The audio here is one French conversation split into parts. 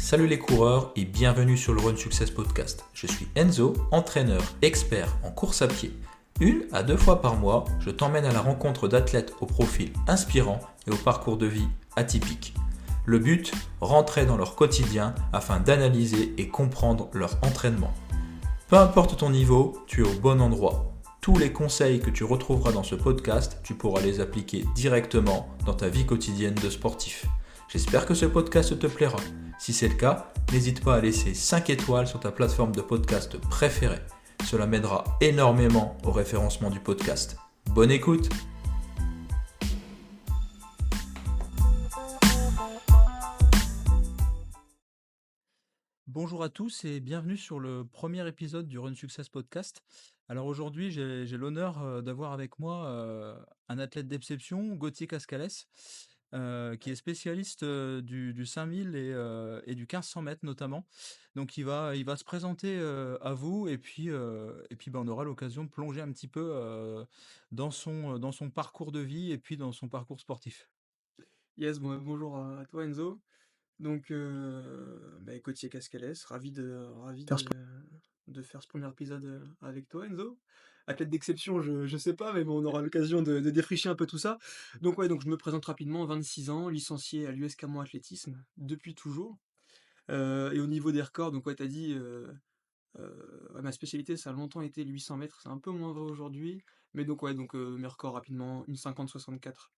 Salut les coureurs et bienvenue sur le Run Success Podcast. Je suis Enzo, entraîneur expert en course à pied. 1 à 2 fois par mois, je t'emmène à la rencontre d'athlètes au profil inspirant et au parcours de vie atypique. Le but, rentrer dans leur quotidien afin d'analyser et comprendre leur entraînement. Peu importe ton niveau, tu es au bon endroit. Tous les conseils que tu retrouveras dans ce podcast, tu pourras les appliquer directement dans ta vie quotidienne de sportif. J'espère que ce podcast te plaira. Si c'est le cas, n'hésite pas à laisser 5 étoiles sur ta plateforme de podcast préférée. Cela m'aidera énormément au référencement du podcast. Bonne écoute! Bonjour à tous et bienvenue sur le premier épisode du Run Success Podcast. Alors aujourd'hui, j'ai l'honneur d'avoir avec moi un athlète d'exception, Gauthier Cascales, qui est spécialiste du 5000 et du 1500 mètres notamment. Donc il va se présenter à vous et puis on aura l'occasion de plonger un petit peu dans son parcours de vie et puis dans son parcours sportif. Yes, bon, bonjour à toi Enzo. Donc, Gauthier Cascales, ravi de faire ce premier épisode avec toi Enzo. Athlète d'exception, je sais pas, mais bon, on aura l'occasion de défricher un peu tout ça. Donc ouais, donc je me présente rapidement, 26 ans, licencié à l'US Camoin Athlétisme depuis toujours. Et au niveau des records, donc ouais, t'as dit, ouais, ma spécialité, ça a longtemps été le 800 mètres, c'est un peu moins vrai aujourd'hui. Mais donc ouais, donc mes records rapidement, une 50-64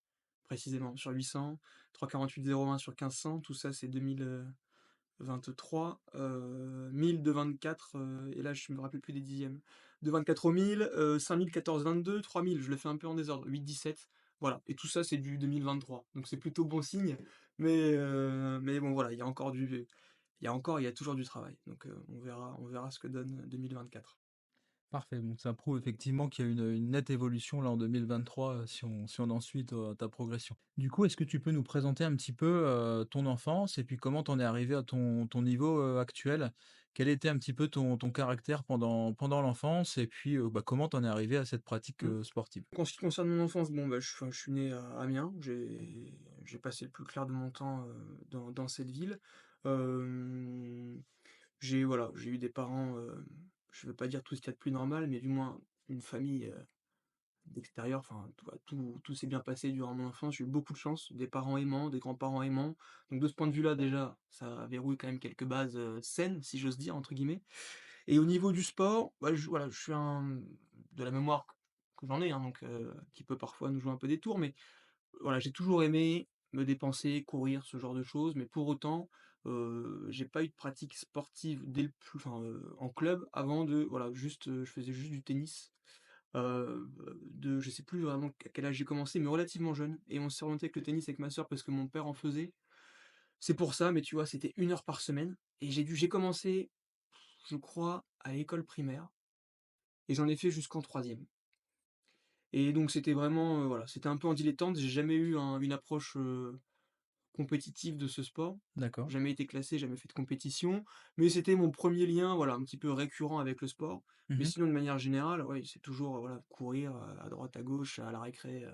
précisément sur 800, 3,48,01 sur 1500, tout ça c'est 2023, 1000 de 24, et là je me rappelle plus des dixièmes, de 24 au 1000, 5000, 14, 22, 3000, je le fais un peu en désordre, 8, 17, voilà, et tout ça c'est du 2023, donc c'est plutôt bon signe, mais bon voilà, il y a toujours du travail, donc on verra ce que donne 2024. Parfait, donc ça prouve effectivement qu'il y a une nette évolution là en 2023 si on en suit ta progression. Du coup, est-ce que tu peux nous présenter un petit peu ton enfance et puis comment t'en es arrivé à ton niveau actuel? Quel était un petit peu ton caractère pendant l'enfance et puis comment t'en es arrivé à cette pratique Mm. sportive? En ce qui concerne mon enfance, bon, je suis né à Amiens, j'ai passé le plus clair de mon temps dans cette ville. Euh, j'ai eu des parents, je veux pas dire tout ce qu'il y a de plus normal, mais du moins une famille d'extérieur, enfin, tout s'est bien passé durant mon enfance, j'ai eu beaucoup de chance, des parents aimants, des grands-parents aimants. Donc de ce point de vue-là, déjà, ça verrouille quand même quelques bases saines, si j'ose dire, entre guillemets. Et au niveau du sport, bah, voilà, je suis de la mémoire que j'en ai, hein, donc qui peut parfois nous jouer un peu des tours, mais voilà, j'ai toujours aimé me dépenser, courir, ce genre de choses, mais pour autant, j'ai pas eu de pratique sportive en club avant de, voilà, juste, je faisais juste du tennis. Je sais plus vraiment à quel âge j'ai commencé, mais relativement jeune, et on s'est orienté avec le tennis avec ma sœur parce que mon père en faisait. C'est pour ça, mais tu vois, c'était 1 heure par semaine, et j'ai commencé, je crois, à l'école primaire. Et j'en ai fait jusqu'en troisième. Et donc c'était vraiment, voilà, c'était un peu en dilettante, j'ai jamais eu une approche compétitive de ce sport. D'accord. Jamais été classé, jamais fait de compétition, mais c'était mon premier lien, voilà, un petit peu récurrent avec le sport. Mais Mhm. sinon, de manière générale, ouais, c'est toujours, voilà, courir à droite, à gauche, à la récré,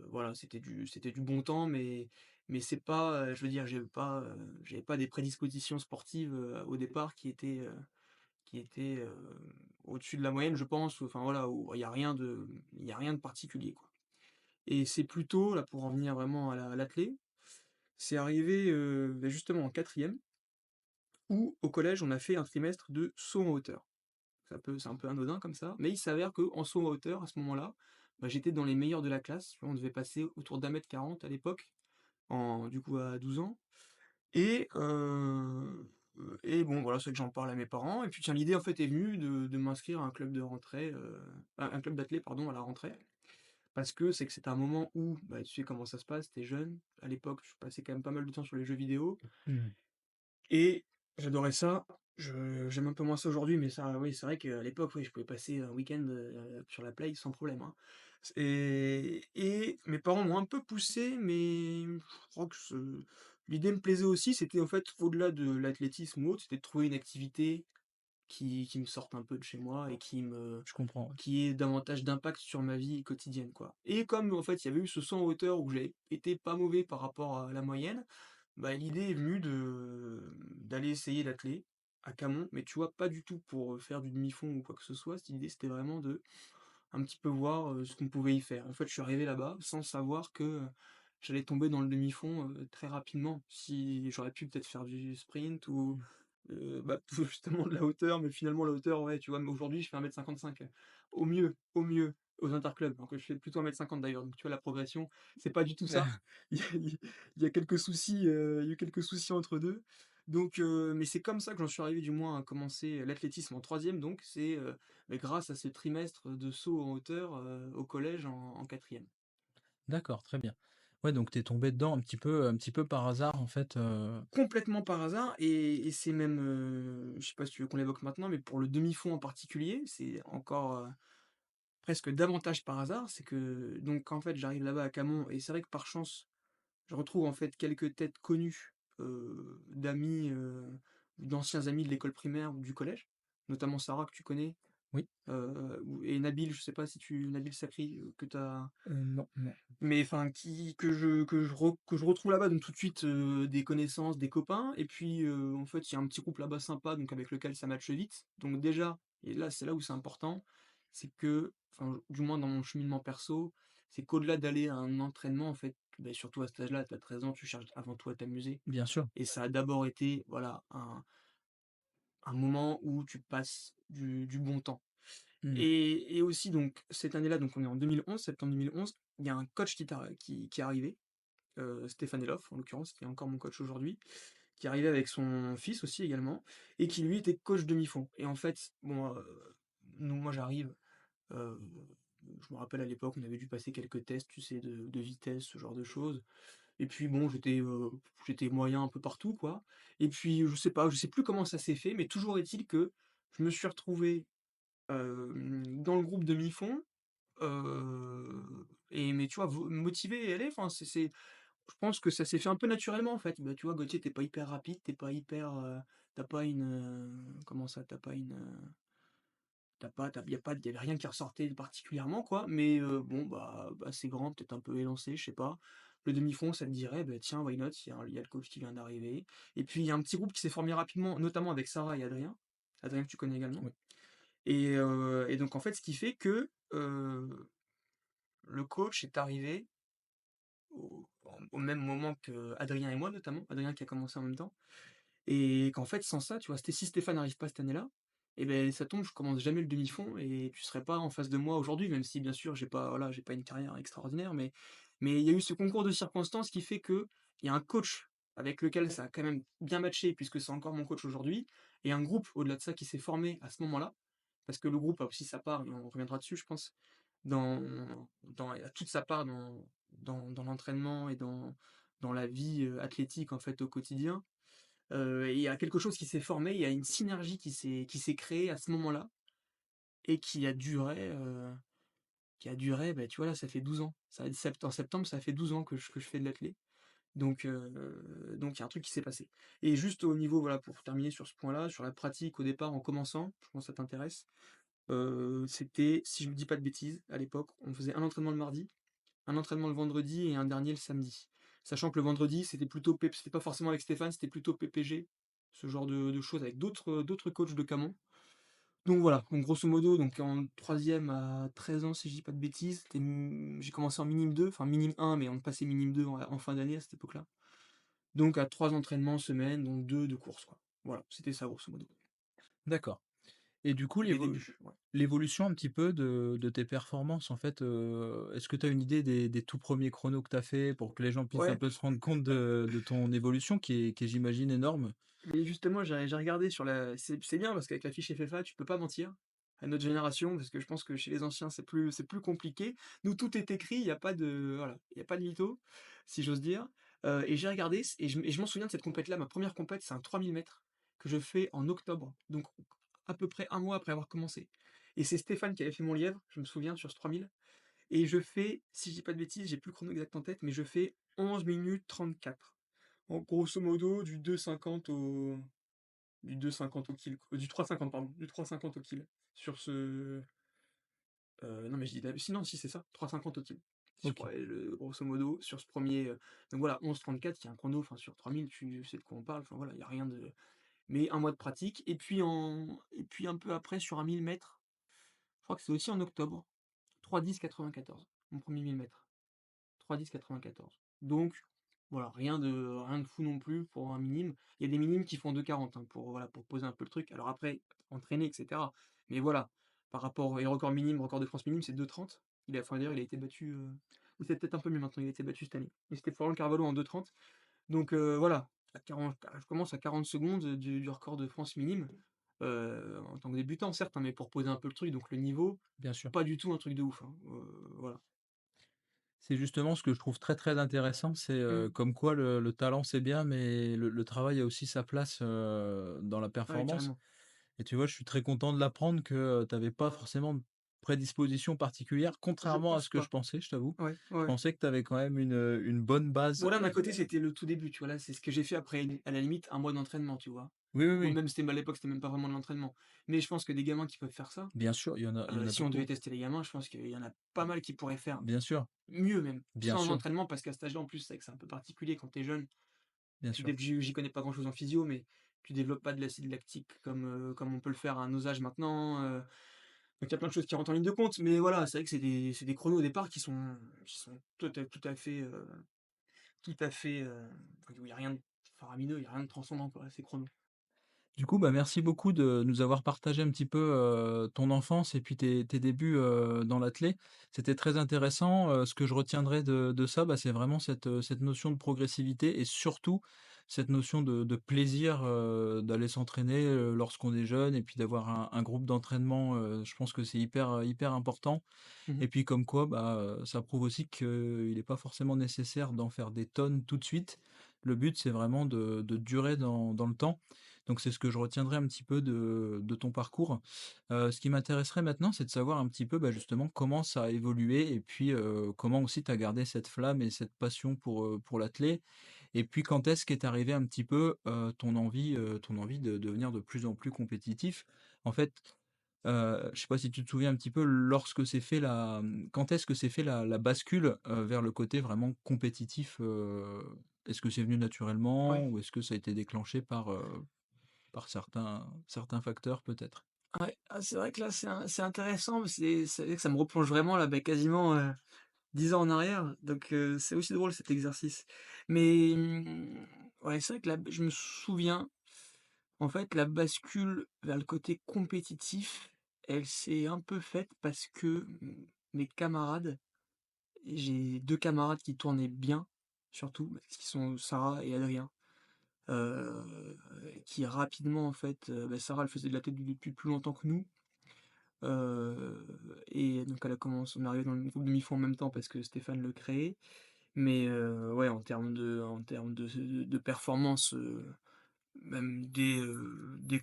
voilà, c'était du bon temps, mais c'est pas, je veux dire, j'avais pas des prédispositions sportives au départ qui étaient au-dessus de la moyenne, je pense. Enfin voilà, où il y a rien de particulier, quoi. Et c'est plutôt, là, pour en venir vraiment à l'athlé, c'est arrivé justement en quatrième, où au collège on a fait un trimestre de saut en hauteur. C'est un peu anodin comme ça, mais il s'avère qu'en saut en hauteur, à ce moment-là, j'étais dans les meilleurs de la classe. On devait passer autour d'1,40 m à l'époque, du coup à 12 ans. Et bon, voilà, c'est que j'en parle à mes parents. Et puis tiens, l'idée en fait est venue de m'inscrire à un club de rentrée, un club d'athlé, pardon, à la rentrée. Parce que c'est que c'était un moment où, tu sais comment ça se passe, t'es jeune. À l'époque, je passais quand même pas mal de temps sur les jeux vidéo. Mhm. Et j'adorais ça. J'aime un peu moins ça aujourd'hui, mais ça, oui, c'est vrai qu'à l'époque, oui, je pouvais passer un week-end sur la play sans problème, hein. Et mes parents m'ont un peu poussé, mais je crois que l'idée me plaisait aussi. C'était en fait, au-delà de l'athlétisme ou autre, c'était de trouver une activité qui me sorte un peu de chez moi et Je comprends. Ouais. qui ait davantage d'impact sur ma vie quotidienne, quoi. Et comme en fait, il y avait eu ce saut en hauteur où j'ai été pas mauvais par rapport à la moyenne, Bah, l'idée est venue d'aller essayer l'athlé à Camon, mais tu vois, pas du tout pour, faire du demi-fond ou quoi que ce soit. Cette idée, c'était vraiment de un petit peu voir, ce qu'on pouvait y faire. En fait, je suis arrivé là-bas sans savoir que, j'allais tomber dans le demi-fond, très rapidement. Si j'aurais pu peut-être faire du sprint ou, Mmh. bah, justement de la hauteur, mais finalement la hauteur, ouais, tu vois? Mais aujourd'hui, je fais 1,55 m au mieux, aux interclubs, alors que je fais plutôt 1,50 m d'ailleurs, donc tu vois la progression, c'est pas du tout ça. Il y a quelques soucis, il y a eu quelques soucis entre 2. Donc mais c'est comme ça que j'en suis arrivé du moins à commencer l'athlétisme en troisième. Donc c'est, mais grâce à ce trimestre de saut en hauteur, au collège en 4e. D'accord, très bien. Ouais, donc tu es tombé dedans un petit peu par hasard en fait, Complètement par hasard et c'est même, je sais pas si tu veux qu'on l'évoque maintenant, mais pour le demi-fond en particulier, c'est encore, presque davantage par hasard. C'est que donc en fait, j'arrive là-bas à Camon et c'est vrai que par chance, je retrouve en fait quelques têtes connues, d'amis, ou d'anciens amis de l'école primaire ou du collège, notamment Sarah que tu connais, oui, ou et Nabil, je sais pas si tu Nabil Sakri, que tu as. non, non. Mais enfin, qui que je retrouve là-bas, donc tout de suite, des connaissances, des copains et puis, en fait, il y a un petit groupe là-bas sympa, donc avec lequel ça matche vite. Donc déjà et là, c'est là où c'est important, c'est que enfin, du moins dans mon cheminement perso, c'est qu'au-delà d'aller à un entraînement, en fait, beh, surtout à cet âge-là, tu as 13 ans, tu cherches avant tout à t'amuser Bien sûr. et ça a d'abord été, voilà, un moment où tu passes du bon temps Mmh. et aussi donc cette année-là, donc on est en 2011, septembre 2011, il y a un coach qui est arrivé, Stéphane Eloff, en l'occurrence, qui est encore mon coach aujourd'hui, qui est arrivé avec son fils aussi également, et qui lui était coach demi-fond. Et en fait, bon, moi j'arrive, heu, je me rappelle à l'époque, on avait dû passer quelques tests, tu sais, de vitesse, ce genre de choses. Et puis bon, j'étais moyen un peu partout, quoi. Et puis je sais pas, je sais plus comment ça s'est fait, mais toujours est-il que je me suis retrouvé, dans le groupe demi-fond, et mais tu vois, motivé et aller, enfin je pense que ça s'est fait un peu naturellement, en fait. Bah, tu vois, Gauthier, tu pas hyper rapide, t'es pas hyper, tu pas une, comment ça? T'as pas une, tu pas tu il y avait rien qui ressortait particulièrement, quoi. Mais, bon, bah, c'est grand, peut-être un peu élancé, je sais pas. Le demi-fond, ça te dirait: «Bah, tiens, why not?» Il y a le coach qui vient d'arriver. Et puis, il y a un petit groupe qui s'est formé rapidement, notamment avec Sarah et Adrien. Adrien que tu connais également. Oui. Et donc, en fait, ce qui fait que, le coach est arrivé au même moment que Adrien et moi, notamment. Adrien qui a commencé en même temps. Et qu'en fait, sans ça, tu vois, si Stéphane n'arrive pas cette année-là, et ben ça tombe, je commence jamais le demi-fond et tu serais pas en face de moi aujourd'hui, même si bien sûr j'ai pas une carrière extraordinaire, mais il y a eu ce concours de circonstances qui fait que il y a un coach avec lequel ça a quand même bien matché puisque c'est encore mon coach aujourd'hui, et un groupe au-delà de ça qui s'est formé à ce moment-là, parce que le groupe a aussi sa part, et on reviendra dessus, je pense, il a toute sa part dans l'entraînement et dans la vie, athlétique en fait au quotidien. Et il y a quelque chose qui s'est formé, il y a une synergie qui s'est créée à ce moment-là et qui a duré, bah, tu vois, là, ça fait 12 ans. Ça va être en septembre, ça fait 12 ans que je fais de l'athlé. Donc il y a un truc qui s'est passé. Et juste au niveau, voilà, pour terminer sur ce point-là, sur la pratique au départ en commençant, je pense que ça t'intéresse, c'était, si je me dis pas de bêtises, à l'époque, on faisait un entraînement le mardi, un entraînement le vendredi et un dernier le samedi. Sachant que le vendredi, c'était pas forcément avec Stéphane, c'était plutôt PPG, ce genre de choses avec d'autres coachs de Camon. Donc voilà, donc grosso modo, donc en troisième à 13 ans, si je dis pas de bêtises, j'ai commencé en minime 2, enfin minime 1, mais on passait minime 2 en fin d'année à cette époque-là. Donc à 3 entraînements semaine, donc 2 de course, quoi. Voilà, c'était ça grosso modo. D'accord. Et du coup, Les débuts, ouais. l'évolution un petit peu de tes performances, en fait, est-ce que tu as une idée des tout premiers chronos que tu as fait pour que les gens puissent un Ouais. peu se rendre compte de ton évolution qui est j'imagine énorme? Mais justement, j'ai regardé sur la c'est bien parce qu'avec la fiche FFA, tu peux pas mentir à notre génération, parce que je pense que chez les anciens, c'est plus compliqué. Nous, tout est écrit, il y a pas de voilà, il y a pas de mytho, si j'ose dire. Et j'ai regardé et je m'en souviens de cette compète-là. Ma première compète, c'est un 3000 mètres que je fais en octobre, donc à peu près un mois après avoir commencé. Et c'est Stéphane qui avait fait mon lièvre, je me souviens, sur ce 3000. Et je fais, si je dis pas de bêtises, j'ai plus le chrono exact en tête, mais je fais 11 minutes 34. En grosso modo, du 2,50 au kill, du 3,50 pardon, du 3,50 au kill sur ce, non mais je dis sinon si c'est ça, 3,50 au kill. je OK. crois, grosso modo, sur ce premier. Donc voilà, 11:34, il y a un chrono, enfin sur 3000, tu sais de quoi on parle, enfin voilà, il y a rien de. Mais un mois de pratique, et puis un peu après sur un 1000 mètres, je crois que c'est aussi en octobre, 3:10,94, mon premier er 1000 m. 3:10,94. Donc voilà, rien de fou non plus pour un minime. Il y a des minimes qui font 2:40, hein, pour voilà, pour poser un peu le truc. Alors après, entraîner et cetera. Mais voilà, par rapport et le record minime, record de France minime, c'est 2:30. Enfin d'ailleurs, il a été battu, ou c'est peut-être un peu mieux maintenant, il a été battu cette année. Mais c'était Florent Carvalho en 2:30. Donc voilà, je commence à 40 secondes du record de France minime, en tant que débutant certes, hein, mais pour poser un peu le truc, donc le niveau, Bien sûr. pas du tout un truc de ouf, hein, voilà. C'est justement ce que je trouve très, très intéressant, c'est, Mmh. comme quoi le talent c'est bien, mais le travail a aussi sa place, dans la Ouais, performance. carrément. Et tu vois, je suis très content de l'apprendre que, tu avais pas forcément de prédisposition particulière, Je contrairement à pense ce que je pas. pensais, je t'avoue. Ouais, ouais, Je ouais. pensais que tu avais quand même une bonne base. Bon là, d'un côté, c'était le tout début, tu vois? Là, c'est ce que j'ai fait après, à la limite, un mois d'entraînement, tu vois? Oui, oui, Ou oui, même à l'époque, c'était même pas vraiment de l'entraînement. Mais je pense que des gamins qui peuvent faire ça, bien sûr, il y en a si on devait beaucoup. tester les gamins, je pense qu'il y en a pas mal qui pourraient faire Bien sûr, mieux même, bien sans sûr, entraînement, parce qu'à cet âge-là, en plus, c'est vrai que c'est un peu particulier quand tu es jeune. bien Tu sûr. dé j'y connais pas grand-chose en physio, mais tu développes pas de l'acide lactique comme on peut le faire à nos âges maintenant, donc il y a plein de choses qui rentrent en ligne de compte. Mais voilà, c'est vrai que c'est des chronos au départ qui sont tout à fait, enfin, où il y a rien de faramineux, il y a rien de transcendant, quoi, ces chronos. Du coup, bah, merci beaucoup de nous avoir partagé un petit peu, ton enfance et puis tes débuts, dans l'athlé. C'était très intéressant, ce que je retiendrai de ça, bah, c'est vraiment cette notion de progressivité et surtout cette notion de plaisir, d'aller s'entraîner, lorsqu'on est jeune et puis d'avoir un groupe d'entraînement, je pense que c'est hyper important Mmh et mh. puis comme quoi, bah, ça prouve aussi qu'il n'est pas forcément nécessaire d'en faire des tonnes tout de suite. Le but, c'est vraiment de durer dans le temps. Donc c'est ce que je retiendrai un petit peu de ton parcours. Ce qui m'intéresserait maintenant, c'est de savoir un petit peu, bah, justement comment ça a évolué et puis, comment aussi tu as gardé cette flamme et cette passion pour l'athlé? Et puis quand est-ce qu'est arrivé un petit peu, ton envie de devenir de plus en plus compétitif? En fait, je sais pas si tu te souviens un petit peu lorsque s'est fait quand est-ce que s'est fait la bascule, vers le côté vraiment compétitif, Est-ce que c'est venu naturellement Ouais, ou est-ce que ça a été déclenché par certains facteurs peut-être? ouais. Ah, c'est vrai que là, c'est intéressant, c'est vrai que ça me replonge vraiment là, quasiment, 10 ans en arrière, donc c'est aussi drôle cet exercice. Mais ouais, c'est vrai que je me souviens, en fait, la bascule vers le côté compétitif, elle s'est un peu faite parce que, mes camarades j'ai 2 camarades qui tournaient bien, surtout, qui sont Sarah et Adrien. Qui rapidement en fait, Sarah elle faisait de la tête depuis plus longtemps que nous, et donc on est arrivé dans le groupe de Mifo en même temps parce que Stéphane le créait. Mais ouais, en termes de performance, même dès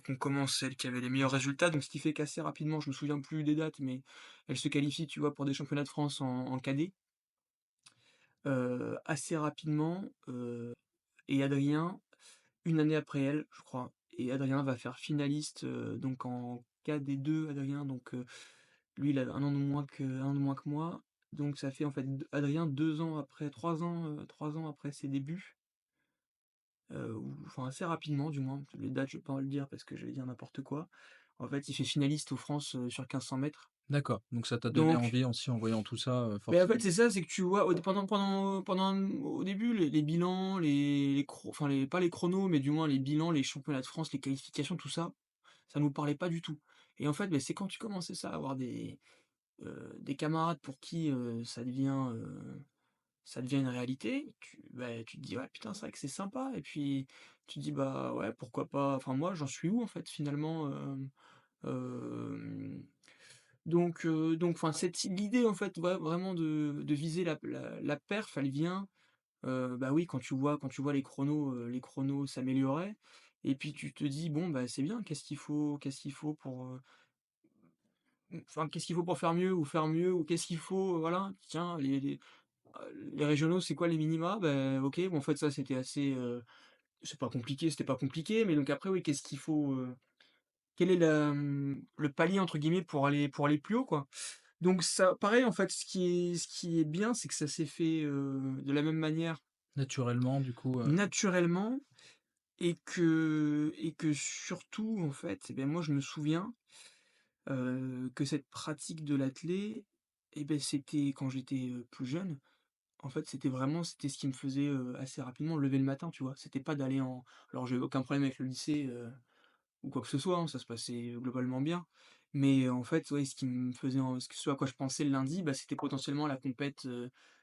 qu'on commence, c'est elle qui avait les meilleurs résultats, donc ce qui fait qu'assez rapidement, je me souviens plus des dates, mais elle se qualifie, tu vois, pour des championnats de France en cadet, assez rapidement, et Adrien, une année après elle, je crois, et Adrien va faire finaliste, donc en KD2, Adrien, donc lui, il a un an de moins que moi, donc ça fait en fait Adrien 2 ans après, 3 ans après ses débuts, ou enfin assez rapidement du moins, les dates je vais pas le dire parce que je vais dire n'importe quoi. En fait, il fait finaliste aux France, sur 1500 mètres. D'accord, donc ça t'a donné Donc envie aussi en voyant tout ça, mais en fait, forcément. c'est ça, c'est que tu vois, au début, les bilans, enfin pas les chronos, mais du moins les bilans, les championnats de France, les qualifications, tout ça, ça nous parlait pas du tout. Et en fait, c'est quand tu commençais ça, à avoir des camarades pour qui, ça devient une réalité, tu te dis: «Ouais, putain, c'est vrai que c'est sympa», et puis tu te dis: «Bah, ouais, pourquoi pas?» Enfin, moi, j'en suis où, en fait, finalement, hem donc enfin, l'idée, en fait, vraiment de viser la perf, elle vient, bah, oui, quand tu vois les chronos s'améliorer, et puis tu te dis: «Bon, bah, c'est bien, qu'est-ce qu'il faut pour, enfin, qu'est-ce qu'il faut pour faire mieux, ou qu'est-ce qu'il faut, voilà, tiens, les régionaux, c'est quoi les minima?» Ben OK, bon, en fait, ça, c'était assez, c'est pas compliqué, c'était pas compliqué, mais donc après, oui, qu'est-ce qu'il faut, quel est le «palier» entre guillemets pour aller plus haut, quoi? Donc ça pareil, en fait, ce qui est bien, c'est que ça s'est fait, de la même manière, Naturellement, du coup, naturellement et que surtout, en fait, eh bien, moi, je me souviens, que cette pratique de l'athlé et beh, c'était quand j'étais, plus jeune. En fait, c'était ce qui me faisait, assez rapidement lever le matin, tu vois? C'était pas d'aller en alors j'ai aucun problème avec le lycée, ou quoi que ce soit, hein, ça se passait, globalement bien. Mais en fait, ouais, ce qui me faisait en ce à quoi je pensais le lundi, bah, c'était potentiellement la compète,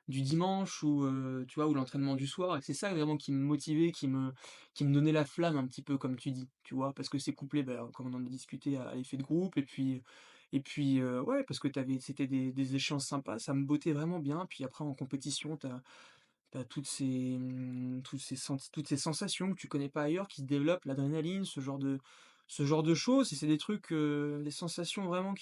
du dimanche ou, tu vois? Ou l'entraînement du soir et c'est ça vraiment qui me motivait, qui me donnait la flamme un petit peu comme tu dis, tu vois? Parce que c'est couplé, bah, comme on en a discuté à l'effet de groupe et puis, ouais, parce que c'était des échanges sympas, ça me bottait vraiment bien. Puis après en compétition, t'as toutes ces sensations que tu connais pas ailleurs qui se développent, l'adrénaline, ce genre de choses et c'est des trucs, des sensations vraiment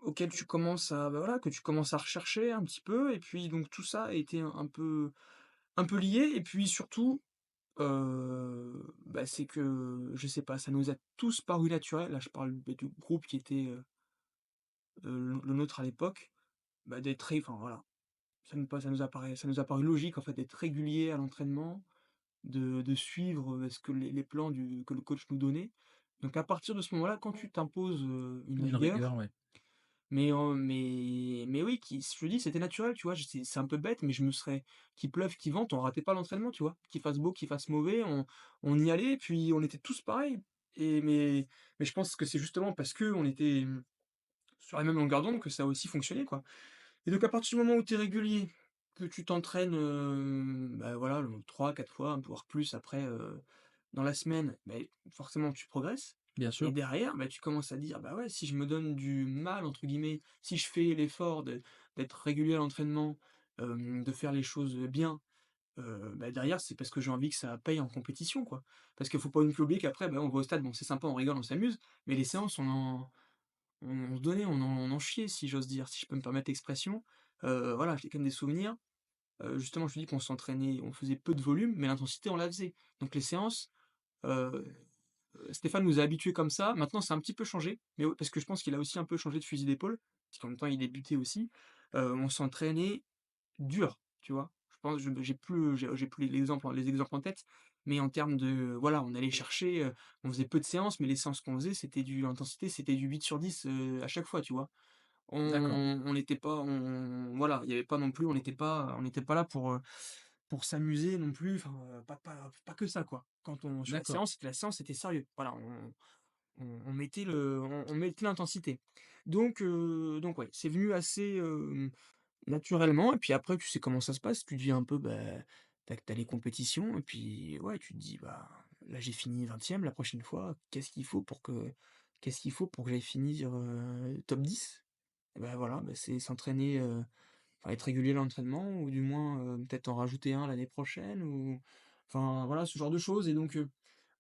auxquelles tu commences à bah, voilà, que tu commences à rechercher un petit peu et puis donc tout ça a été un peu lié et puis surtout, bah, c'est que, je sais pas, ça nous a tous paru naturel, là je parle, bah, du groupe qui était, le nôtre à l'époque, bah, d'être très enfin voilà, ça nous a paru logique en fait d'être régulier à l'entraînement, de suivre, ce que les plans que le coach nous donnait. Donc à partir de ce moment-là, quand tu t'imposes, une une rigueur, rigueur, ouais. mais oui, qui je te dis, c'était naturel, tu vois? C'est un peu bête, mais je me serais qu'il pleuve, qu'il vente, on ratait pas l'entraînement, tu vois? Qu'il fasse beau, qu'il fasse mauvais, on y allait et puis on était tous pareils mais je pense que c'est justement parce qu'on était, sur la même longueur d'onde que ça a aussi fonctionné, quoi. Et donc à partir du moment où tu es régulier, que tu t'entraînes, bah, voilà, 3-4 fois, voire plus après, dans la semaine, beh, forcément tu progresses Bien et sûr. derrière, bah, tu commences à dire: «Bah, ouais, si je me donne du mal» entre guillemets, si je fais l'effort d'être régulier à l'entraînement, de faire les choses, bien, bah, derrière c'est parce que j'ai envie que ça paye en compétition, quoi. Parce qu'il faut pas non plus oublier qu'après, bah, on va au stade, bon c'est sympa, on rigole, on s'amuse, mais les séances on se donnait, on en chiait si j'ose dire, si je peux me permettre l'expression. Voilà, j'ai quand même des souvenirs. Justement, je te dis qu'on s'entraînait, on faisait peu de volume, mais l'intensité, on la faisait. Donc les séances, heu, Stéphane nous a habitués comme ça. Maintenant, c'est un petit peu changé, mais ouais, parce que je pense qu'il a aussi un peu changé de fusil d'épaule, parce qu'en même temps, il débutait aussi. On s'entraînait dur, tu vois? Je pense j'ai plus les exemples en tête, mais en termes de voilà, on allait chercher, on faisait peu de séances, mais les séances qu'on faisait, c'était du l'intensité, c'était du 8 sur 10, à chaque fois, tu vois? D'accord, On n'était pas voilà, il y avait pas non plus on n'était pas là pour s'amuser non plus, enfin, pas que ça, quoi. Quand on sur d'accord, la séance, c'était sérieux. Voilà, on mettait on mettait l'intensité. Donc ouais, c'est venu assez, naturellement et puis après, tu sais comment ça se passe, tu deviens un peu, bah, tu as les compétitions et puis, ouais, tu te dis: «Bah, là, j'ai fini 20e, la prochaine fois, qu'est-ce qu'il faut pour que j'aille finir, top 10?» Et bah, voilà, bah, c'est s'entraîner, enfin, être régulier à l'entraînement ou du moins, peut-être en rajouter un l'année prochaine ou enfin, voilà, ce genre de choses et donc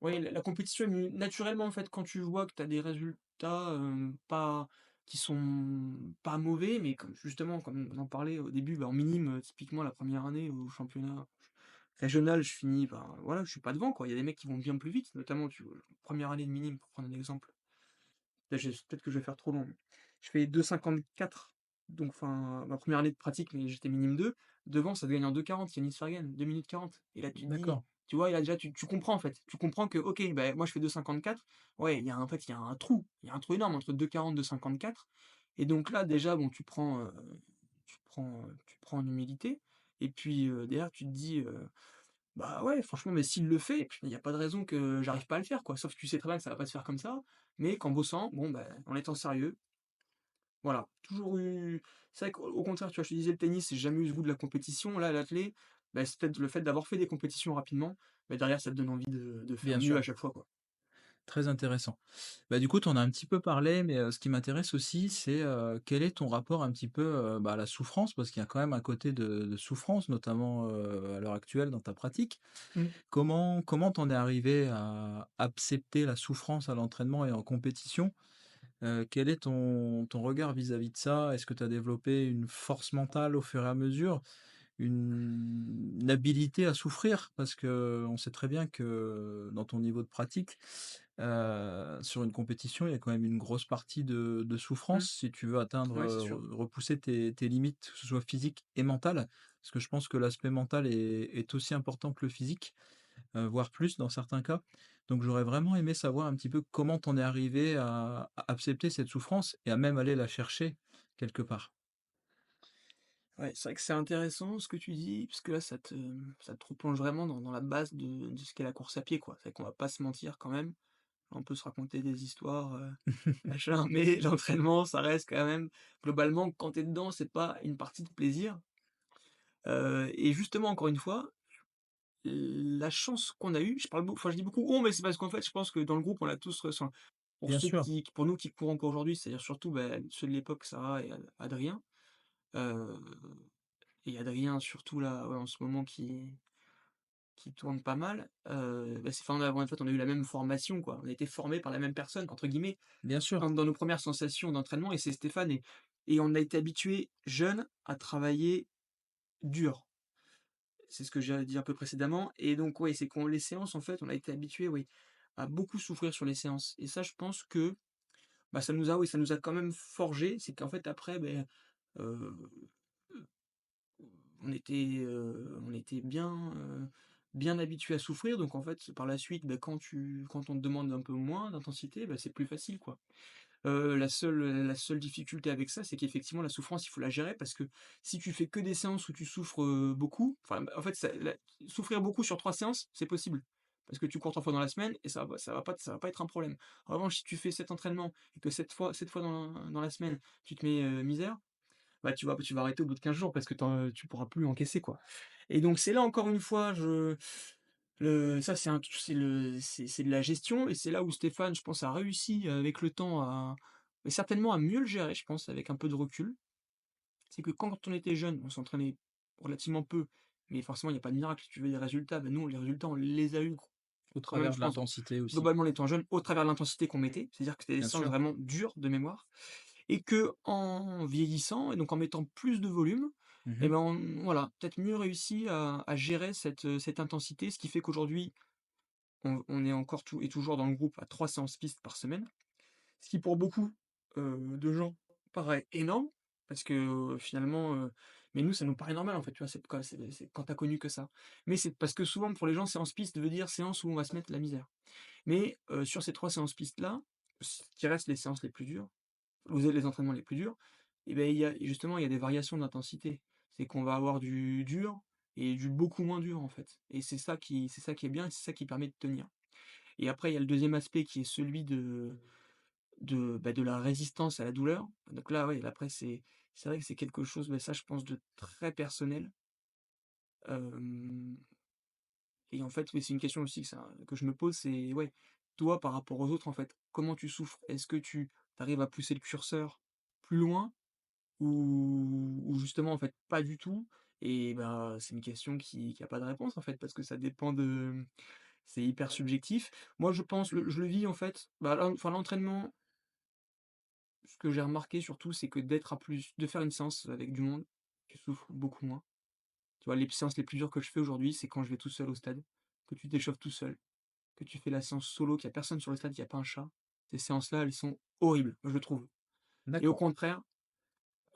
ouais, la compétition est venue naturellement, en fait, quand tu vois que tu as des résultats, pas qui sont pas mauvais, mais comme justement, comme on en parlait au début, bah, en minime, typiquement la première année au championnat régional, je finis, ben, voilà, je suis pas devant, quoi. Il y a des mecs qui vont bien plus vite, notamment, tu vois, 1re année de minime, pour prendre un exemple. Là, peut-être que je vais faire trop long, mais je fais 2,54 donc enfin, ma première année de pratique, mais j'étais minime 2. Devant, ça se gagne en 2,40, Yannis Fergan, 2 minutes 40 et là, tu te dis d'accord, tu vois? Et là, déjà, tu comprends, en fait. Tu comprends que, OK, bah, moi, je fais 2,54. Ouais, il y a un trou. Il y a un trou énorme entre 2,40, 2,54 et donc là, déjà, bon, tu prends en humilité et puis, derrière, tu te dis, bah, ouais, franchement, mais s'il le fait, il y a pas de raison que j'arrive pas à le faire, quoi. Sauf que tu sais très bien que ça va pas se faire comme ça, mais qu'en bossant, bon, bah, en étant sérieux, voilà. Toujours eu c'est vrai qu'au contraire, tu vois, je te disais le tennis, j'ai jamais eu ce goût de la compétition. Là, l'athlé, bah, c'est peut-être le fait d'avoir fait des compétitions rapidement, bah, derrière, ça te donne envie de faire bien mieux sûr. à chaque fois, quoi. Très intéressant. Bah, du coup, tu en as un petit peu parlé, mais ce qui m'intéresse aussi, c'est, quel est ton rapport un petit peu, bah, à la souffrance? Parce qu'il y a quand même un côté de souffrance, notamment, à l'heure actuelle dans ta pratique. Mmh. Comment tu en es arrivé à accepter la souffrance à l'entraînement et en compétition? Quel est ton regard vis-à-vis de ça? Est-ce que tu as développé une force mentale au fur et à mesure? Une habilité à souffrir? Parce que on sait très bien que dans ton niveau de pratique, Sur une compétition, il y a quand même une grosse partie de Mmh. souffrance si tu veux atteindre, Ouais, c'est sûr. repousser tes limites, que ce soit physiques et mentales. Parce que je pense que l'aspect mental est aussi important que le physique, voire plus dans certains cas. Donc j'aurais vraiment aimé savoir un petit peu comment tu en es arrivé à accepter cette souffrance et à même aller la chercher quelque part. Ouais, c'est vrai que c'est intéressant ce que tu dis, parce que là, ça te replonge vraiment dans la base de ce qu'est la course à pied, quoi. C'est qu'on va pas se mentir quand même. On peut se raconter des histoires, machin, mais l'entraînement, ça reste quand même globalement, quand tu es dedans, c'est pas une partie de plaisir. Et justement, encore une fois, la chance qu'on a eue, je parle beaucoup, enfin, je dis beaucoup «on», mais c'est parce qu'en fait, je pense que dans le groupe, on l'a tous ressent. Pour Bien ceux sûr, pour nous qui courons encore aujourd'hui, c'est-à-dire surtout, bah, ceux de l'époque, Sarah et Adrien, heu et Adrien surtout là, ouais, en ce moment qui tourne pas mal, bah, c'est enfin, en fait, on a eu la même formation, quoi. On a été formés par la même personne, entre guillemets, bien sûr, dans nos premières sensations d'entraînement et c'est Stéphane et on a été habitués, jeunes, à travailler dur. C'est ce que j'ai dit un peu précédemment et donc ouais, c'est qu'on les séances, en fait, on a été habitués, oui, à beaucoup souffrir sur les séances et ça, je pense que, bah, ça nous a quand même forgé. C'est qu'en fait, après, beh, heu, on était bien habitués à souffrir donc en fait, par la suite, bah, quand on te demande un peu moins d'intensité, bah, c'est plus facile, quoi. La seule difficulté avec ça, c'est qu'effectivement la souffrance, il faut la gérer parce que si tu fais que des séances où tu souffres, beaucoup, enfin, en fait, souffrir beaucoup sur 3 séances, c'est possible. Parce que tu cours 3 fois dans la semaine et ça va pas être un problème. En revanche, si tu fais 7 entraînements et que 7 fois dans la semaine, tu te mets, misère, bah, tu vas arrêter au bout de 15 jours parce que tu pourras plus encaisser, quoi. Et donc c'est là encore une fois, je le ça c'est un c'est de la gestion et c'est là où Stéphane, je pense, a réussi avec le temps mais certainement à mieux le gérer, je pense, avec un peu de recul. C'est que quand on était jeune, on s'entraînait relativement peu, mais forcément il y a pas de miracle. Si tu veux des résultats, bah, nous les résultats on les a eus au quand même, travers je de pense, l'intensité aussi, globalement en étant jeune, au travers de l'intensité qu'on mettait. C'est-à-dire que c'était des bien séances sûr. vraiment dures de mémoire et que en vieillissant et donc en mettant plus de volume et Mmh. ben, on voilà, peut-être mieux réussi à gérer cette intensité, ce qui fait qu'aujourd'hui on est encore tout et toujours dans le groupe à 3 séances pistes par semaine, ce qui pour beaucoup, de gens paraît énorme parce que, finalement, mais nous ça nous paraît normal en fait, tu vois? C'est quand tu as connu que ça. Mais c'est parce que souvent pour les gens séance piste veut dire séance où on va se mettre la misère. Mais, sur ces 3 séances pistes là, ce qui restent les séances les plus dures, vous avez les entraînements les plus durs et beh, il y a des variations d'intensité. C'est qu'on va avoir du dur et du beaucoup moins dur en fait et c'est ça qui est bien et c'est ça qui permet de tenir. Et après, il y a le deuxième aspect qui est celui de la résistance à la douleur. Donc là, ouais, après c'est vrai que c'est quelque chose, mais ça je pense de très personnel. Hem et en fait, oui, c'est une question aussi que je me pose, c'est ouais, toi par rapport aux autres en fait, comment tu souffres? Est-ce que tu arrives à pousser le curseur plus loin ou justement en fait pas du tout? Et bah, c'est une question qui a pas de réponse en fait, parce que ça dépend c'est hyper subjectif. Moi je pense, je le vis en fait, bah, l'entraînement. Ce que j'ai remarqué surtout, c'est que de faire une séance avec du monde, tu souffres beaucoup moins. Tu vois, les séances les plus dures que je fais aujourd'hui, c'est quand je vais tout seul au stade, que tu t'échauffes tout seul, que tu fais la séance solo, qu'il y a personne sur le stade, il y a pas un chat. Ces séances-là, elles sont horribles, je trouve. Et au D'accord. contraire,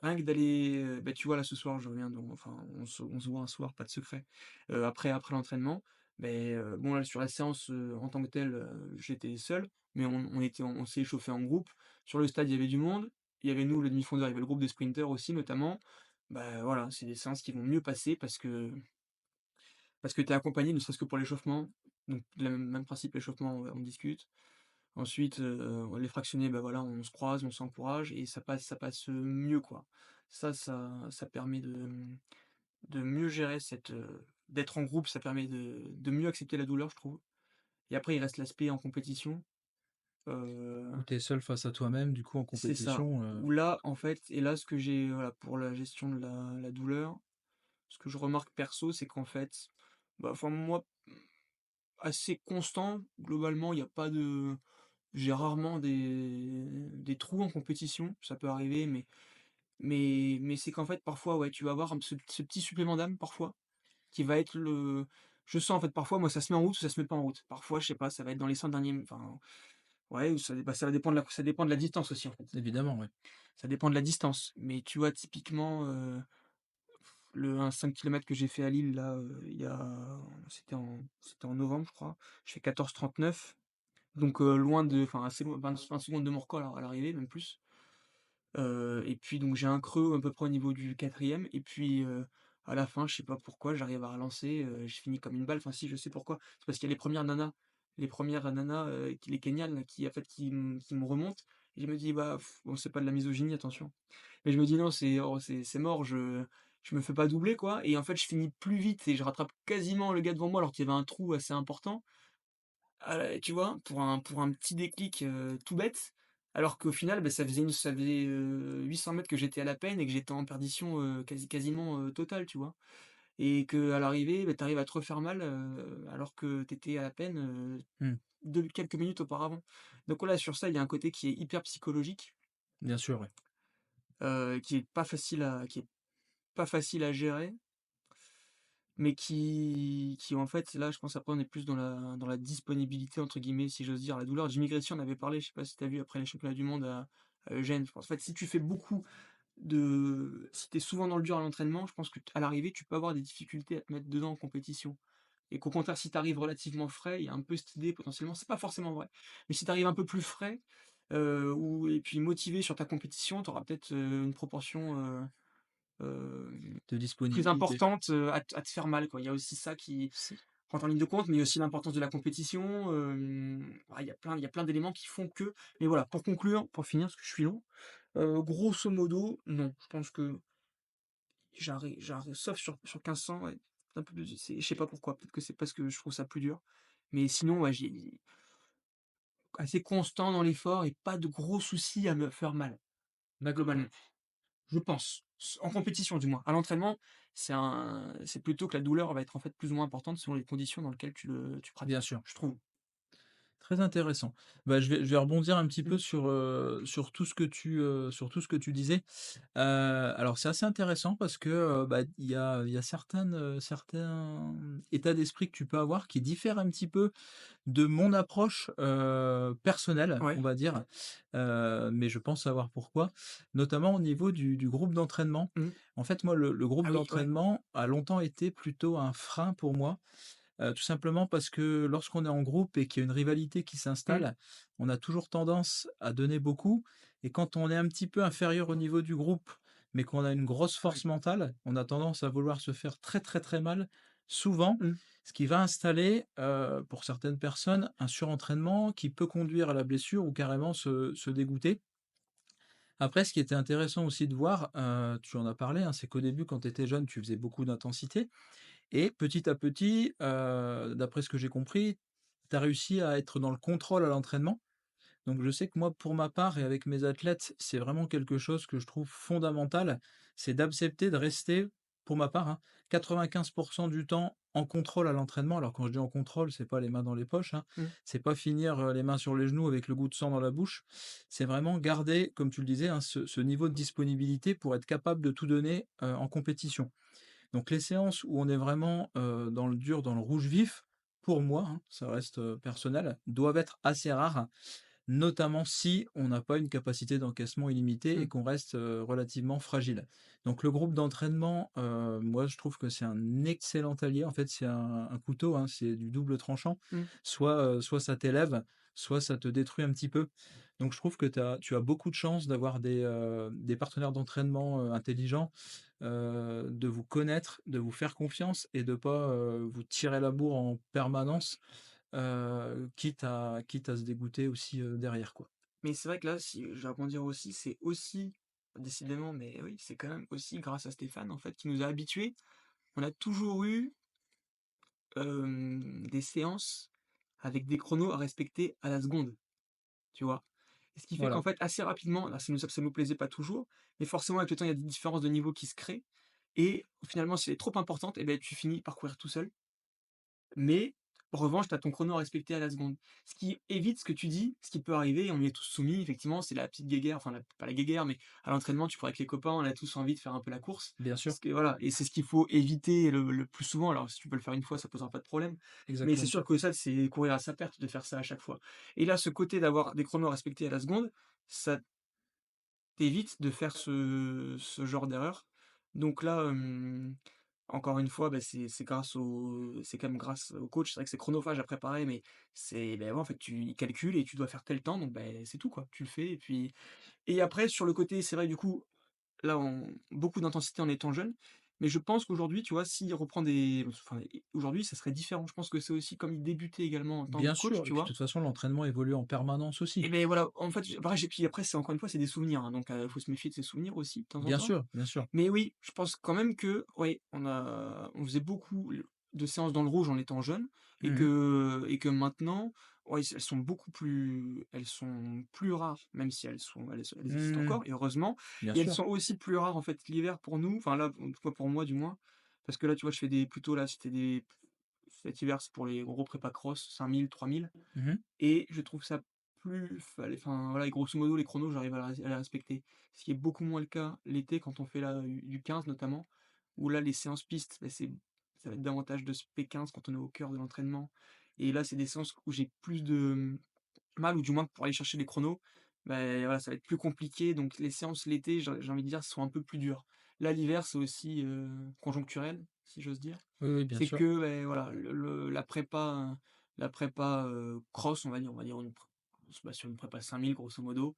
rien que d'aller, bah, tu vois, là, ce soir, je reviens donc enfin, on se voit un soir, pas de secret, après l'entraînement. Mais bon, là, sur la séance, en tant que telle, j'étais seul, mais on s'est échauffé en groupe. Sur le stade, il y avait du monde. Il y avait nous, le demi-fondeur, il y avait le groupe des sprinters aussi, notamment. Bah, voilà, c'est des séances qui vont mieux passer parce que tu es accompagné, ne serait-ce que pour l'échauffement. Donc le même principe, l'échauffement, on discute. Ensuite, les fractionnés, bah, voilà, on se croise, on s'encourage et ça passe mieux, quoi. Ça permet de mieux gérer d'être en groupe, ça permet de mieux accepter la douleur, je trouve. Et après, il reste l'aspect en compétition, heu, Où tu es seul face à toi-même, du coup, en c'est ça. compétition, Où là, en fait et là, ce que j'ai voilà, pour la gestion de la douleur, ce que je remarque perso, c'est qu'en fait, bah, enfin moi, assez constant, globalement, il y a pas de j'ai rarement des trous en compétition, ça peut arriver, mais c'est qu'en fait, parfois, ouais, tu vas avoir ce petit supplément d'âme, parfois, qui va être je sens, en fait, parfois, moi, ça se met en route ou ça se met pas en route. Parfois, je sais pas, ça va être dans les 100 derniers enfin, ouais, ou ça va dépendre ça dépend de la distance aussi, en fait. Évidemment, ouais. Ça dépend de la distance. Mais tu vois, typiquement, le un 5 kilomètres que j'ai fait à Lille là, il y a c'était en novembre, je crois. Je fais 14,39, donc loin de enfin assez loin, 20 secondes de mon record à l'arrivée, même plus. Et puis donc j'ai un creux à peu près au niveau du quatrième et puis, à la fin, je sais pas pourquoi, j'arrive à relancer, je finis comme une balle. Enfin si, je sais pourquoi. C'est parce qu'il y a les premières nanas, les Kényanes là, qui en fait qui me remontent et je me dis: «Bah, bon, c'est pas de la misogynie, attention». Mais je me dis: «Non, c'est mort, je me fais pas doubler, quoi», et en fait, je finis plus vite et je rattrape quasiment le gars devant moi alors qu'il y avait un trou assez important. Tu vois? Pour un petit déclic, tout bête, alors qu'au final, bah, ça faisait, 800 mètres que j'étais à la peine et que j'étais en perdition, quasiment, totale, tu vois? Et qu'à l'arrivée, bah, tu arrives à te refaire mal, alors que tu étais à la peine, Mmh. de quelques minutes auparavant. Donc voilà, sur ça, il y a un côté qui est hyper psychologique, Bien sûr, ouais. qui est pas facile à gérer, mais qui en fait, là, je pense après on est plus dans la «disponibilité» entre guillemets, si j'ose dire. La douleur, Jimmy Gracie en avait parlé, je sais pas si tu as vu après les championnats du monde à Eugène. Je pense en fait, si tu fais beaucoup si tu es souvent dans le dur à l'entraînement, je pense qu'à l'arrivée, tu peux avoir des difficultés à te mettre dedans en compétition. Et qu'au contraire, si tu arrives relativement frais, il y a un peu cette idée potentiellement, c'est pas forcément vrai, mais si tu arrives un peu plus frais, ou et puis motivé sur ta compétition, tu auras peut-être, une proportion, De plus disponibilité. importante, à te faire mal, quoi. Il y a aussi ça qui C'est rentre en ligne de compte, mais il y a aussi l'importance de la compétition, il y a plein d'éléments qui font que mais voilà, pour conclure, pour finir, parce que je suis long, grosso modo, non. Je pense que j'arrive sauf sur 1500, ouais, un peu plus je sais pas pourquoi, peut-être que c'est parce que je trouve ça plus dur, mais sinon, ouais, j'ai assez constant dans l'effort et pas de gros soucis à me faire mal, d'accord. globalement. Je pense. En compétition du moins. À l'entraînement, c'est plutôt que la douleur va être en fait plus ou moins importante selon les conditions dans lesquelles tu Bien pratiques, sûr. je trouve. Très intéressant. Bah, je vais rebondir un petit peu Mmh. sur tout ce que sur tout ce que tu disais. Alors c'est assez intéressant parce que, bah, il y a certains états d'esprit que tu peux avoir qui diffèrent un petit peu de mon approche, personnelle, on Ouais. va dire, mais je pense savoir pourquoi. Notamment au niveau du groupe d'entraînement. Mmh. En fait, moi, le groupe Ah oui, ouais. d'entraînement a longtemps été plutôt un frein pour moi. Tout simplement parce que lorsqu'on est en groupe et qu'il y a une rivalité qui Mmh. s'installe, on a toujours tendance à donner beaucoup et quand on est un petit peu inférieur au niveau du groupe, mais qu'on a une grosse Ouais. force mentale, on a tendance à vouloir se faire très, très, très mal, souvent, Mmh. ce qui va installer, pour certaines personnes, un surentraînement qui peut conduire à la blessure ou carrément se dégoûter. Après, ce qui était intéressant aussi de voir, tu en as parlé, hein, c'est qu'au début, quand tu étais jeune, tu faisais beaucoup d'intensité et petit à petit, d'après ce que j'ai compris, tu as réussi à être dans le contrôle à l'entraînement. Donc je sais que moi, pour ma part et avec mes athlètes, c'est vraiment quelque chose que je trouve fondamental, c'est d'accepter de rester, pour ma part, hein, 95 du temps en contrôle à l'entraînement. Alors quand je dis en contrôle, c'est pas les mains dans les poches, hein, Mmh. c'est pas finir, les mains sur les genoux avec le goût de sang dans la bouche. C'est vraiment garder, comme tu le disais, hein, ce niveau de disponibilité pour être capable de tout donner, en compétition. Donc les séances où on est vraiment, dans le dur, dans le rouge vif, pour moi, hein, ça reste, personnel, doivent être assez rares, notamment si on n'a pas une capacité d'encaissement illimitée et Mmh. qu'on reste, relativement fragile. Donc le groupe d'entraînement, moi je trouve que c'est un excellent allié. En fait, c'est un couteau, hein, c'est du double tranchant. Mmh. Soit ça t'élève, soit ça te détruit un petit peu. Donc je trouve que tu as beaucoup de chance d'avoir des partenaires d'entraînement, intelligents, de vous connaître, de vous faire confiance et de pas, vous tirer la bourre en permanence, quitte à se dégoûter aussi, derrière, quoi. Mais c'est vrai que là, si je vais rebondir aussi, c'est aussi décidément, mais oui, c'est quand même aussi grâce à Stéphane, en fait, qui nous a habitués. On a toujours eu, des séances avec des chronos à respecter à la seconde, tu vois? Et ce qui fait qu'en Voilà, fait, assez rapidement, alors ça nous plaisait pas toujours, mais forcément avec le temps, il y a des différences de niveau qui se créent et finalement, si elle est trop importante et beh, tu finis par courir tout seul. Mais En revanche, tu as ton chrono à respecter à la seconde. Ce qui évite ce que tu dis, ce qui peut arriver, on y est tous soumis, effectivement, c'est la petite guéguerre, enfin, pas la guéguerre, mais à l'entraînement, tu pourrais avec les copains, on a tous envie de faire un peu la course. Bien sûr, Parce que voilà, et c'est ce qu'il faut éviter le plus souvent. Alors, si tu peux le faire une fois, ça posera pas de problème. Mais c'est exactement. sûr que ça, c'est courir à sa perte de faire ça à chaque fois. Et là, ce côté d'avoir des chronos respectés à la seconde, ça t'évite de faire ce genre d'erreur. Donc là, encore une fois, bah, c'est quand même grâce au coach. C'est vrai que c'est chronophage à préparer, mais ouais, en fait, il calcule et tu dois faire tel temps, donc beh, c'est tout, quoi. Tu le fais et après sur le côté, c'est vrai, du coup, là, on beaucoup d'intensité en étant jeune, mais je pense qu'aujourd'hui, tu vois, s'il reprend aujourd'hui, ça serait différent. Je pense que c'est aussi comme il débutait également en tant que Bien coach, sûr, et tu puis de vois? toute façon, l'entraînement évolue en permanence Et aussi. beh, voilà, en fait, pareil, puis après, c'est encore une fois, c'est des souvenirs, hein, donc faut se méfier de ses souvenirs aussi, de temps en temps. Bien sûr. Mais oui, je pense quand même que, oui, on faisait beaucoup de séances dans le rouge en étant jeune Mmh. et que maintenant, ouais, elles sont plus rares, même si elles existent Mmh. encore et heureusement, Bien et elles sûr. sont aussi plus rares, en fait, l'hiver pour nous, enfin là, en tout cas pour moi du moins, parce que là, tu vois, je fais des plutôt là, cet hiver, c'est pour les gros prépa cross, 5 000, 3 000. Mmh. Et je trouve ça plus enfin, voilà, et grosso modo, les chronos, j'arrive à les respecter. Ce qui est beaucoup moins le cas l'été quand on fait là, du 15 notamment, où là, les séances pistes, bah, ça va être davantage de SP15 quand on est au cœur de l'entraînement et là, c'est des séances où j'ai plus de, mal ou du moins pour aller chercher les chronos, bah, voilà, ça va être plus compliqué donc les séances l'été, j'ai envie de dire, sont un peu plus dures. Là, l'hiver, c'est aussi, conjoncturel, si j'ose dire. Oui, oui, bien C'est sûr. que, beh, voilà, la prépa, cross, on va dire on se base sur une prépa 5 000 grosso modo,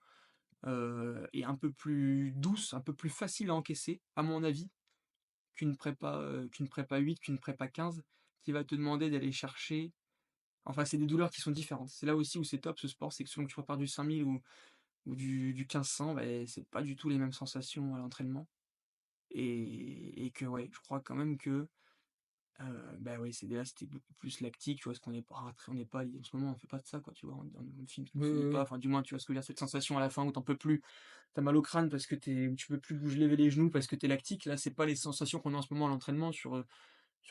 est un peu plus douce, un peu plus facile à encaisser, à mon avis, qu'une prépa 8, qu'une prépa 15, qui va te demander d'aller chercher, enfin, c'est des douleurs qui sont différentes. C'est là aussi où c'est top ce sport, c'est que selon que tu prépares du 5 000 ou du 1500, beh, c'est pas du tout les mêmes sensations à l'entraînement et que ouais, je crois quand même que bah, oui, c'était beaucoup plus lactique, tu vois? Parce qu'on n'est pas très on n'est pas en ce moment, on fait pas de ça, quoi, tu vois? On Oui, finit oui, pas, oui. enfin, du moins, tu vois ce que je veux dire? Cette sensation à la fin où t'en peux plus, t'as mal au crâne parce que tu peux plus bouger lever les genoux parce que t'es lactique. Là, c'est pas les sensations qu'on a en ce moment à l'entraînement sur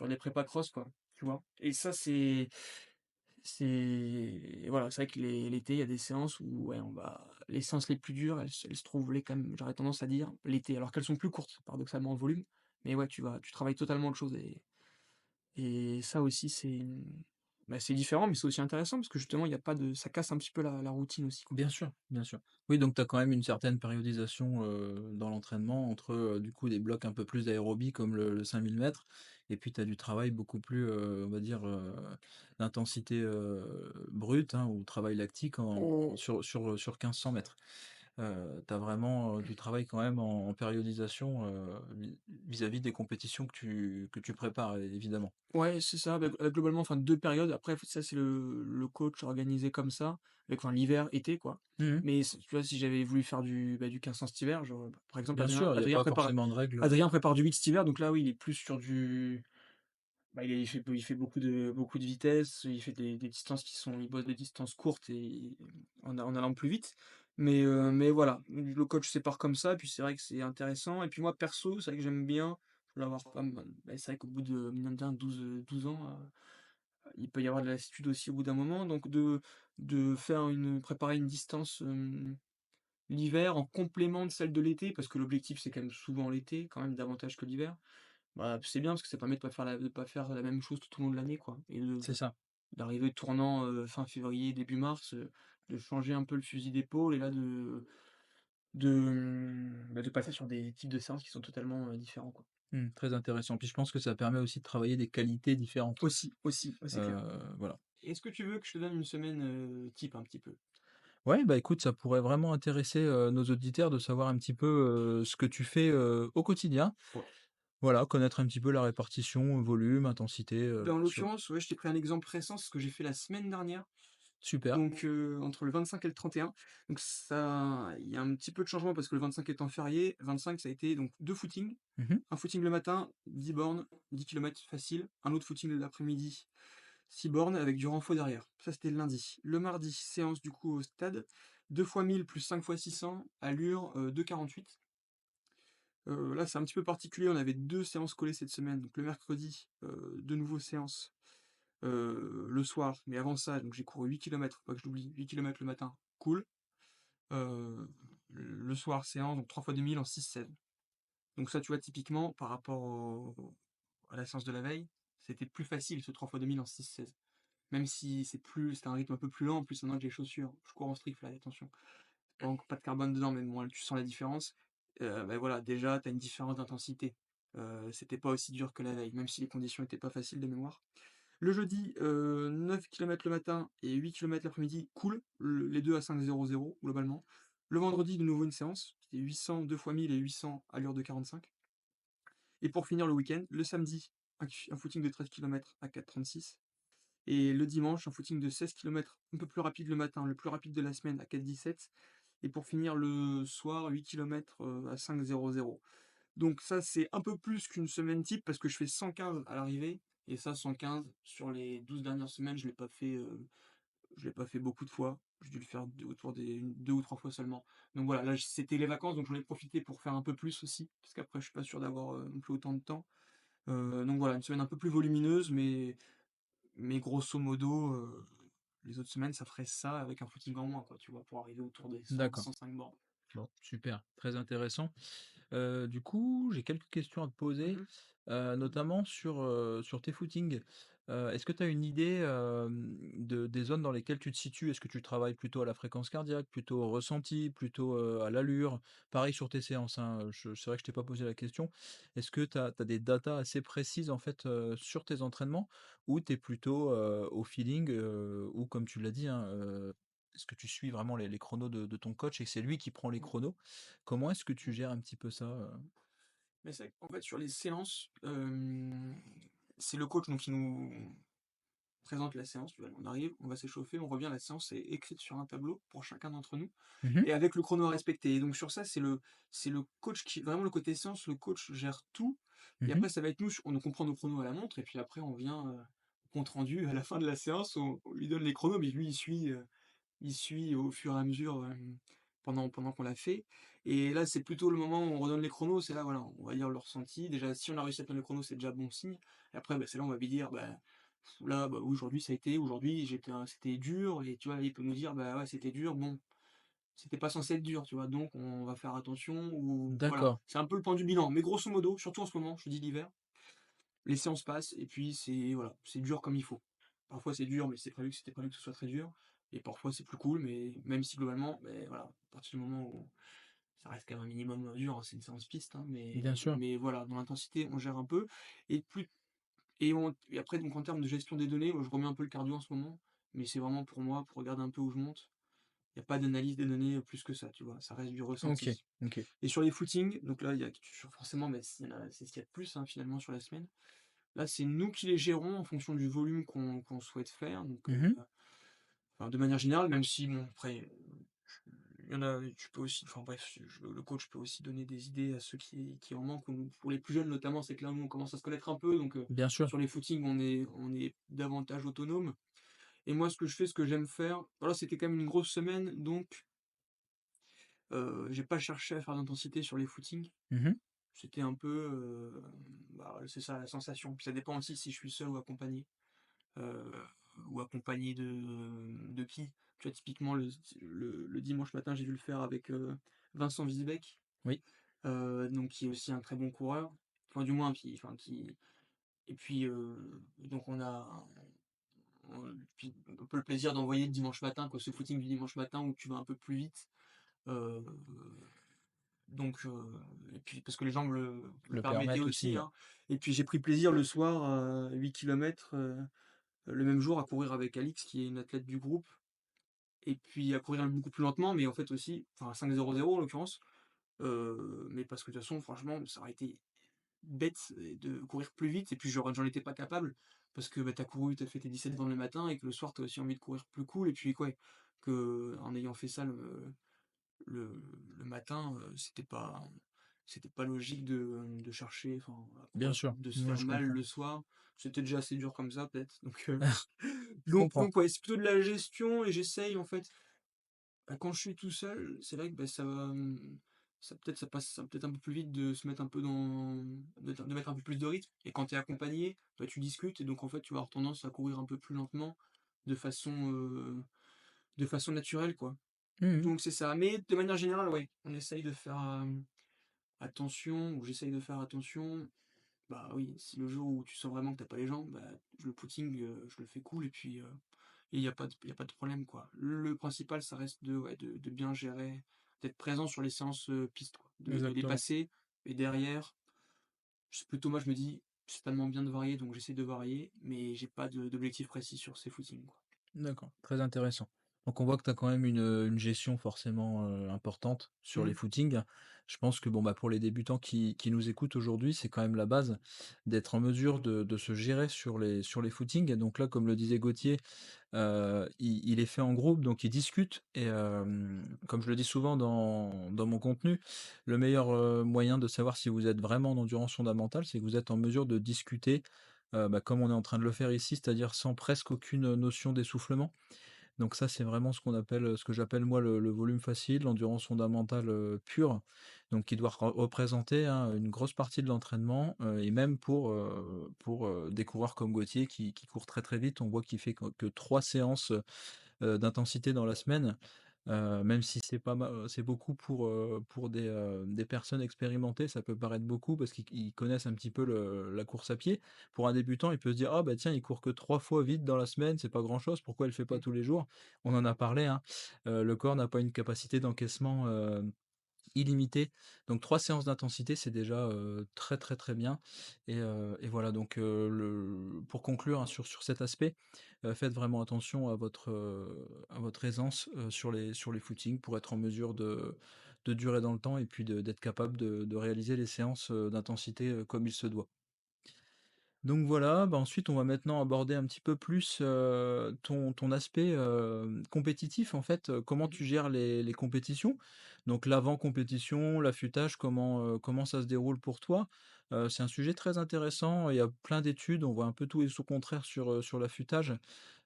les prépa cross, quoi, tu vois? Et ça, c'est voilà, c'est vrai que l'été, il y a des séances où, ouais, les séances les plus dures, elles se trouvent quand même, j'aurais tendance à dire, l'été, alors qu'elles sont plus courtes, paradoxalement, en volume. Mais ouais, tu travailles totalement autre chose et ça aussi, bah, c'est différent, mais c'est aussi intéressant parce que justement, il y a pas de ça casse un petit peu la routine aussi, quoi. Bien sûr, bien sûr. Oui, donc tu as quand même une certaine périodisation, dans l'entraînement entre, du coup, des blocs un peu plus d'aérobie comme le 5000 mètres et puis tu as du travail beaucoup plus, on va dire, d'intensité, brute, hein, ou travail lactique sur 1500 mètres. Tu as vraiment, du travail quand même en périodisation, vis-à-vis des compétitions que tu prépares, évidemment. Ouais, c'est ça, bah, globalement, enfin 2 périodes. Après, ça, c'est le coach organisé comme ça, avec enfin l'hiver, été, quoi. Mmh. Mais tu vois, si j'avais voulu faire du 1500 cet hiver, par exemple, Bien sûr, il y a pas forcément de règles. Adrien prépare du 8 cet hiver, donc là, oui, il est plus sur il fait beaucoup de vitesse, il fait des distances il bosse des distances courtes et en allant plus vite. Mais voilà, le coach sépare comme ça, puis c'est vrai que c'est intéressant et puis moi perso, c'est vrai que j'aime bien, je voulais avoir pas mal c'est vrai qu'au bout de, mine de rien, 12 ans, il peut y avoir de la lassitude aussi au bout d'un moment, donc préparer une distance, l'hiver en complément de celle de l'été, parce que l'objectif c'est quand même souvent l'été, quand même davantage que l'hiver. Bah, c'est bien parce que ça permet de pas faire la même chose tout au long de l'année, quoi et C'est ça. d'arriver tournant, fin février, début mars, de changer un peu le fusil d'épaule et là de passer sur des types de séances qui sont totalement, différents, quoi. Mmh, très intéressant. Puis je pense que ça permet aussi de travailler des qualités différentes. Aussi, ouais, c'est clair. Voilà. Est-ce que tu veux que je te donne une semaine, type un petit peu? Ouais, bah, écoute, ça pourrait vraiment intéresser, nos auditeurs de savoir un petit peu, ce que tu fais, au quotidien. Ouais. Voilà, connaître un petit peu la répartition, volume, intensité, Ben, en sur l'occurrence, ouais, je t'ai pris un exemple récent, c'est ce que j'ai fait la semaine dernière. super. Donc, entre le 25 et le 31. Donc ça il y a un petit peu de changement parce que le 25 étant férié, 25 ça a été donc 2 footings. Mmh. Un footing le matin, 10 bornes, 10 kilomètres facile. Un autre footing l'après-midi, 6 bornes avec du renfort derrière. Ça, c'était le lundi. Le mardi, séance du coup au stade, 2 fois 1000 plus 5 fois 600, allure, 2,48. Là, c'est un petit peu particulier, on avait 2 séances collées cette semaine. Donc le mercredi, de nouveau séance. le soir, mais avant ça, donc j'ai couru 8 kilomètres, faut pas que je l'oublie, 8 kilomètres le matin, cool. Le soir, séance, donc 3 fois 2000 en 6-16. Donc ça, tu vois, typiquement, par rapport à la séance de la veille, c'était plus facile ce 3 fois 2000 en 6-16. Même si c'était un rythme un peu plus lent, en plus maintenant que j'ai les chaussures, je cours en streak fly, attention. Pas de carbone dedans, mais bon, tu sens la différence. Bah voilà, déjà, tu as une différence d'intensité. C'était pas aussi dur que la veille, même si les conditions étaient pas faciles de mémoire. Le jeudi, 9 km le matin et 8 km l'après-midi, cool. Les deux à 5,00 globalement. Le vendredi, de nouveau une séance, c'était 800 2 fois 1000 et 800 à l'heure de 45. Et pour finir le week-end, le samedi, un footing de 13 km à 4,36. Et le dimanche, un footing de 16 km, un peu plus rapide le matin, le plus rapide de la semaine à 4,17. Et pour finir le soir, 8 km à 5,00. Donc ça, c'est un peu plus qu'une semaine type parce que je fais 115 à l'arrivée. Et ça, 115, sur les 12 dernières semaines, je l'ai pas fait beaucoup de fois. J'ai dû le faire autour des 2 ou 3 fois seulement. Donc voilà, là, c'était les vacances, donc j'en ai profité pour faire un peu plus aussi. Parce qu'après, je suis pas sûr d'avoir non plus autant de temps. Donc voilà, une semaine un peu plus volumineuse, mais grosso modo, les autres semaines, ça ferait ça avec un footing en moins, quoi, tu vois, pour arriver autour des 100, D'accord. 105 bornes. Bon, super, très intéressant. Du coup, j'ai quelques questions à te poser, Mhm. notamment sur tes footings. Est-ce que tu as une idée, des zones dans lesquelles tu te situes? Est-ce que tu travailles plutôt à la fréquence cardiaque, plutôt au ressenti, plutôt, à l'allure? Pareil sur tes séances, hein, c'est vrai que je t'ai pas posé la question. Est-ce que tu as des datas assez précises, en fait, sur tes entraînements? Ou tu es plutôt, au feeling, ou comme tu l'as dit, hein, est-ce que tu suis vraiment les chronos de ton coach et que c'est lui qui prend les chronos? Comment est-ce que tu gères un petit peu ça, Mais c'est en fait, sur les séances, c'est le coach donc, qui nous présente la séance. Tu vois, on arrive, on va s'échauffer, on revient, la séance est écrite sur un tableau pour chacun d'entre nous Mmh. et avec le chrono à respecter. Et donc sur ça, c'est le coach qui vraiment le côté séance, le coach gère tout et Mmh. après ça va être nous, on comprend nos chronos à la montre et puis après on vient, au compte rendu à la fin de la séance, on lui donne les chronos, mais lui il suit au fur et à mesure, pendant qu'on l'a fait. Et là, c'est plutôt le moment où on redonne les chronos, c'est là, voilà, on va dire le ressenti. Déjà, si on a réussi à tenir le chrono, c'est déjà bon signe. Et après, bah, c'est là, on va lui dire, bah, là, bah, aujourd'hui, ça a été, aujourd'hui, c'était dur. Et tu vois, il peut nous dire, bah ouais, c'était dur, bon, c'était pas censé être dur, tu vois, donc on va faire attention. Ou voilà, D'accord. c'est un peu le point du bilan. Mais grosso modo, surtout en ce moment, je te dis l'hiver, les séances passent et puis c'est voilà, c'est dur comme il faut. Parfois c'est dur, mais c'était prévu que ce soit très dur. Et parfois c'est plus cool, mais même si globalement, mais voilà, à partir du moment où ça reste quand même un minimum dur, hein, c'est une séance piste, hein, Bien sûr. mais voilà, dans l'intensité, on gère un peu. Et plus et après, donc en termes de gestion des données, moi, je remets un peu le cardio en ce moment, mais c'est vraiment pour moi, pour regarder un peu où je monte. Il n'y a pas d'analyse des données plus que ça, tu vois. Ça reste du OK, ressenti. OK. Et sur les footings, donc là, il y a forcément, mais c'est ce qu'il y a de plus hein, finalement sur la semaine. Là, c'est nous qui les gérons en fonction du volume qu'on souhaite faire. Donc, Mmh. enfin, de manière générale, même si, bon, après, il y en a, tu peux aussi, enfin bref, le coach peut aussi donner des idées à ceux qui en manquent. Ou pour les plus jeunes, notamment, c'est que là, nous, on commence à se connaître un peu. Donc, Bien sûr. sur les footings, on est davantage autonome. Et moi, ce que je fais, ce que j'aime faire, voilà, c'était quand même une grosse semaine. Donc, j'ai pas cherché à faire d'intensité sur les footings. Mmh. C'était un peu, bah, c'est ça la sensation. Puis ça dépend aussi si je suis seul ou accompagné. Heu, ou accompagné de qui? Tu vois, typiquement, le dimanche matin, j'ai dû le faire avec, Vincent Wiesbeck, Oui, donc qui est aussi un très bon coureur. Enfin, du moins, qui et puis, donc puis un peu le plaisir d'envoyer le dimanche matin, quoi, ce footing du dimanche matin où tu vas un peu plus vite. Heu, donc, et puis parce que les jambes le le permettaient permettre aussi, aussi, hein. Et puis j'ai pris plaisir le soir à 8 kilomètres, le même jour à courir avec Alix qui est une athlète du groupe et puis à courir beaucoup plus lentement, mais en fait aussi, enfin 5,00 en l'occurrence, mais parce que de toute façon franchement ça aurait été bête de courir plus vite et puis j'en étais pas capable parce que, bah, tu couru, t'as fait tes 17 bornes le matin et que le soir t'as aussi envie de courir plus cool et puis quoi, que en ayant fait ça le le matin, c'était pas logique de chercher, enfin, à bien courir, sûr. de se Ouais, faire je mal comprends. le soir. C'était déjà assez dur comme ça peut-être, donc Je comprends. ouais, c'est plutôt de la gestion et j'essaye en fait, bah, quand je suis tout seul, c'est vrai que, bah, ça peut-être un peu plus vite de se mettre un peu de mettre un peu plus de rythme. Et quand tu es accompagné, bah, tu discutes et donc en fait, tu vas avoir tendance à courir un peu plus lentement de façon, heu, de façon naturelle, quoi. Mmh. Donc c'est ça. Mais de manière générale, ouais, on essaye de faire, attention ou j'essaye de faire attention. Bah, oui, si le jour où tu sens vraiment que t'as pas les jambes, bah, le footing, je le fais cool et il y a pas de problème, quoi. Le principal, ça reste de bien gérer, d'être présent sur les séances, piste, quoi, de les Exactement. passer et derrière, c'est plutôt moi, je me dis: «C'est tellement bien de varier», donc j'essaie de varier, mais j'ai pas d'objectif précis sur ces footings, quoi. D'accord, très intéressant. Donc on voit que tu as quand même une gestion forcément, importante sur les Mmh. footings. Je pense que bon, bah, pour les débutants qui nous écoutent aujourd'hui, c'est quand même la base d'être en mesure de se gérer sur les footings. Et donc là, comme le disait Gauthier, il est fait en groupe, donc ils discutent et comme je le dis souvent dans mon contenu, le meilleur, moyen de savoir si vous êtes vraiment en endurance fondamentale, c'est que vous êtes en mesure de discuter, bah, comme on est en train de le faire ici, c'est-à-dire sans presque aucune notion d'essoufflement. Donc ça, c'est vraiment ce que j'appelle moi le volume facile, l'endurance fondamentale, pure, donc qui doit représenter, hein, une grosse partie de l'entraînement, et même pour des coureurs comme Gauthier qui courent très, très vite, on voit qu'il fait que 3 séances, d'intensité dans la semaine, même si c'est beaucoup pour des personnes expérimentées, ça peut paraître beaucoup parce qu'ils connaissent un petit peu la course à pied. Pour un débutant, il peut se dire: «Ah bah tiens, il court que 3 fois vite dans la semaine, c'est pas grand-chose, pourquoi il le fait pas Mmh. tous les jours?» On en a parlé, hein, le corps n'a pas une capacité d'encaissement, illimité. Donc 3 séances d'intensité, c'est déjà, très, très, très bien et voilà donc pour conclure, hein, sur cet aspect, faites vraiment attention à votre aisance, sur les footings pour être en mesure de durer dans le temps et puis d'être capable de réaliser les séances, d'intensité, comme il se doit. Donc voilà, bah, ensuite on va maintenant aborder un petit peu plus, ton aspect, compétitif en fait, comment Mmh. tu gères les compétitions? Donc l'avant-compétition, l'affûtage, comment ça se déroule pour toi? C'est un sujet très intéressant, il y a plein d'études, on voit un peu tout et son contraire sur l'affûtage.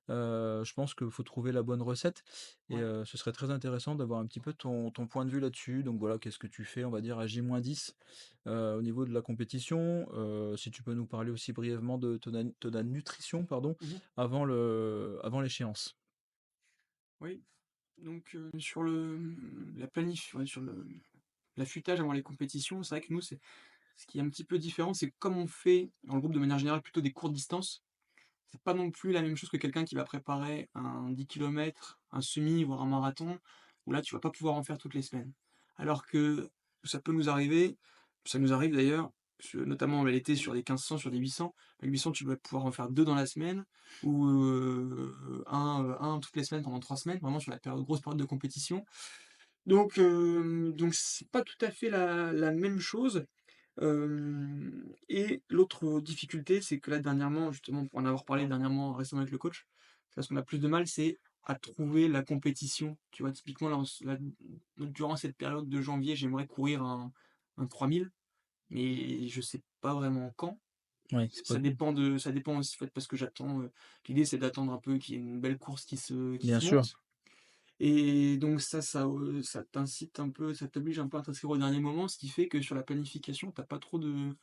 Je pense qu'il faut trouver la bonne recette et Ouais. ce serait très intéressant d'avoir un petit peu ton point de vue là-dessus. Donc voilà, qu'est-ce que tu fais, on va dire, à J-10 au niveau de la compétition? Si tu peux nous parler aussi brièvement de ta nutrition, pardon, Mmh. avant l'échéance. Oui, donc sur la planif ouais, sur l'affûtage avant les compétitions, c'est vrai que nous, c'est ce qui est un petit peu différent, c'est que comme on fait dans le groupe de manière générale plutôt des courtes distances, c'est pas non plus la même chose que quelqu'un qui va préparer un 10 kilomètres, un semi, voire un marathon, où là, tu vas pas pouvoir en faire toutes les semaines. Alors que ça peut nous arriver, ça nous arrive d'ailleurs, notamment l'été sur des 1500, sur des 800. Les 800, tu vas pouvoir en faire 2 dans la semaine, ou un toutes les semaines pendant 3 semaines, vraiment sur la grosse période de compétition. Donc c'est pas tout à fait la même chose. Et l'autre difficulté, c'est que là, dernièrement, justement, pour en avoir parlé dernièrement, récemment avec le coach, là, ce qu'on a plus de mal, c'est à trouver la compétition. Tu vois, typiquement, là, durant cette période de janvier, j'aimerais courir un 3000, mais je sais pas vraiment quand. Oui, c'est pas Ça dépend aussi, en fait, parce que j'attends, l'idée, c'est d'attendre un peu qu'il y ait une belle course qui bien se sûr. monte. Et donc ça t'incite un peu, ça t'oblige un peu à t'inscrire au dernier moment, ce qui fait que sur la planification, t'as pas trop de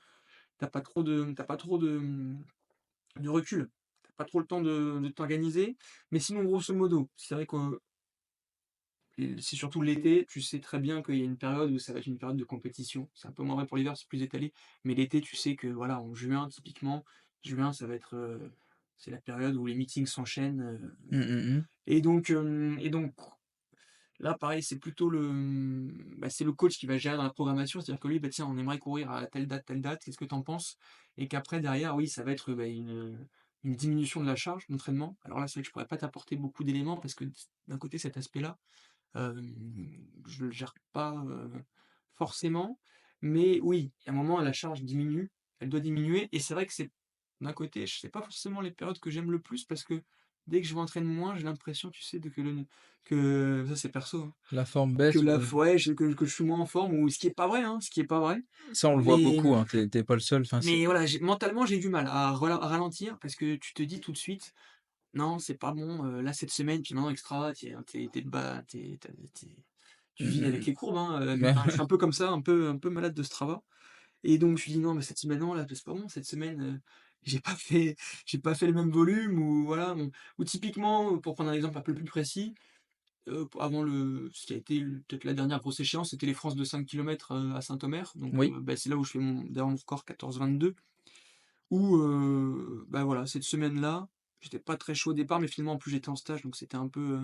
recul. T'as pas trop le temps de t'organiser. Mais sinon, grosso modo, c'est vrai que c'est surtout l'été, tu sais très bien qu'il y a une période où ça va être une période de compétition. C'est un peu moins vrai pour l'hiver, c'est plus étalé. Mais l'été, tu sais que voilà, en juin, typiquement, juin, ça va être c'est la période où les meetings s'enchaînent. Mmh, mmh mh. Et donc là, pareil, c'est plutôt c'est le coach qui va gérer dans la programmation. C'est-à-dire que lui, bah, tiens, on aimerait courir à telle date, qu'est-ce que tu en penses? Et qu'après, derrière, oui, ça va être une diminution de la charge d'entraînement. Alors là, c'est vrai que je pourrais pas t'apporter beaucoup d'éléments parce que d'un côté, cet aspect-là, je le gère pas forcément. Mais oui, à un moment, la charge diminue, elle doit diminuer. Et c'est vrai que c'est d'un côté, je sais pas forcément les périodes que j'aime le plus parce que dès que je m'entraîne moins, j'ai l'impression, tu sais, que ça c'est perso, hein, La forme que baisse, la ouais. ouais, que je suis moins en forme ou ce qui est pas vrai, hein, ce qui est pas vrai. Ça, on le voit Mais beaucoup, hein, tu pas le seul, enfin, c'est mais voilà, mentalement, j'ai du mal à ralentir parce que tu te dis tout de suite: «Non, c'est pas bon, là cette semaine, puis maintenant extra, tu es de bas, tu es tu vis avec Mmh. les courbes, hein, mais enfin, je suis un peu comme ça, un peu malade de Strava et donc je me dis: «Non, mais cette semaine, non, là, c'est pas bon, cette semaine, j'ai pas fait j'ai pas fait le même volume» ou voilà, ou typiquement, pour prendre un exemple un peu plus précis, avant ce qui a été peut-être la dernière grosse échéance, c'était les France de 5 kilomètres, à Saint-Omer, donc Oui. bah, c'est là où je fais d'ailleurs mon record 14,22 où, bah, voilà, cette semaine-là, j'étais pas très chaud au départ, mais finalement, en plus, j'étais en stage, donc c'était un peu,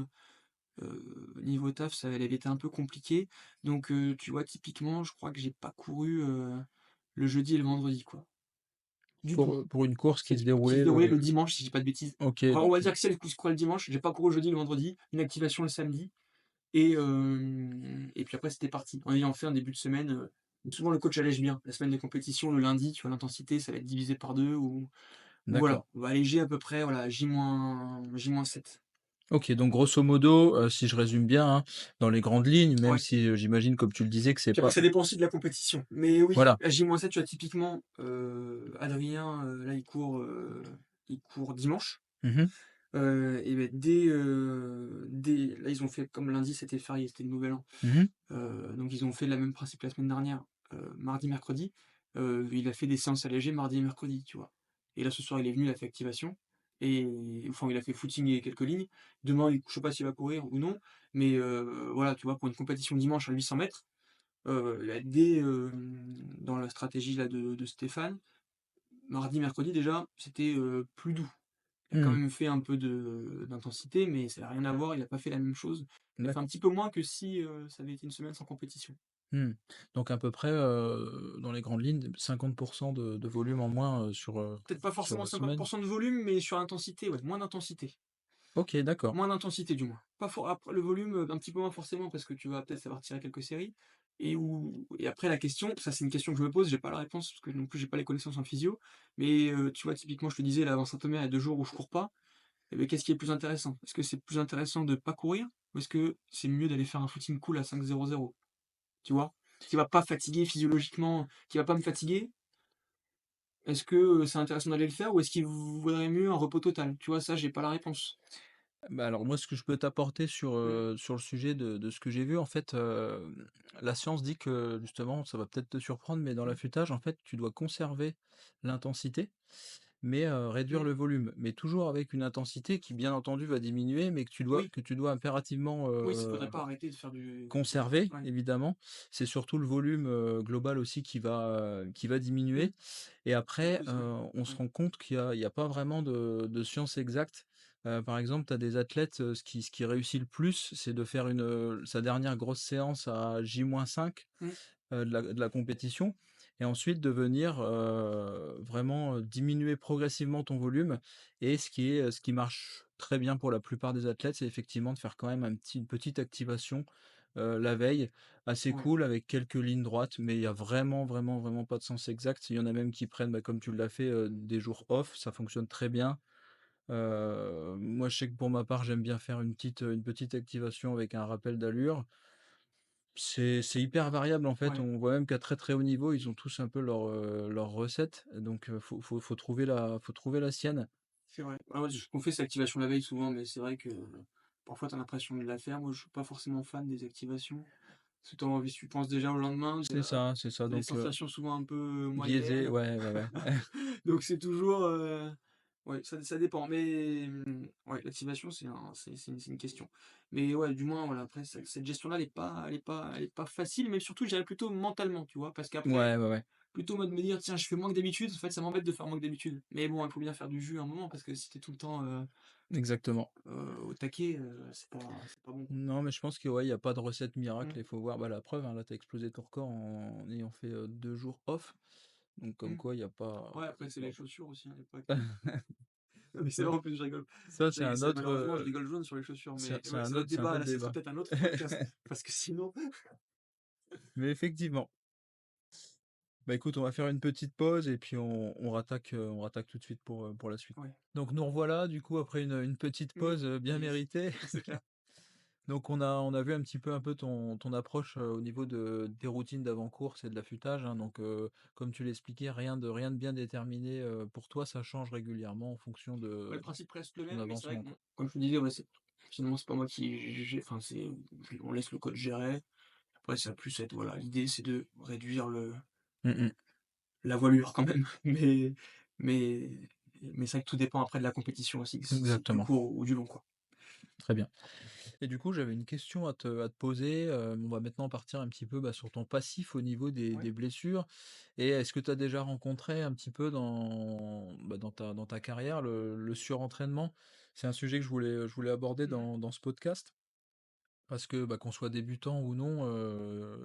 niveau taf, ça elle avait été un peu compliqué. Donc, tu vois, typiquement, je crois que j'ai pas couru, le jeudi et le vendredi, quoi. Du tout. Pour une course qui se Qui se déroulait déroulait le le dimanche, si je dis pas de bêtises. OK, Enfin, on donc va dire que celle qui se courait le dimanche, j'ai pas couru le jeudi et le vendredi, une activation le samedi et puis après c'était parti. En ayant fait un début de semaine, souvent le coach allège bien. La semaine de compétition, le lundi, tu vois, l'intensité, ça va être divisé par 2 ou d'accord. voilà, on va alléger à peu près, voilà, J-7. OK, donc grosso modo, si je résume bien, hein, dans les grandes lignes, même Ouais. si, j'imagine comme tu le disais que c'est Puis après pas ça dépend aussi de la compétition. Mais oui, voilà. à J-7, tu as typiquement, Adrien, là il court dimanche. Mmh. Et beh, dès là, ils ont fait comme lundi, c'était férié, c'était le Nouvel An. Mmh. Donc ils ont fait le même principe la semaine dernière, mardi, mercredi. Il a fait des séances allégées mardi et mercredi, tu vois? Et là, ce soir, il est venu, il a fait activation et enfin, il a fait footing et quelques lignes. Demain, je sais pas s'il va courir ou non, mais voilà, tu vois, pour une compétition dimanche à 800 mètres, là, dans la stratégie là de Stéphane, mardi, mercredi déjà, c'était, plus doux. Il a quand Mmh. même fait un peu de d'intensité, mais ça n'a rien à voir, il a pas fait la même chose. Il a fait un D'accord. petit peu moins que si, ça avait été une semaine sans compétition. Mmh. Donc à peu près, dans les grandes lignes, 50 de volume en moins, Peut-être pas sur forcément la semaine? 50 de volume, mais sur intensité, ouais, moins d'intensité. OK, d'accord. Moins d'intensité du moins. Pas for Après le volume, un petit peu moins forcément parce que tu vas peut-être savoir tirer quelques séries et après la question, ça c'est une question que je me pose, j'ai pas la réponse parce que non plus j'ai pas les connaissances en physio, mais tu vois typiquement je te disais là avant Saint-Omer, il y a 2 jours où je cours pas. Et beh, qu'est-ce qui est plus intéressant? Est-ce que c'est plus intéressant de pas courir ou est-ce que c'est mieux d'aller faire un footing cool à 5,00? Tu vois? Qui va pas fatiguer physiologiquement, qui va pas me fatiguer, est-ce que, c'est intéressant d'aller le faire ou est-ce qu'il vaudrait mieux un repos total? Tu vois? Ça, j'ai pas la réponse. Bah, alors moi, ce que je peux t'apporter Mmh. sur le sujet de ce que j'ai vu, en fait, la science dit que justement, ça va peut-être te surprendre, mais dans Mmh. l'affûtage, en fait, tu dois conserver l'intensité, mais réduire Mmh. le volume. Mais toujours avec une intensité qui, bien entendu, va diminuer, mais Oui, que tu dois impérativement, oui, il faudrait pas arrêter de faire du conserver, ouais, évidemment. C'est surtout le volume, global aussi qui va mmh, diminuer et c'est après, possible. on se Ouais, rend compte qu'il y a pas vraiment de science exacte. Par exemple, tu as des athlètes, ce qui réussit le plus, c'est de faire sa dernière grosse séance à J-5, mmh, de la compétition et ensuite de venir, vraiment, diminuer progressivement ton volume et ce qui marche très bien pour la plupart des athlètes, c'est effectivement de faire quand même une petite activation, la veille, assez ouais, cool avec quelques lignes droites, mais il y a vraiment, vraiment, vraiment pas de sens exact. Il y en a même qui prennent, bah, comme tu l'as fait, des jours off, ça fonctionne très bien. Moi, je sais que pour ma part, j'aime bien faire une petite activation avec un rappel d'allure. C'est hyper variable en fait, ouais, on voit même qu'à très, très haut niveau, ils ont tous un peu leur recette, donc faut trouver la sienne. c'est vrai. Ah ouais, ce qu'on fait, c'est activation la veille souvent, mais c'est vrai que, parfois tu as l'impression de la faire. Moi, je suis pas forcément fan des activations. Parce que tu penses déjà au lendemain, C'est ça, tu des donc sensations souvent un peu, biaisé, moyennes. ouais, ouais, ouais. Donc c'est toujours, ouais, ça dépend. Mais, ouais, l'activation, c'est une question. Mais ouais, du moins, voilà, après cette gestion-là, elle est pas facile, mais surtout, je dirais plutôt mentalement, tu vois? Parce qu'après, Ouais, ouais, ouais, plutôt mode me dire: «Tiens, je fais moins que d'habitude», en fait, ça m'embête de faire moins que d'habitude. Mais bon, il faut bien faire du jus à un moment parce que si tu tout le temps, exactement. au taquet, c'est pas bon, quoi. Non, mais je pense que ouais, il y a pas de recette miracle, Mmh. il faut voir, bah, la preuve, hein, là, tu as explosé ton record en ayant fait, 2 jours off, donc comme Mmh. quoi il y a pas Ouais, après, c'est il y les a chaussures aussi, hein, il y a pas que non, mais c'est ça vrai, en plus, je rigole. ça c'est un autre, Malheureusement, je rigole jaune sur les chaussures, mais ouais, c'est notre c'est un débat, autre là, ça serait débat. peut-être un autre podcast parce que sinon Mais effectivement. Bah, écoute, on va faire une petite pause et puis on rattaque tout de suite pour la suite. ouais. Donc nous revoilà du coup après une petite Mmh. pause, bien Yes, méritée. c'est clair. Donc on a vu un peu ton approche, au niveau des routines d'avant-course et de l'affûtage, hein. Donc comme tu l'expliquais, rien de bien déterminé, pour toi, ça change régulièrement en fonction Ouais, le de principe reste le ton même, mais c'est vrai avancement, que bon, quoi. comme je te disais, ouais, finalement, c'est pas moi qui gère, enfin, on laisse le coach gérer. après ça va plus être voilà, l'idée c'est de réduire le Mmh mh. la voilure quand même, mais mais c'est vrai que tout dépend après de la compétition aussi, si c'est du Exactement, court ou du long, quoi. très bien. Et du coup, j'avais une question à te poser, on va maintenant partir un petit peu, bah, sur ton passif au niveau des Ouais. des blessures et est-ce que tu as déjà rencontré un petit peu dans, bah, dans ta carrière le surentraînement? C'est un sujet que je voulais aborder Mmh. dans ce podcast parce que, bah, qu'on soit débutant ou non,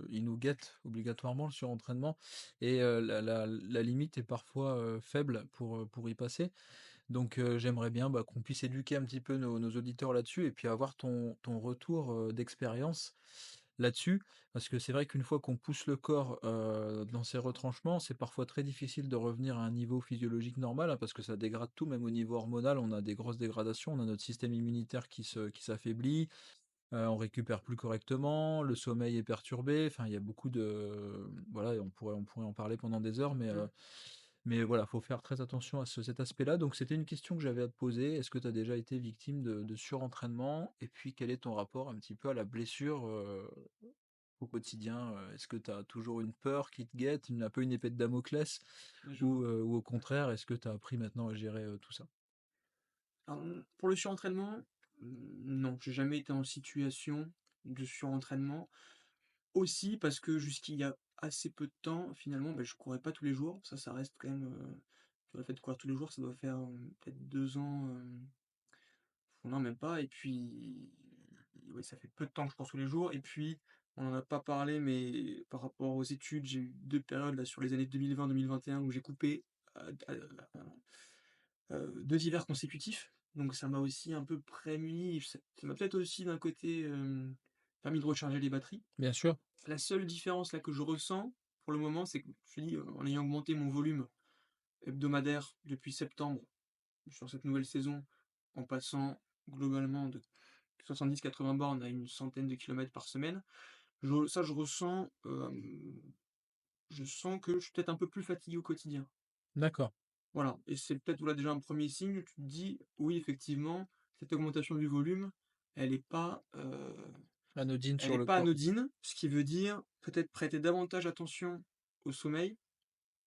il nous guette obligatoirement le surentraînement et la limite est parfois, faible pour y passer. Donc, j'aimerais bien, bah, qu'on puisse éduquer un petit peu nos auditeurs là-dessus et puis avoir ton retour, d'expérience là-dessus. Parce que c'est vrai qu'une fois qu'on pousse le corps, dans ses retranchements, c'est parfois très difficile de revenir à un niveau physiologique normal, hein, parce que ça dégrade tout, même au niveau hormonal, on a des grosses dégradations, on a notre système immunitaire qui s'affaiblit, on récupère plus correctement, le sommeil est perturbé, enfin il y a beaucoup de voilà, et on pourrait en parler pendant des heures, Mmh. mais voilà, faut faire très attention à cet aspect-là. Donc c'était une question que j'avais à te poser. Est-ce que tu as déjà été victime de surentraînement? Et puis quel est ton rapport un petit peu à la blessure, au quotidien? Est-ce que tu as toujours une peur qui te guette, un peu une épée de Damoclès? Ouais, je vois. Ou au contraire, est-ce que tu as appris maintenant à gérer, tout ça? Alors, pour le surentraînement, non, j'ai jamais été en situation de surentraînement. Aussi parce que jusqu'il y a assez peu de temps, finalement, je courais pas tous les jours. Ça reste quand même, tu vois, le fait de courir tous les jours, ça doit faire, peut-être 2 ans, non même pas et puis, ouais, ça fait peu de temps que je cours tous les jours et puis, on en a pas parlé, mais par rapport aux études, j'ai eu 2 périodes là sur les années 2020-2021 où j'ai coupé, d 2 hivers consécutifs. Donc ça m'a aussi un peu prémuni, ça m'a peut-être aussi d'un côté, permis de recharger les batteries. Bien sûr. La seule différence là que je ressens pour le moment, c'est que je te dis, en ayant augmenté mon volume hebdomadaire depuis septembre sur cette nouvelle saison, en passant globalement de 70-80 bornes à une centaine de kilomètres par semaine, je ressens, je sens que je suis peut-être un peu plus fatigué au quotidien. D'accord. Voilà et c'est peut-être, voilà, déjà un premier signe où tu te dis: «Oui, effectivement, cette augmentation du volume, elle est pas, Anodine elle sur est le pas corps. anodine». Ce qui veut dire peut-être prêter davantage attention au sommeil,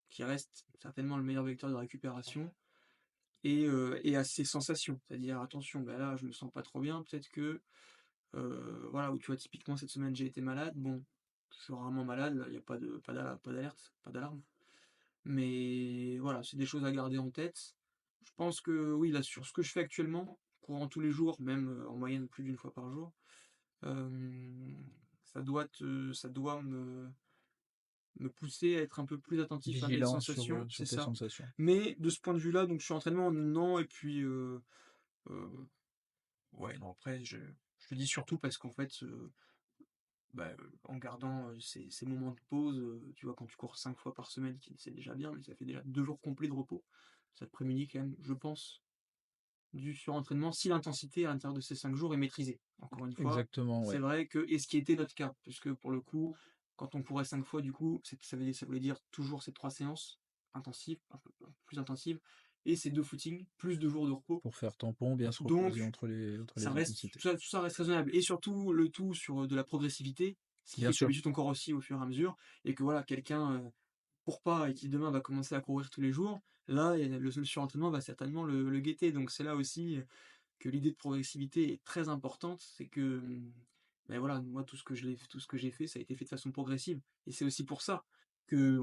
qui reste certainement le meilleur vecteur de récupération et à ses sensations. C'est-à-dire: «Attention, bah, là, je me sens pas trop bien, peut-être que» voilà, où tu vois, typiquement cette semaine, j'ai été malade. Bon, je suis rarement malade, là, il y a pas d'alerte, pas d'alarme. Mais voilà, c'est des choses à garder en tête. Je pense que oui, là, sur ce que je fais actuellement, courant tous les jours, même, en moyenne plus d'une fois par jour, ça doit me pousser à être un peu plus attentif à mes Vigilant sur, sensations, c'est sur tes ça. sensations. Mais de ce point de vue-là, donc je suis entraînement, non et puis, heu, ouais, non, après je te dis surtout parce qu'en fait, en gardant, ces moments de pause, tu vois, quand tu cours 5 fois par semaine, qui c'est déjà bien, mais ça fait déjà 2 jours complets de repos. Ça te prémunit quand même, je pense, du surentraînement si l'intensité à l'intérieur de ces 5 jours est maîtrisée. Encore une fois, Exactement, c'est ouais. vrai que et ce qui était notre cas, puisque pour le coup, quand on courait 5 fois du coup, ça voulait dire toujours ces 3 séances intensives, un peu plus intensives et ces 2 footings, plus 2 jours de repos. Pour faire tampon, bien se reposer Donc entre les intensités. tout ça reste raisonnable et surtout le tout sur, de la progressivité, ce qui Bien fait que tu sûr, habitues ton corps aussi au fur et à mesure et que voilà quelqu'un, court pas et qui demain va commencer à courir tous les jours, là, il y a le surentraînement va certainement le guetter donc c'est là aussi, que l'idée de progressivité est très importante. C'est que, voilà, moi tout ce que j'ai fait, ça a été fait de façon progressive et c'est aussi pour ça que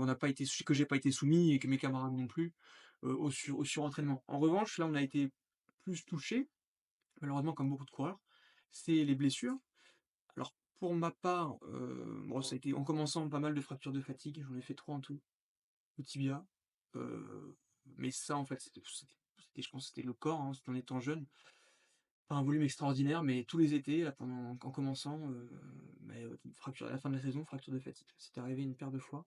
j'ai pas été soumis et que mes camarades non plus, au surentraînement. En revanche, là, on a été plus touché malheureusement comme beaucoup de coureurs, c'est les blessures. Alors pour ma part, bon ça a été en commençant pas mal de fractures de fatigue, j'en ai fait 3 en tout, au tibia, mais ça en fait je pense que c'était le corps, hein, c'était en étant jeune. Pas un volume extraordinaire, mais tous les étés là pendant en commençant, fracture à la fin de la saison, fracture de fatigue. C'est arrivé une paire de fois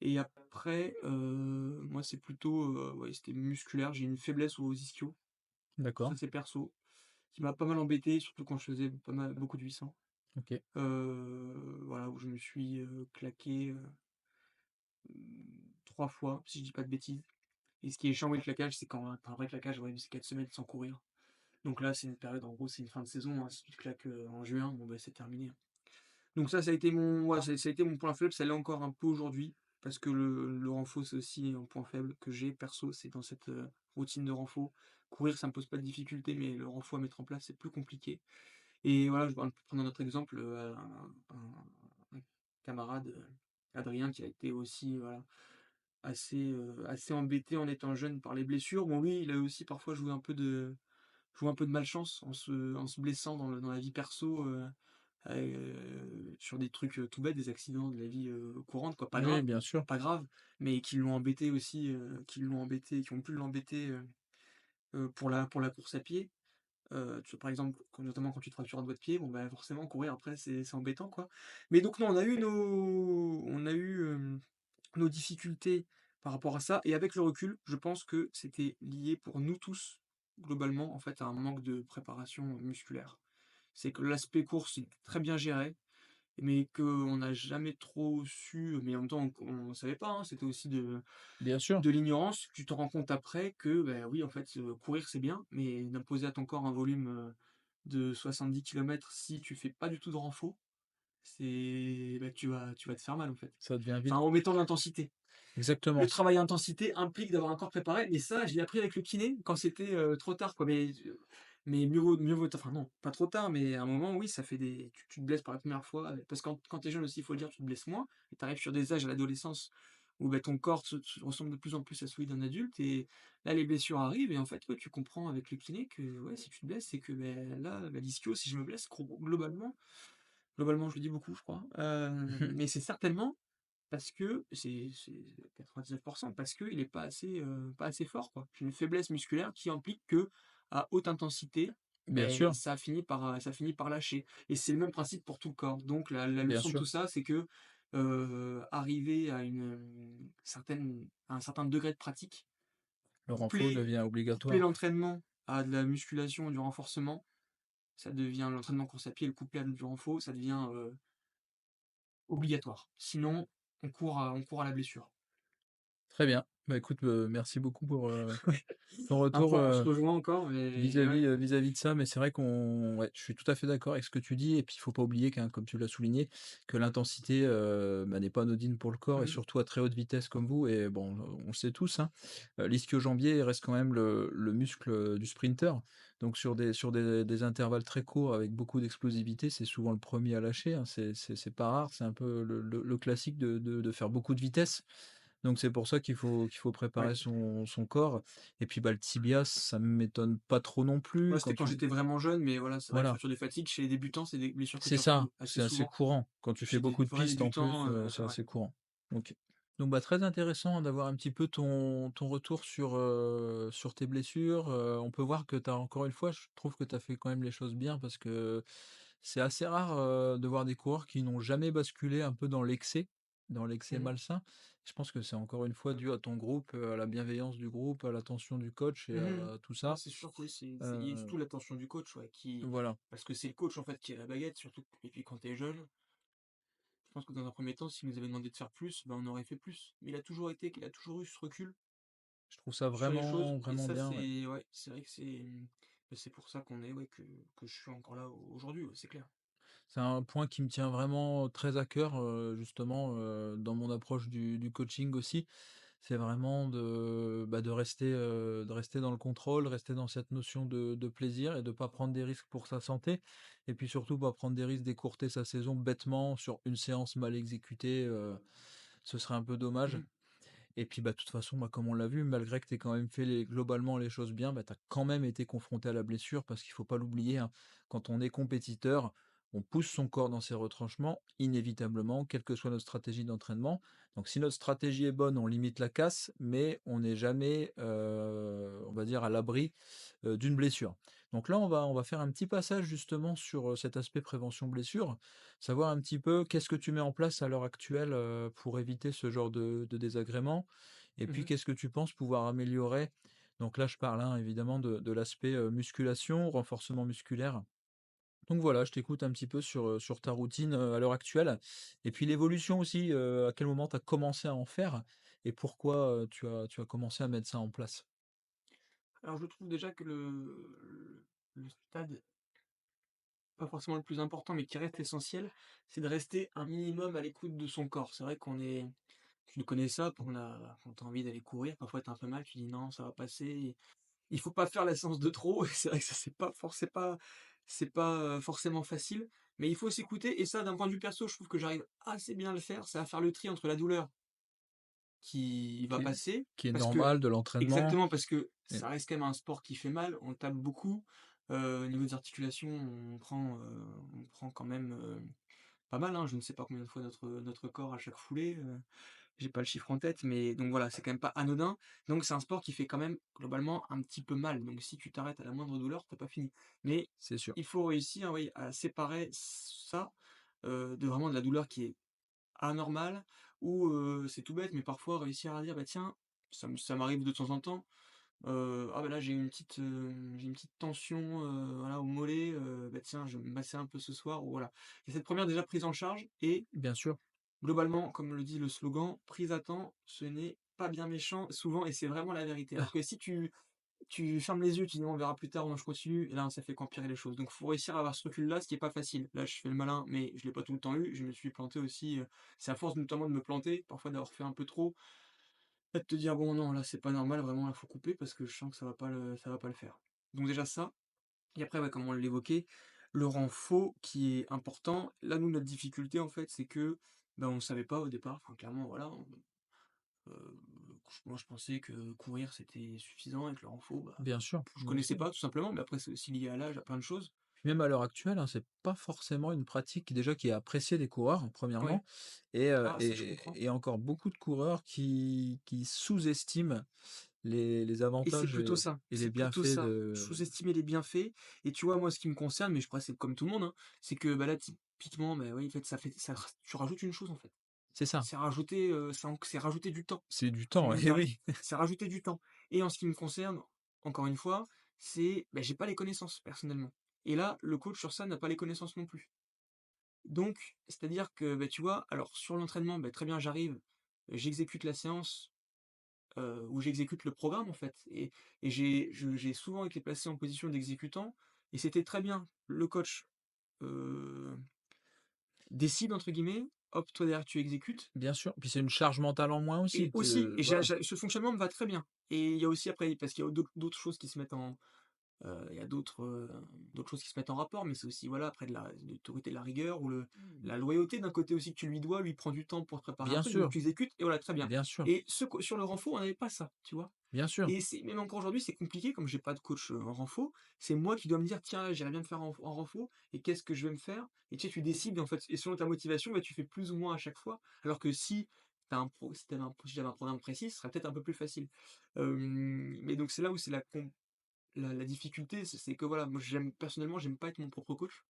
et après, moi c'est plutôt, ouais c'était musculaire, j'ai une faiblesse aux ischios. Ça d'accord, c'est perso. Qui m'a pas mal embêté, surtout quand je faisais beaucoup de 800. OK. Voilà, où je me suis, claqué, 3 fois, si je dis pas de bêtises. Et ce qui est chiant avec le claquage, c'est quand tu un vrai claquage, ouais, c'est 4 semaines sans courir. Donc là, c'est une période, en gros, c'est une fin de saison, hein. Si tu te claques, en juin, bon, bah, c'est terminé, hein. Donc ça a été mon ouais, ça a été mon point faible, ça l'est encore un peu aujourd'hui, parce que le renfo, c'est aussi un point faible que j'ai perso, c'est dans cette, routine de renfo. Courir, ça me pose pas de difficulté, mais le renfo à mettre en place, c'est plus compliqué. Et voilà, je vais prendre un autre exemple, un camarade, Adrien, qui a été aussi, voilà, assez embêté en étant jeune par les blessures. Bon, lui, il a aussi parfois joué un peu de malchance en se blessant dans la vie perso, sur des trucs, tout bêtes, des accidents de la vie, courante, quoi. Oui, bien sûr. Pas grave, mais qui l'ont embêté aussi, qui ont pu l'embêter, pour la course à pied. Tu vois, par exemple, notamment quand tu te fractures un doigt de pied, bon, bah, forcément courir après c'est embêtant, quoi. Mais donc non, on a eu, nos difficultés par rapport à ça, et avec le recul, je pense que c'était lié pour nous tous, globalement, en fait, à un manque de préparation musculaire. C'est que l'aspect course est très bien géré, mais qu'on n'a jamais trop su, mais en même temps on savait pas, hein, c'était aussi Bien sûr. de l'ignorance. Tu te rends compte après que, bah, oui, en fait, courir c'est bien, mais d'imposer à ton corps un volume, de 70 kilomètres si tu fais pas du tout de renfo, c'est bah, tu vas te faire mal, en fait. Ça devient Enfin, vite en mettant de l'intensité. Le exactement. travail à intensité implique d'avoir un corps préparé, mais ça, je l'ai appris avec le kiné quand c'était, trop tard, quoi. Mais mieux vaut enfin non, pas trop tard, mais à un moment, oui, ça fait des tu te blesses pour la première fois, parce que quand tu es jeune aussi, il faut le dire, tu te blesses moins, et tu arrives sur des âges à l'adolescence où, bah, ton corps se ressemble de plus en plus à celui d'un adulte, et là, les blessures arrivent, et en fait, ouais, tu comprends avec le kiné que, ouais, si tu te blesses, c'est que, beh, là, la l'ischio, si je me blesse, globalement, je le dis beaucoup, je crois, mais c'est certainement parce que c'est 99 parce qu'il est pas assez fort, quoi. J'ai une faiblesse musculaire qui implique qu'à haute intensité, Bien beh, sûr, ça finit par lâcher, et c'est le même principe pour tout le corps. Donc la bien leçon de sûr. tout ça, c'est que, arriver à un certain degré de pratique, Le renfort coupler devient coupler obligatoire. l'entraînement à de la musculation et du renforcement, ça devient l'entraînement course à pied, le coupler à du renfort, ça devient, obligatoire. Sinon, on court à la blessure. Très bien. Bah, écoute, merci beaucoup pour, Ouais, ton un retour, point on se rejoint encore, mais vis-à-vis, ouais. vis-à-vis de ça, mais c'est vrai qu'on ouais, je suis tout à fait d'accord avec ce que tu dis et puis il faut pas oublier comme tu l'as souligné, que l'intensité, bah, n'est pas anodine pour le corps et Mmh. surtout à très haute vitesse comme vous et bon, on le sait tous, hein, l'ischio-jambier reste quand même le muscle, du sprinter. Donc sur des intervalles très courts avec beaucoup d'explosivité, c'est souvent le premier à lâcher, hein. C'est pas rare, c'est un peu le classique de faire beaucoup de vitesse. Donc c'est pour ça qu'il faut Ouais. préparer son corps et puis, bah, le tibia, ça m'étonne pas trop non plus Moi, quand c'était quand tu j'étais vraiment jeune, mais voilà, c'est vrai que voilà, fracture de fatigue chez les débutants, c'est des blessures que c'est tu ça, retrouves assez c'est assez souvent. courant. Quand tu fais Chez des beaucoup de vrais pistes en plus, débutants, c'est ouais. assez courant. OK. Donc, bah, très intéressant d'avoir un petit peu ton retour sur tes blessures, on peut voir que tu as encore une fois, je trouve que tu as fait quand même les choses bien parce que c'est assez rare, de voir des coureurs qui n'ont jamais basculé un peu dans l'excès Mmh. malsain. Je pense que c'est encore une fois dû à ton groupe, à la bienveillance du groupe, à l'attention du coach et Mmh. à tout Ouais, ça. c'est sûr que oui, c'est il y a Heu, surtout l'attention du coach, ouais, qui voilà, parce que c'est le coach, en fait, qui a la baguette, surtout, et puis quand tu es jeune, je pense que dans un premier temps, s'il nous avait demandé de faire plus, ben, on aurait fait plus. Mais il a toujours eu ce recul je trouve ça sur les vraiment, choses, et vraiment ça, bien, ouais. c'est ouais, c'est vrai que bah, c'est pour ça qu'on est ouais, que je suis encore là aujourd'hui, ouais, c'est clair. C'est un point qui me tient vraiment très à cœur, justement, dans mon approche du coaching aussi. C'est vraiment de rester dans le contrôle, rester dans cette notion de plaisir et de pas prendre des risques pour sa santé. Et puis surtout, pas prendre des risques d'écourter sa saison bêtement sur une séance mal exécutée, ce serait un peu dommage. Mmh. Et puis, bah, de toute façon, bah, comme on l'a vu, malgré que tu aies quand même fait globalement les choses bien, bah, tu as quand même été confronté à la blessure parce qu'il faut pas l'oublier, hein. Quand on est compétiteur, on pousse son corps dans ses retranchements, inévitablement, quelle que soit notre stratégie d'entraînement. Donc, si notre stratégie est bonne, on limite la casse, mais on n'est jamais, on va dire, à l'abri d'une blessure. Donc là, on va faire un petit passage justement sur cet aspect prévention blessure, savoir un petit peu qu'est-ce que tu mets en place à l'heure actuelle pour éviter ce genre de désagréments et puis Mmh. qu'est-ce que tu penses pouvoir améliorer. Donc là, je parle hein, évidemment de l'aspect musculation, renforcement musculaire. Donc voilà, je t'écoute un petit peu sur ta routine à l'heure actuelle et puis l'évolution aussi, à quel moment tu as commencé à en faire et pourquoi tu as commencé à mettre ça en place. Alors je trouve déjà que le stade pas forcément le plus important, mais qui reste essentiel, c'est de rester un minimum à l'écoute de son corps. C'est vrai qu'on est tu connais ça, quand tu envie d'aller courir, parfois tu as un peu mal, tu dis: «Non, ça va passer». Il faut pas faire la séance de trop et c'est vrai que ça c'est pas, forcément facile, mais il faut s'écouter et ça d'un point de vue perso, je trouve que j'arrive assez bien à le faire, c'est à faire le tri entre la douleur qui va Qui est passer qui est parce que normal de l'entraînement exactement, parce que et ça reste quand même un sport qui fait mal, on tape beaucoup, au niveau des articulations, on prend quand même, pas mal, hein, je ne sais pas combien de fois notre corps à chaque foulée, j'ai pas le chiffre en tête, mais donc voilà, c'est quand même pas anodin. Donc c'est un sport qui fait quand même globalement un petit peu mal. Donc si tu t'arrêtes à la moindre douleur, t'as pas fini. Mais c'est sûr. il faut réussir, oui, à séparer ça, de vraiment de la douleur qui est anormale ou, c'est tout bête, mais parfois réussir à dire: «Bah tiens», ça m'arrive de temps en temps, «Ah bah là j'ai une petite tension, voilà au mollet, bah tiens je vais me masser un peu ce soir» ou voilà. Il y a cette première déjà prise en charge et Bien sûr, globalement, comme le dit le slogan: «Prise à temps, ce n'est pas bien méchant», souvent et c'est vraiment la vérité. Alors que si tu fermes les yeux, tu dis: «On verra plus tard, moi je continue» et là, ça fait qu'empirer les choses. Donc faut réussir à avoir ce recul-là, ce qui est pas facile. Là, je fais le malin, mais je l'ai pas tout le temps eu. Je me suis planté aussi, c'est à force notamment de me planter, parfois d'avoir fait un peu trop, là de te dire: «Bon non, là c'est pas normal, vraiment là faut couper parce que je sens que ça va pas le faire». Donc déjà ça et après, ouais, comme on l'évoquait, le renfort qui est important. Là, nous, notre difficulté, en fait, c'est que, ben, on savait pas au départ, enfin, clairement, voilà, heu, moi, je pensais que courir, c'était suffisant et que le renfort, bah, bien sûr, je moi connaissais aussi. pas, tout simplement, mais après, c'est aussi lié à l'âge, à plein de choses. Puis même à l'heure actuelle, hein, c'est pas forcément une pratique déjà qui est appréciée des coureurs, Ouais. premièrement, et Ah, ça, je comprends encore beaucoup de coureurs qui sous-estiment les et avantages et les c'est plutôt bienfaits ça. de Sous-estimer les bienfaits et tu vois, moi, ce qui me concerne, mais je crois que c'est comme tout le monde, hein, c'est que, bah, là, typiquement, bah, oui, en fait, ça tu rajoutes une chose, en fait. c'est ça, C'est rajouter du temps. c'est du C'est temps, même eh pas oui, c'est rajouter du temps et en ce qui me concerne, encore une fois, c'est, j'ai pas les connaissances personnellement et là, le coach sur ça n'a pas les connaissances non plus. Donc, c'est-à-dire que, tu vois, alors sur l'entraînement, très bien, j'arrive, j'exécute la séance, ou j'exécute le programme en fait et j'ai souvent été placé en position d'exécutant et c'était très bien. Le coach, heu, «décide» entre guillemets, hop, toi derrière tu exécutes. bien sûr. Puis c'est une charge mentale en moins Et aussi, aussi, et voilà, ce fonctionnement me va très bien et il y a aussi après parce qu'il y a d'autres choses qui se mettent en il y a d'autres choses qui se mettent en rapport, mais c'est aussi, voilà, après de l'autorité de la rigueur ou la loyauté d'un côté aussi que tu lui dois. Lui prend du temps pour te préparer un bien truc, donc sûr, tu exécutes et voilà, très bien. bien sûr, Et sur le renfort, on n'avait pas ça, tu vois? bien sûr, Et c'est même encore aujourd'hui, c'est compliqué comme j'ai pas de coach, en renfo, c'est moi qui dois me dire: «Tiens, j'irais bien me faire en renfo et qu'est-ce que je vais me faire?» Et tu sais, tu décides en fait et selon ta motivation, tu fais plus ou moins à chaque fois. Alors que si j'avais un programme précis, ce serait peut-être un peu plus facile. Mais donc c'est là où c'est la difficulté, c'est que voilà, moi personnellement, j'aime pas être mon propre coach.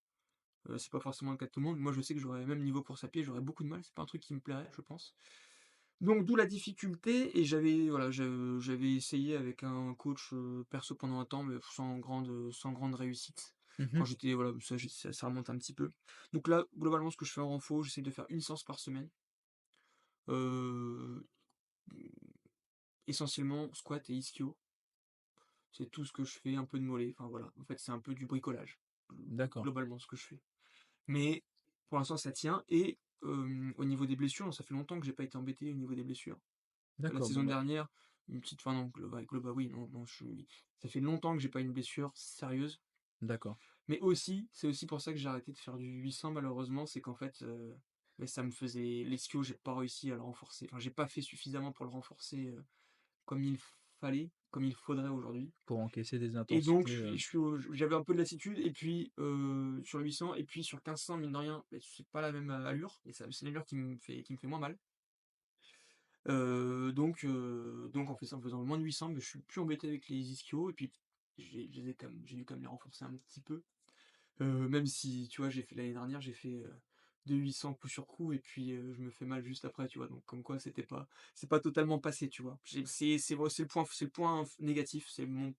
C'est pas forcément le cas de tout le monde. Moi, je sais que j'aurais même niveau course à pied, j'aurais beaucoup de mal. C'est pas un truc qui me plairait, je pense. Donc d'où la difficulté et j'avais essayé avec un coach, perso pendant un temps, mais sans grande réussite. Quand mmh j'étais voilà, ça remonte un petit peu. Donc là, globalement, ce que je fais en renfo, j'essaie de faire une séance par semaine. Heu, essentiellement squat et ischio. C'est tout ce que je fais, un peu de mollet, enfin voilà. En fait, c'est un peu du bricolage, d'accord, globalement ce que je fais. Mais pour l'instant, ça tient et au niveau des blessures, ça fait longtemps que j'ai pas été embêté au niveau des blessures. La d'accord, bon, saison bah, dernière, une petite enfin non, oui, non, non, ça fait longtemps que j'ai pas une blessure sérieuse. d'accord, Mais aussi, c'est aussi pour ça que j'ai arrêté de faire du 800 malheureusement, c'est qu'en fait, ça me faisait l'ischio, j'ai pas réussi à le renforcer. Enfin, j'ai pas fait suffisamment pour le renforcer, comme il fallait, comme il faudrait aujourd'hui. pour encaisser des Et donc intensités, j'avais un peu de lassitude et puis, sur le 800 et puis sur le 1500 mine de rien, c'est pas la même, allure et ça c'est l'allure qui me fait moins mal. Donc en faisant moins de 800, je suis plus embêté avec les ischios et puis j'ai dû quand même les renforcer un petit peu. Même si, tu vois, j'ai fait l'année dernière, j'ai fait, 2 800 coup sur coup et puis, je me fais mal juste après, tu vois? Donc comme quoi c'est pas totalement passé, tu vois? C'est le point négatif, c'est mon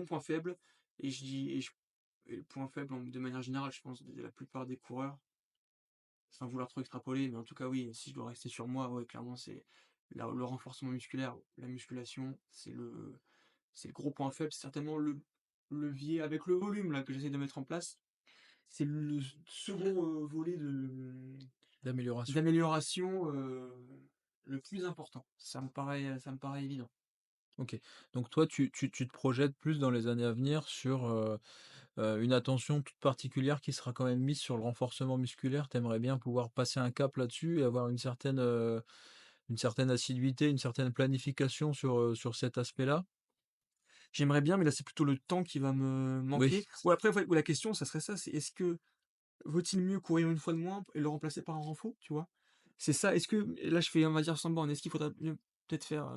point faible et je dis et le point faible de manière générale, je pense, de la plupart des coureurs, sans vouloir trop extrapoler, mais en tout cas, oui, si je dois rester sur moi, ouais, clairement, c'est le renforcement musculaire, la musculation, c'est le gros point faible, c'est certainement le levier avec le volume là que j'essaie de mettre en place. c'est le second, volet D'amélioration. d'amélioration, le plus important. Ça me paraît évident. OK. Donc toi, tu te projettes plus dans les années à venir sur, une attention toute particulière qui sera quand même mise sur le renforcement musculaire? Tu aimerais bien pouvoir passer un cap là-dessus et avoir une certaine assiduité, une certaine planification sur cet aspect-là? J'aimerais bien, mais là, c'est plutôt le temps qui va me Oui. manquer. Ou après, en fait, ou la question, ça serait ça, c'est est-ce que vaut-il mieux courir une fois de moins et le remplacer par un renfort, tu vois? C'est ça, est-ce que et là, je fais, on va dire, 100 bornes, est-ce qu'il faudrait mieux peut-être faire,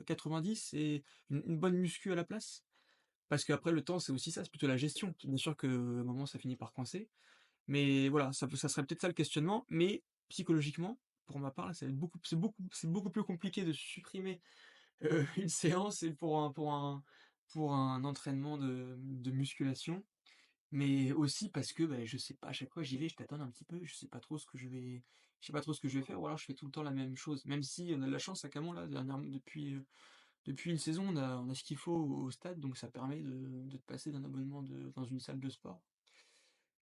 90 et une bonne muscu à la place? Parce qu'après le temps, c'est aussi ça, c'est plutôt la gestion. Bien sûr que, à un moment, ça finit par coincer, mais voilà, ça serait peut-être ça le questionnement, mais psychologiquement, pour ma part, là, ça va être beaucoup plus compliqué de supprimer, une séance et pour un entraînement de musculation, mais aussi parce que, bah, je sais pas, à chaque fois j'y vais, je tâtonne un petit peu, je sais pas trop ce que je vais faire ou alors je fais tout le temps la même chose. Même si on a de la chance à Camon là, dernièrement depuis une saison, on a ce qu'il faut au stade, donc ça permet de passer d'un abonnement dans une salle de sport.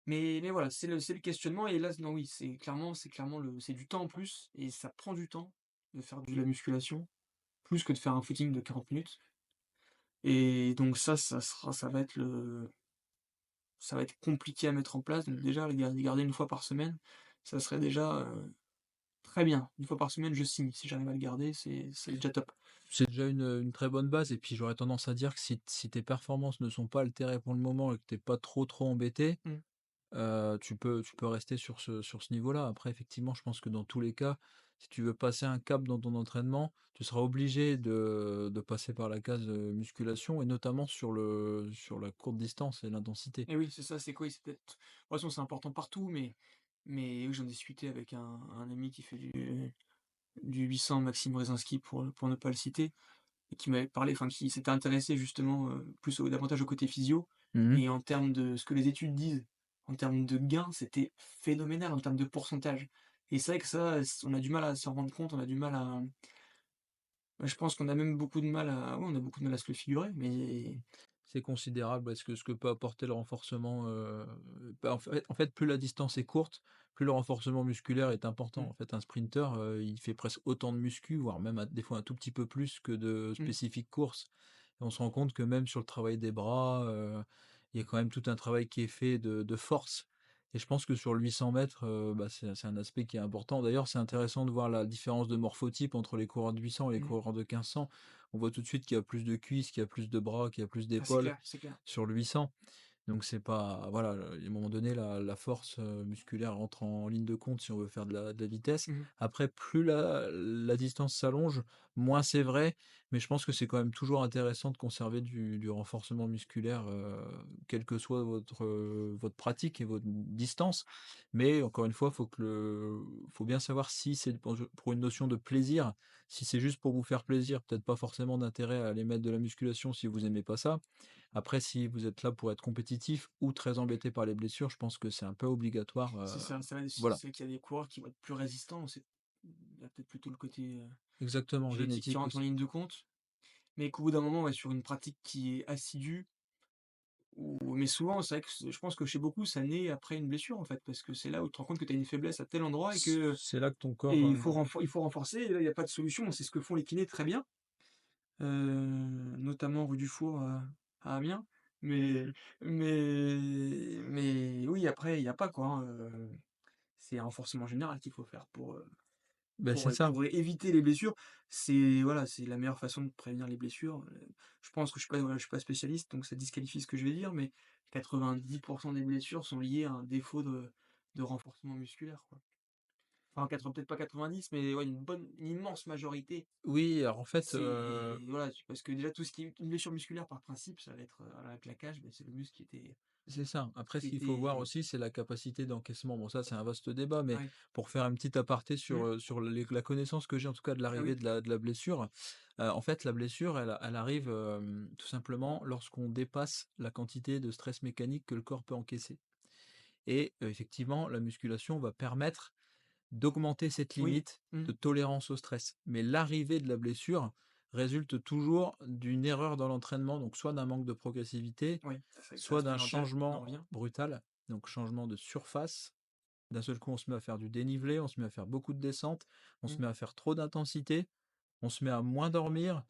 Mais voilà, c'est le questionnement et là, non, oui, c'est clairement c'est du temps en plus et ça prend du temps de faire de la musculation, plus que de faire un footing de 40 minutes et donc ça va être compliqué à mettre en place. Donc déjà, les garder une fois par semaine, ça serait déjà, très bien. Une fois par semaine, je signe. Si j'arrive à le garder, c'est déjà top. C'est déjà une très bonne base et puis j'aurais tendance à dire que si tes performances ne sont pas altérées pour le moment et que tu es pas trop embêté, Mmh. tu peux rester sur ce niveau-là. Après effectivement, je pense que dans tous les cas, si tu veux passer un cap dans ton entraînement, tu seras obligé de passer par la case, musculation et notamment sur la courte distance et l'intensité. Et oui, c'est ça, c'est quoi? C'est peut-être de toute façon, c'est important partout, mais oui, j'en discutais avec un ami qui fait du 800, Maxime Rezinski, pour ne pas le citer, et qui m'avait parlé, enfin, qui s'était intéressé justement, davantage au côté physio Mmh. et en termes de ce que les études disent, en termes de gains, c'était phénoménal en termes de pourcentage et c'est vrai que ça, on a du mal à s'en rendre compte, on a du mal à je pense qu'on a même beaucoup de mal à ouais, on a beaucoup de mal à se le figurer, mais C'est considérable parce que ce que peut apporter le renforcement, bah, en fait, plus la distance est courte, plus le renforcement musculaire est important. mmh, En fait, un sprinter, il fait presque autant de muscu, voire même des fois un tout petit peu plus que de mmh, spécifiques courses. Et on se rend compte que même sur le travail des bras, il y a quand même tout un travail qui est fait de force. Et je pense que sur le 800 mètres, bah, c'est un aspect qui est important. D'ailleurs, c'est intéressant de voir la différence de morphotype entre les coureurs de 800 et les mmh. coureurs de 1500. On voit tout de suite qu'il y a plus de cuisses, qu'il y a plus de bras, qu'il y a plus Ah, c'est d'épaules clair, c'est clair. sur le 800. Donc c'est pas voilà, à un moment donné, la force, musculaire entre en ligne de compte si on veut faire de la vitesse. Mmh. Après, plus la distance s'allonge, moins c'est vrai, mais je pense que c'est quand même toujours intéressant de conserver du renforcement musculaire, quelle que soit votre pratique et votre distance. Mais encore une fois, faut bien savoir si c'est pour une notion de plaisir. Si c'est juste pour vous faire plaisir, peut-être pas forcément d'intérêt à aller mettre de la musculation si vous aimez pas ça. Après, si vous êtes là pour être compétitif ou très embêté par les blessures, je pense que c'est un peu obligatoire, C'est ça, c'est vrai, voilà, c'est qu'il y a des coureurs qui vont être plus résistants, il y a peut-être plutôt le côté, exactement, génétique qui génétique rentre en aussi. ligne de compte, mais qu'au bout d'un moment, ouais, sur une pratique qui est assidue mais souvent, c'est vrai que je pense que chez beaucoup, ça naît après une blessure, en fait, parce que c'est là où tu te rends compte que tu as une faiblesse à tel endroit C'est là que ton et corps, il faut renforcer et là, il y a pas de solution. C'est ce que font les kinés très bien, notamment rue du Four, à Amiens, mais mais oui, après, il y a pas, quoi, hein, c'est un renforcement général qu'il faut faire c'est ça. pour éviter les blessures. C'est voilà, c'est la meilleure façon de prévenir les blessures, je pense que je suis pas spécialiste, donc ça disqualifie ce que je vais dire, mais 90 des blessures sont liées à un défaut de renforcement musculaire, quoi. Enfin, peut-être pas 90, mais ouais, une immense majorité, Oui, alors en fait, c'est voilà, parce que déjà tout ce qui est une blessure musculaire par principe, ça va être, un claquage, mais c'est le muscle c'est ça. Après, ce qui qu'il faut voir était aussi, c'est la capacité d'encaissement. Bon, ça, c'est un vaste débat, mais ouais. pour faire un petit aparté Mmh. sur la connaissance que j'ai, en tout cas, de Ah l'arrivée oui. de la blessure, en fait, la blessure, elle arrive, tout simplement lorsqu'on dépasse la quantité de stress mécanique que le corps peut encaisser et effectivement, la musculation va permettre d'augmenter cette Oui. limite Mmh. de tolérance au stress. Mais l'arrivée de la blessure résulte toujours d'une erreur dans l'entraînement, donc soit d'un manque de progressivité, Oui, ça soit d'un on en changement revient. brutal. donc changement de surface. D'un seul coup, on se met à faire du dénivelé, on se met à faire beaucoup de descentes, on se Mmh. met à faire trop d'intensité, on se met à moins dormir,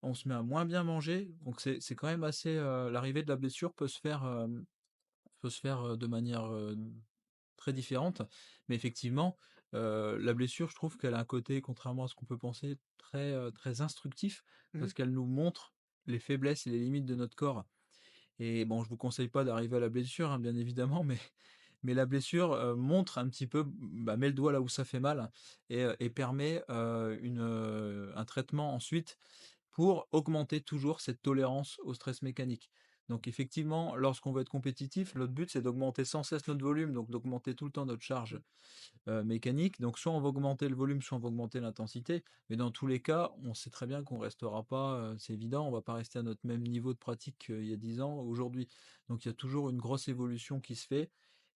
on se met à moins bien manger. Donc c'est quand même assez, l'arrivée de la blessure peut se faire, de manière, très différente. Mais effectivement, la blessure, je trouve qu'elle a un côté, contrairement à ce qu'on peut penser, très, très instructif Mmh. parce qu'elle nous montre les faiblesses et les limites de notre corps. Et bon, je vous conseille pas d'arriver à la blessure, hein, bien évidemment, mais la blessure, montre un petit peu, bah, met le doigt là où ça fait mal et permet, un traitement ensuite pour augmenter toujours cette tolérance au stress mécanique. Donc effectivement, lorsqu'on veut être compétitif, notre but, c'est d'augmenter sans cesse notre volume, donc d'augmenter tout le temps notre charge mécanique. Donc soit on va augmenter le volume, soit on va augmenter l'intensité. Mais dans tous les cas, on sait très bien qu'on restera pas, c'est évident, on va pas rester à notre même niveau de pratique qu'il y a 10 ans aujourd'hui. Donc il y a toujours une grosse évolution qui se fait.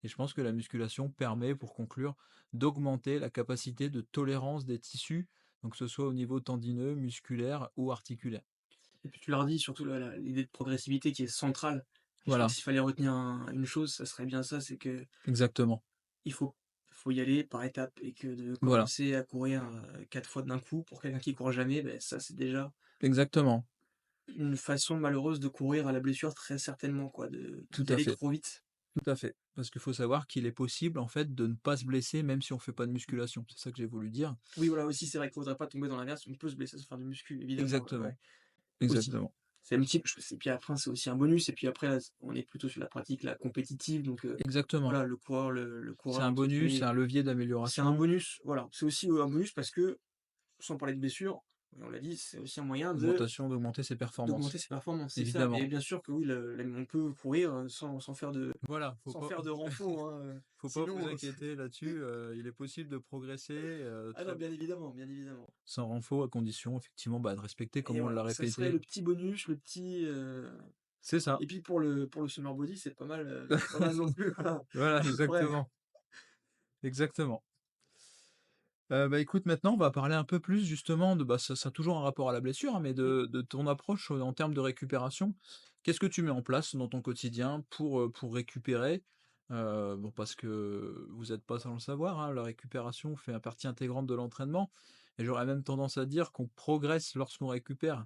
Et je pense que la musculation permet, pour conclure, d'augmenter la capacité de tolérance des tissus, donc que ce soit au niveau tendineux, musculaire ou articulaire. Et puis tu leur dis surtout l'idée de progressivité qui est centrale. Et je crois que Voilà, s'il fallait retenir une chose, ça serait bien ça, c'est que exactement. il faut y aller par étapes et que de Voilà, commencer à courir 4 fois d'un coup, pour quelqu'un qui court jamais, ben ça c'est déjà exactement. une façon malheureuse de courir à la blessure très certainement quoi, Tout d'y à aller fait. trop vite. Tout à fait. Parce qu'il faut savoir qu'il est possible, en fait, de ne pas se blesser même si on fait pas de musculation. C'est ça que j'ai voulu dire. Oui voilà aussi c'est vrai qu'il faudrait pas tomber dans l'inverse, on peut se blesser sans faire de muscu évidemment, ouais, ouais, Exactement, aussi. exactement. C'est un petit et puis après c'est aussi un bonus et puis après là, on est plutôt sur la pratique, la compétitive donc Exactement. voilà le C'est coureur un entre bonus, c'est guillemets, un levier c'est un d'amélioration, bonus, voilà. C'est aussi, un bonus parce que, sans parler de blessure, on l'a dit, c'est aussi un moyen d'augmenter ses d'augmenter performances. ses performances, c'est ça et Évidemment. bien sûr que oui, on peut courir, Voilà, sans faire de renfort, hein, faut pas vous sinon, inquiéter là-dessus, il est possible de progresser, ah non, bien évidemment, bien évidemment sans renfort à condition effectivement, bah, de respecter et comme on voilà, l'a ça serait le répété. petit bonus, C'est ça. et puis pour le summer body, c'est pas mal non plus, voilà. Voilà, Après exactement, exactement. Bah, écoute, maintenant, on va parler un peu plus justement de, bah, ça a toujours un rapport à la blessure, hein, mais mmh, de ton approche, en termes de récupération. Qu'est-ce que tu mets en place dans ton quotidien pour récupérer? Bon, parce que vous êtes pas sans le savoir, hein, la récupération fait partie intégrante de l'entraînement et j'aurais même tendance à dire qu'on progresse lorsqu'on récupère.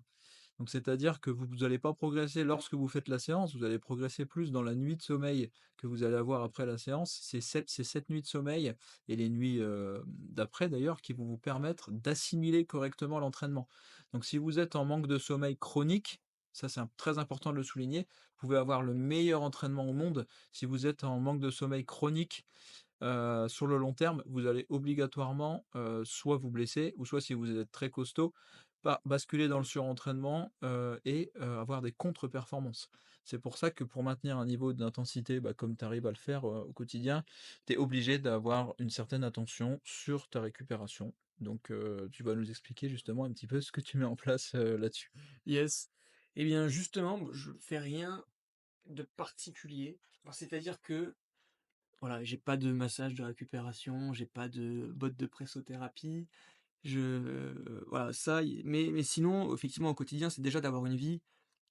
Donc c'est-à-dire que vous allez pas progresser lorsque vous faites la séance, vous allez progresser plus dans la nuit de sommeil que vous allez avoir après la séance. C'est cette nuit de sommeil et les nuits, d'après d'ailleurs qui vont vous permettre d'assimiler correctement l'entraînement. Donc si vous êtes en manque de sommeil chronique, ça c'est très important de le souligner, vous pouvez avoir le meilleur entraînement au monde. Si vous êtes en manque de sommeil chronique, sur le long terme, vous allez obligatoirement, soit vous blesser ou soit si vous êtes très costaud, basculer dans le surentraînement, et avoir des contre-performances. C'est pour ça que pour maintenir un niveau d'intensité, bah, comme tu arrives à le faire, au quotidien, tu es obligé d'avoir une certaine attention sur ta récupération. Donc, tu vas nous expliquer justement un petit peu ce que tu mets en place, là-dessus? yes. Et bien justement, je fais rien de particulier. Alors c'est-à-dire que, voilà, j'ai pas de massage de récupération, j'ai pas de bottes de pressothérapie. Voilà, ça, mais sinon, effectivement, au quotidien, c'est déjà d'avoir une vie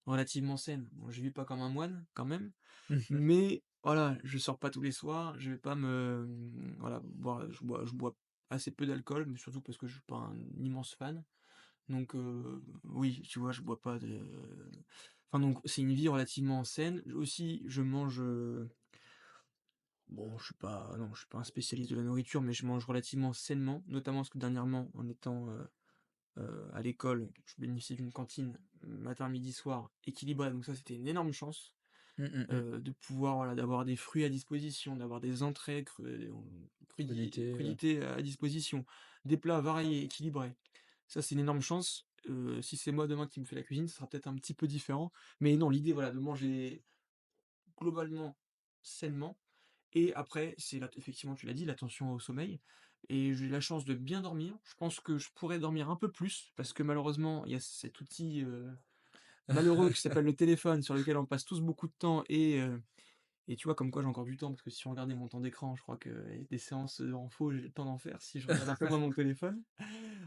relativement saine. Bon, je vis pas comme un moine, quand même, Mmh. mais voilà, je sors pas tous les soirs, je vais pas voilà, je bois assez peu d'alcool, mais surtout parce que je suis pas un immense fan. Donc, oui, tu vois, je bois pas de enfin, donc, c'est une vie relativement saine. Aussi, je mange, bon, je suis pas un spécialiste de la nourriture, mais je mange relativement sainement, notamment parce que dernièrement, en étant, à l'école, je bénéficiais d'une cantine matin, midi, soir équilibrée, donc ça, c'était une énorme chance, Mmh, mmh mh. de pouvoir, voilà, d'avoir des fruits à disposition, d'avoir des entrées Crudité. crudités à disposition, des plats variés, équilibrés. Ça, c'est une énorme chance. Si c'est moi demain qui me fais la cuisine, ce sera peut-être un petit peu différent, mais non, l'idée, voilà, de manger globalement sainement et après, c'est là effectivement, tu l'as dit, l'attention au sommeil et j'ai la chance de bien dormir. Je pense que je pourrais dormir un peu plus parce que malheureusement, il y a cet outil, malheureux qui s'appelle le téléphone sur lequel on passe tous beaucoup de temps et tu vois, comme quoi j'ai encore du temps parce que si on regardait mon temps d'écran, je crois que des séances, en faux, j'ai le temps d'en faire si je regarde un peu moins mon téléphone.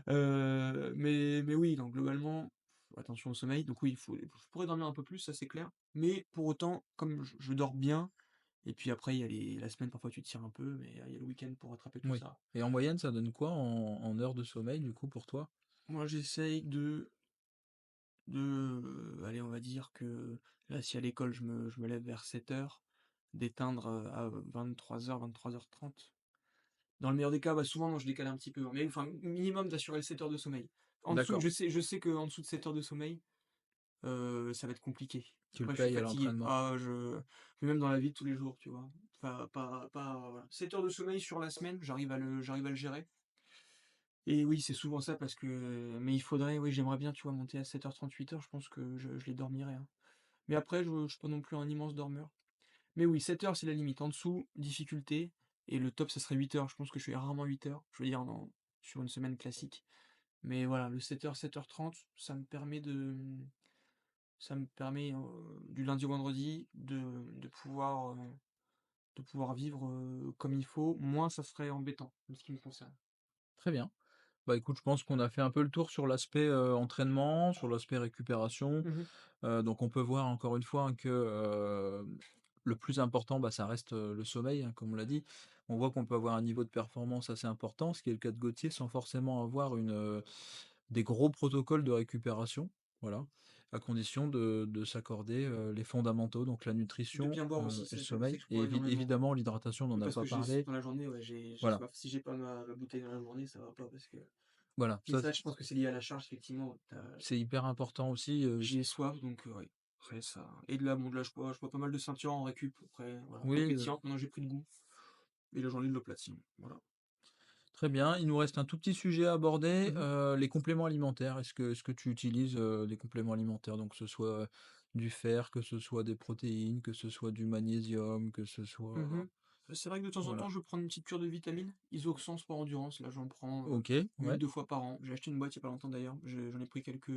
Mais oui, donc globalement, attention au sommeil, donc oui, je pourrais dormir un peu plus, ça c'est clair, mais pour autant, comme je dors bien Et puis après, il y a la semaine, parfois tu tires un peu, mais il y a le week-end pour rattraper tout Oui. ça. Et en moyenne, ça donne quoi en heures de sommeil, du coup, pour toi? Moi, j'essaye allez, on va dire que là, si à l'école, je me lève vers 7 heures, d'éteindre à 23 heures 30. Dans le meilleur des cas, bah, souvent, non, je décale un petit peu, hein, mais enfin, minimum d'assurer 7 heures de sommeil. En dessous, D'accord, je sais qu'en dessous de 7 heures de sommeil, ça va être compliqué. tu le Après, je suis payes à fatigué. l'entraînement. Ah, mais même dans la vie de tous les jours, tu vois? Voilà. 7 heures de sommeil sur la semaine, j'arrive à le gérer. Et oui, c'est souvent ça parce que mais il faudrait, oui, j'aimerais bien, tu vois, monter à 7 heures 30, 8 heures, je pense que je les dormirais, hein. Mais après, je suis pas non plus un immense dormeur. Mais oui, 7 heures, c'est la limite. En dessous, difficulté, et le top, ça serait 8 heures. Je pense que je fais rarement 8 heures, je veux dire sur une semaine classique. Mais voilà, le 7 heures 7 heures 30, ça me permet, du lundi au vendredi de pouvoir vivre, comme il faut. Moins ça serait embêtant, en ce qui me concerne. Très bien. Bah, écoute, je pense qu'on a fait un peu le tour sur l'aspect, entraînement, sur l'aspect récupération. Mmh. Donc on peut voir encore une fois, hein, que, le plus important, bah, ça reste, le sommeil, hein, comme on l'a dit. On voit qu'on peut avoir un niveau de performance assez important, ce qui est le cas de Gauthier, sans forcément avoir des gros protocoles de récupération. Voilà, à condition de s'accorder, les fondamentaux, donc la De nutrition, bien boire aussi, et le c'est ça, je sais sommeil que je et bois énormément. évidemment l'hydratation, on n'en Oui, a parce pas que parlé. dans la journée, ouais, j'ai Voilà, soif. Si j'ai pas ma bouteille dans la journée, ça va pas parce que voilà, mais ça ça, je pense que c'est lié à la charge, effectivement. c'est hyper important aussi, J'ai soif, donc ouais. Après ça et de là, je bois pas mal de ceintures en récup. Après, voilà, l'eau oui, pétillante, maintenant j'ai pris de goût et la journée de l'eau plate sinon, voilà. très bien. Il nous reste un tout petit sujet à aborder, Mmh mh. les compléments alimentaires. Est-ce que tu utilises, des compléments alimentaires? Donc que ce soit du fer, que ce soit des protéines, que ce soit du magnésium, que ce soit Mmh. C'est vrai que de temps en voilà. temps, je prends une petite cure de vitamines, Isoxan Sport Endurance, là j'en prends, OK, 1 ouais. 2 fois par an. J'ai acheté une boîte il y a pas longtemps d'ailleurs, j'en ai pris quelques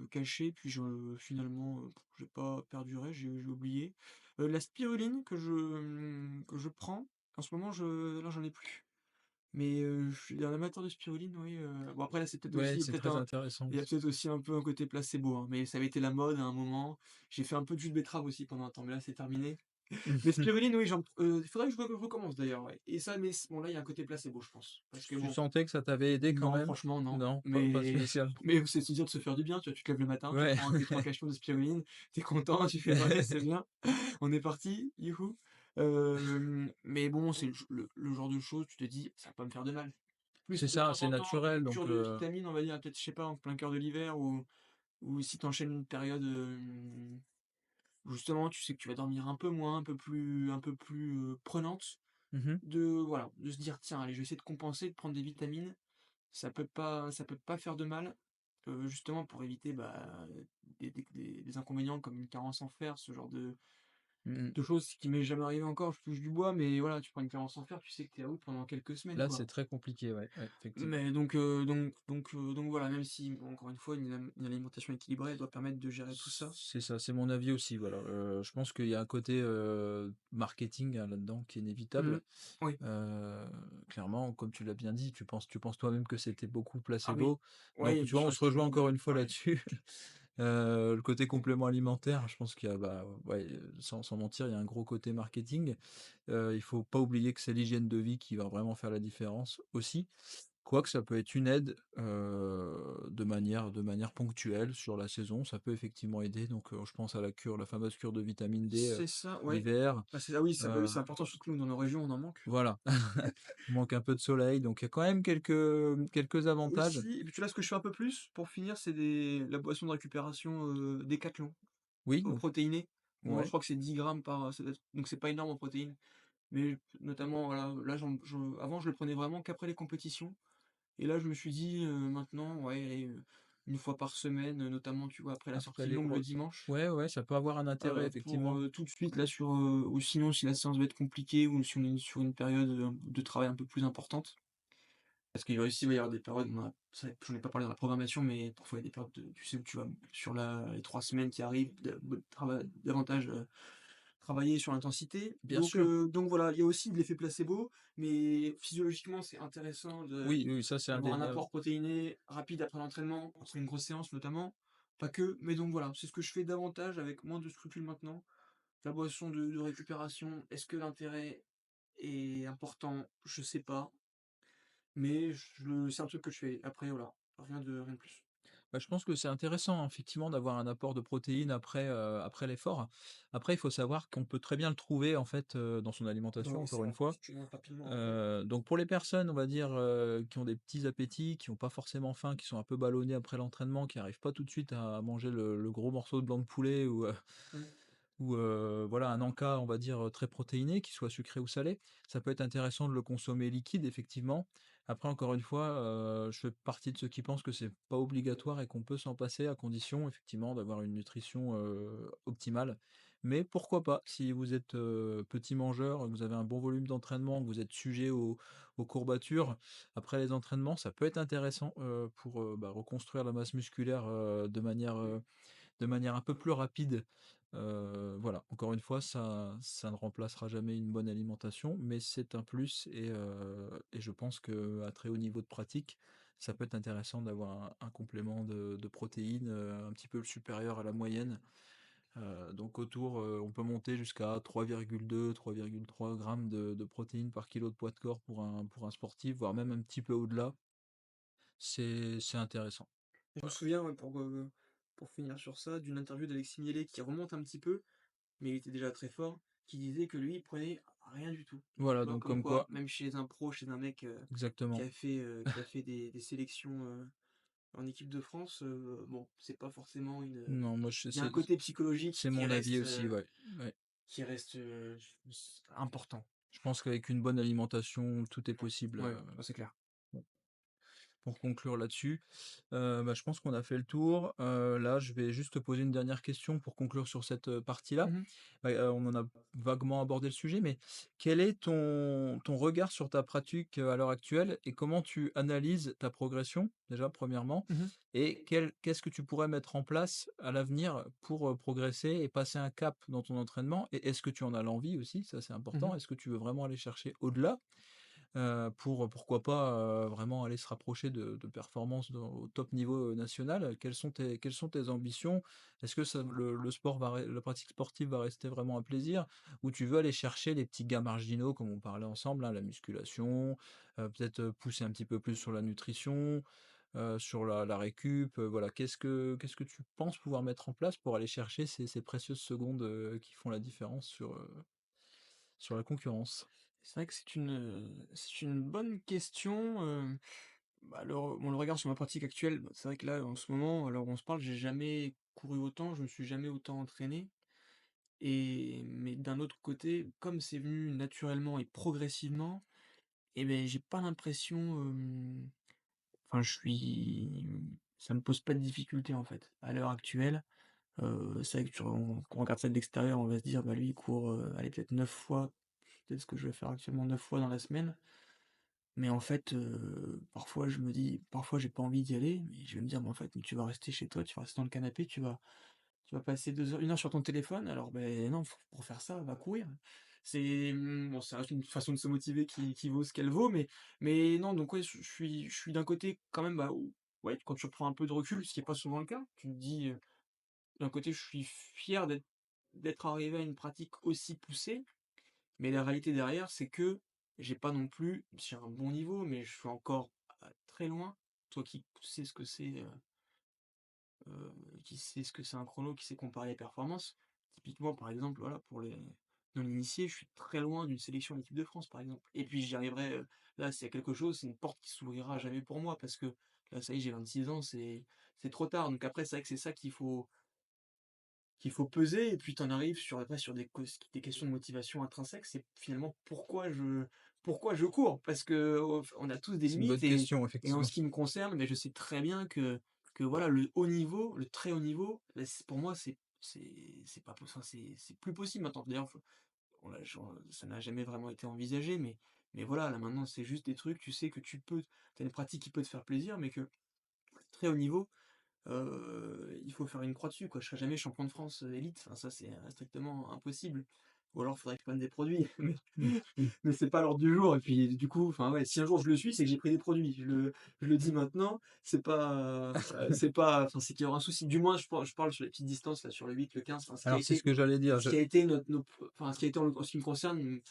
cachets, puis finalement, j'ai pas perduré, j'ai oublié. La spiruline que je prends, en ce moment, là, j'en ai plus. Mais, je suis un amateur de spiruline, oui, bon après là, c'est peut-être Ouais, aussi c'est très intéressant il y a aussi. peut-être aussi un peu un côté placebo, hein, mais ça avait été la mode à un moment. J'ai fait un peu de jus de betterave aussi pendant un temps, mais là, c'est terminé. Mais spiruline, oui, il faudrait que je recommence d'ailleurs, ouais. Et ça, mais bon, là, il y a un côté placebo, je pense. Parce que Tu bon, sentais que ça t'avait aidé quand non, même? franchement, non. Non, pas Mais spécialement? mais c'est dire de se faire du bien, tu vois? Tu te lèves le matin, tu Ouais. prends tes 3 cachets de spiruline, tu es content, tu fais: «Ouais, c'est bien, on est parti, youhou!» Mais bon, c'est le genre de choses, tu te dis: «Ça va pas me faire de mal». Plus C'est de ça, temps c'est en temps, naturel une cure donc de vitamines, on va dire, peut-être, je sais pas, en plein cœur de l'hiver ou si tu enchaînes une période, où justement tu sais que tu vas dormir un peu moins, un peu plus, prenante, mmh de se dire: «Tiens, allez, je vais essayer de compenser, de prendre des vitamines». Ça peut pas faire de mal, justement pour éviter, bah, des inconvénients comme une carence en fer, ce genre de mh. de choses qui m'est jamais arrivé encore, je touche du bois, mais voilà, tu prends une carence en fer, tu sais que tu es out pendant quelques semaines, Là, c'est quoi. très compliqué, ouais, ouais, effectivement. Mais donc voilà, même si, bon, encore une fois, une alimentation équilibrée, elle doit permettre de gérer tout ça. C'est ça, c'est mon avis aussi, voilà, je pense qu'il y a un côté, marketing, hein, là-dedans qui est Mmh. inévitable. Oui. Heu, Clairement, comme tu l'as bien dit, tu penses toi-même que c'était beaucoup Ah oui. placebo. Donc Oui, tu bien vois, sûr, on la se rejoint spiruline, encore une fois pareil. là-dessus. Le côté complément alimentaire, je pense qu'il y a, bah, ouais, sans mentir, il y a un gros côté marketing. Il faut pas oublier que c'est l'hygiène de vie qui va vraiment faire la différence aussi. Quoique ça peut être une aide, de manière ponctuelle sur la saison, ça peut effectivement aider donc je pense à la fameuse cure de vitamine D, C'est ça, ouais. l'hiver, Bah, c'est ah oui, ça bah oui, heu, c'est important, surtout que dans nos régions, on en manque. voilà. Il manque un peu de soleil donc il y a quand même quelques avantages. Aussi, et puis tu vois, ce que je fais un peu plus pour finir, c'est la boisson de récupération, Décathlon, Oui, donc protéinée. Bon, je ouais, crois que c'est 10 grammes ça doit être, donc c'est pas énorme en protéines. Mais notamment, voilà, là, avant, je le prenais vraiment qu'après les compétitions. Et là, je me suis dit, maintenant, ouais, allez, 1 fois par semaine, notamment, tu vois, après la après sortie les longue le gros dimanche, ouais, ouais, ça peut avoir un intérêt pour, effectivement. tout de suite là ou sinon si la séance va être compliquée ou si on est sur une période, de travail un peu plus importante. Parce qu'il va aussi y avoir des périodes, c'est vrai que j'en ai pas parlé dans la programmation, mais parfois il y a des périodes tu sais, où tu vas sur les 3 semaines qui arrivent, davantage, travailler sur l'intensité. Bien Donc, sûr. voilà, il y a aussi de l'effet placebo, mais physiologiquement, c'est intéressant Oui, oui, ça c'est d'avoir un indéniable. apport protéiné rapide après l'entraînement, après une grosse séance notamment. Pas que, mais donc voilà, c'est ce que je fais davantage avec moins de scrupules maintenant. La boisson de récupération, est-ce que l'intérêt est important? Je sais pas, mais c'est un truc que je fais. Après voilà, rien de plus. Bah, je pense que c'est intéressant, effectivement, d'avoir un apport de protéines après l'effort. Après, il faut savoir qu'on peut très bien le trouver, en fait, dans son alimentation, Oui, c'est encore une vrai, fois. si tu manges rapidement, ouais. Donc pour les personnes, on va dire, qui ont des petits appétits, qui ont pas forcément faim, qui sont un peu ballonnés après l'entraînement, qui arrivent pas tout de suite à manger le gros morceau de blanc de poulet Mmh. voilà un encas, on va dire, très protéiné, qu'il soit sucré ou salé. Ça peut être intéressant de le consommer liquide, effectivement. Après, encore une fois, je fais partie de ceux qui pensent que c'est pas obligatoire et qu'on peut s'en passer à condition, effectivement, d'avoir une nutrition, optimale. Mais pourquoi pas? Si vous êtes, petit mangeur, que vous avez un bon volume d'entraînement, que vous êtes sujet aux courbatures après les entraînements, ça peut être intéressant, pour, bah, reconstruire la masse musculaire, de manière un peu plus rapide. Voilà, encore une fois, ça ne remplacera jamais une bonne alimentation, mais c'est un plus et je pense qu'à très haut niveau de pratique, ça peut être intéressant d'avoir un complément de protéines, un petit peu supérieur à la moyenne. Donc autour, on peut monter jusqu'à 3,2-3,3 grammes de protéines par kilo de poids de corps pour un sportif, voire même un petit peu au-delà. C'est intéressant. Je me Voilà. souviens, ouais, pour finir sur ça, d'une interview d'Alexis Miele qui remonte un petit peu, mais il était déjà très fort, qui disait que lui, il prenait rien du tout. Voilà, Tu vois? donc Comme comme quoi, quoi même chez un pro, chez un mec, exactement. qui a fait des sélections, en équipe de France, bon, c'est pas forcément Non, moi je il y a un côté psychologique c'est mon avis aussi, ouais, ouais. qui reste, important. Je pense qu'avec une bonne alimentation, tout est possible, Ouais, ça c'est clair. bon, pour conclure là-dessus. Bah, je pense qu'on a fait le tour. Là, je vais juste te poser une dernière question pour conclure sur cette, partie-là. Mmh. Bah, on en a vaguement abordé le sujet, mais quel est ton regard sur ta pratique, à l'heure actuelle et comment tu analyses ta progression, déjà, premièrement? Mmh. Et qu'est-ce que tu pourrais mettre en place à l'avenir pour, progresser et passer un cap dans ton entraînement? Et est-ce que tu en as l'envie aussi? Ça, c'est important. Mmh. Est-ce que tu veux vraiment aller chercher au-delà? Pour, pourquoi pas, vraiment aller se rapprocher de performances au top niveau, national. Quelles sont tes ambitions? Est-ce que ça le sport va re la pratique sportive va rester vraiment un plaisir? Ou tu veux aller chercher les petits gains marginaux comme on parlait ensemble, hein, la musculation, peut-être, pousser un petit peu plus sur la nutrition, sur la récup, voilà. Qu'est-ce que tu penses pouvoir mettre en place pour aller chercher ces précieuses secondes, qui font la différence sur la concurrence? C'est vrai que c'est une bonne question, bah, le regard sur ma pratique actuelle, bah, c'est vrai que là, en ce moment, alors on se parle, j'ai jamais couru autant, je me suis jamais autant entraîné mais d'un autre côté, comme c'est venu naturellement et progressivement et beh, j'ai pas l'impression, enfin je suis ça me pose pas de difficulté, en fait. À l'heure actuelle, c'est vrai que quand on regarde ça de l'extérieur, on va se dire: «Bah, lui, il court, allez, peut-être 9 fois, peut-être ce que je vais faire actuellement 9 fois dans la semaine». Mais en fait, parfois je me dis parfois j'ai pas envie d'y aller, mais je vais me dire: «Mais en fait, mais tu vas rester chez toi, tu vas rester dans le canapé, tu vas passer 2 heures, 1 heure sur ton téléphone, alors ben non, pour faire ça, va courir». Bon, ça reste une façon de se motiver qui vaut ce qu'elle vaut, mais non, donc ouais, je suis d'un côté quand même, bah, ouais, quand tu prends un peu de recul, ce qui est pas souvent le cas, tu te dis, d'un côté, je suis fier d'être arrivé à une pratique aussi poussée, mais la réalité derrière, c'est que j'ai un bon niveau, mais je suis encore, très loin. Toi qui sais ce que c'est, qui sait ce que c'est un chrono, qui sait comparer les performances. Typiquement, par exemple, voilà, pour les non-initiés, je suis très loin d'une sélection en équipe de France, par exemple. Et puis j'y arriverai, là, s'il y a quelque chose, c'est une porte qui s'ouvrira à jamais pour moi parce que là, ça y est, j'ai 26 ans, c'est trop tard. Donc après, c'est vrai que c'est ça qu'il faut peser et puis tu en arrives sur des questions de motivation intrinsèque, c'est finalement pourquoi je cours? Parce que, on a tous des C'est une bonne limites question, et en effectivement. ce qui me concerne, mais je sais très bien que voilà, le haut niveau, le très haut niveau, bah, pour moi, c'est pas possi enfin, c'est plus possible maintenant. D'ailleurs, on l'a j'en ça n'a jamais vraiment été envisagé, mais voilà, là, maintenant, c'est juste des trucs, tu sais que tu as une pratique qui peut te faire plaisir, mais que très haut niveau, il faut faire une croix dessus, quoi. Je serai jamais champion de France, élite, enfin ça c'est, strictement impossible. ou alors il faudrait que je prenne des produits, Mmh, mmh. mais c'est pas l'ordre du jour et puis du coup, enfin ouais, si un jour je le suis, c'est que j'ai pris des produits. Je le dis maintenant, enfin c'est qu'il y aura un souci. Du moins je parle sur les petites distances là, sur le 8, le 15, enfin Alors c'est ce que j'allais dire, ce qui a été enfin ce qui a été en ce qui me concerne,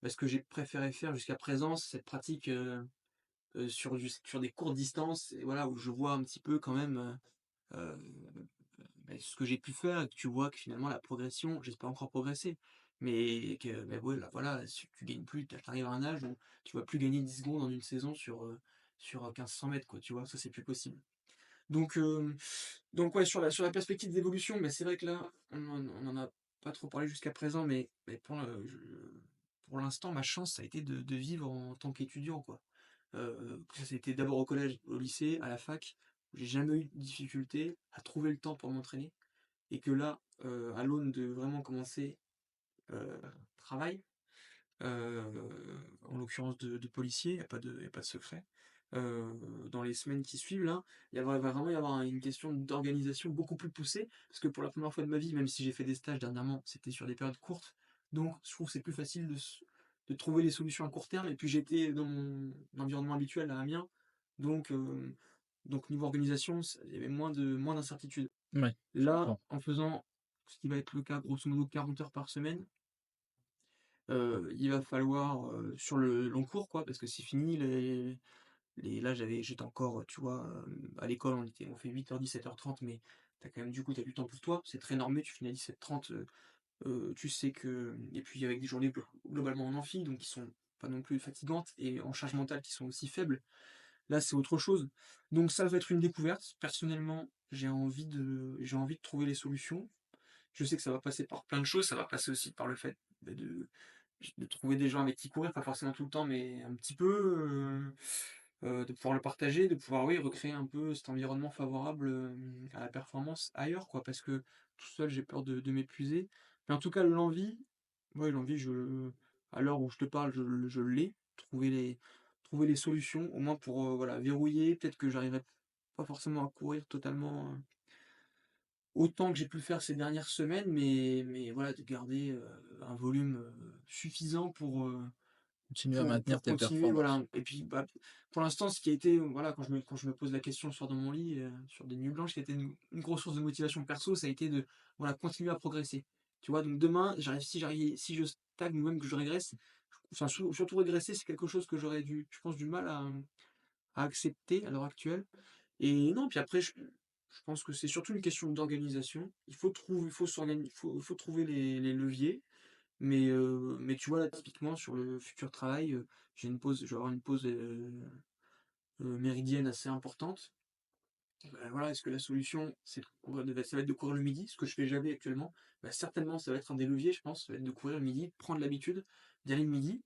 ce que j'ai préféré faire jusqu'à présent, c'est cette pratique, sur des courtes distances et voilà, où je vois un petit peu quand même, heu ce que j'ai pu faire et que tu vois que finalement la progression, j'espère encore progresser, mais que, ouais, là, voilà, si tu gagnes plus, tu arrives à un âge où tu vas plus gagner 10 secondes en une saison sur 1500 mètres, quoi, tu vois? Ça, c'est plus possible. Donc, ouais, sur la perspective d'évolution, mais c'est vrai que là, on en a pas trop parlé jusqu'à présent, mais pour l'instant, ma chance, ça a été de vivre en tant qu'étudiant, quoi. Ça a été d'abord au collège, au lycée, à la fac, où j'ai jamais eu de difficulté à trouver le temps pour m'entraîner et que là, à l'aune de vraiment commencer, travail, en l'occurrence de policier, il y a pas de secret. Dans les semaines qui suivent là, va vraiment y avoir une question d'organisation beaucoup plus poussée, parce que pour la première fois de ma vie, même si j'ai fait des stages dernièrement, c'était sur des périodes courtes. Donc je trouve que c'est plus facile de trouver les solutions à court terme et puis j'étais dans mon environnement habituel à Amiens, donc niveau organisation, il y avait moins d'incertitudes. Ouais, je Là, comprends. en faisant ce qui va être le cas, grosso modo 40 heures par semaine, il va falloir, sur le long cours quoi, parce que c'est fini les là j'étais encore, tu vois, à l'école on fait 8h 17h30 mais t'as du temps pour toi, c'est très normé, tu finis à 17h30, tu sais que et puis avec des journées globalement en amphi, donc qui sont pas non plus fatigantes et en charge mentale qui sont aussi faibles. Là, c'est autre chose. Donc ça va être une découverte. Personnellement, j'ai envie de trouver les solutions. Je sais que ça va passer par plein de choses, ça va passer aussi par le fait, de trouver des gens avec qui courir, pas forcément tout le temps, mais un petit peu, de pouvoir le partager, de pouvoir, oui, recréer un peu cet environnement favorable, à la performance ailleurs, quoi. Parce que tout seul, j'ai peur de m'épuiser. Mais en tout cas, l'envie, ouais, l'envie, à l'heure où je te parle, je l'ai. Trouver les solutions, au moins pour, voilà, verrouiller. Peut-être que j'arriverai pas forcément à courir totalement, autant que j'ai pu le faire ces dernières semaines, mais voilà, de garder, un volume, suffisant Continuer à pour maintenir tes continuer, performances. voilà. Et puis, pour l'instant, ce qui a été, voilà, quand je me pose la question le soir dans mon lit, sur des nuits blanches, ce qui a été une grosse source de motivation perso, ça a été de, voilà, continuer à progresser. Tu vois? Donc demain, si je stagne ou même que je régresse, enfin, surtout régresser, c'est quelque chose que j'aurais je pense, du mal à accepter à l'heure actuelle. Et non, puis après, je pense que c'est surtout une question d'organisation. Il faut trouver les leviers, mais tu vois, là, typiquement, sur le futur travail, je vais avoir une pause, méridienne assez importante. Voilà, est-ce que la solution, ça va être de courir le midi, ce que je fais jamais actuellement? Certainement, ça va être un des leviers, je pense, ça va être de courir le midi, prendre l'habitude d'y aller le midi,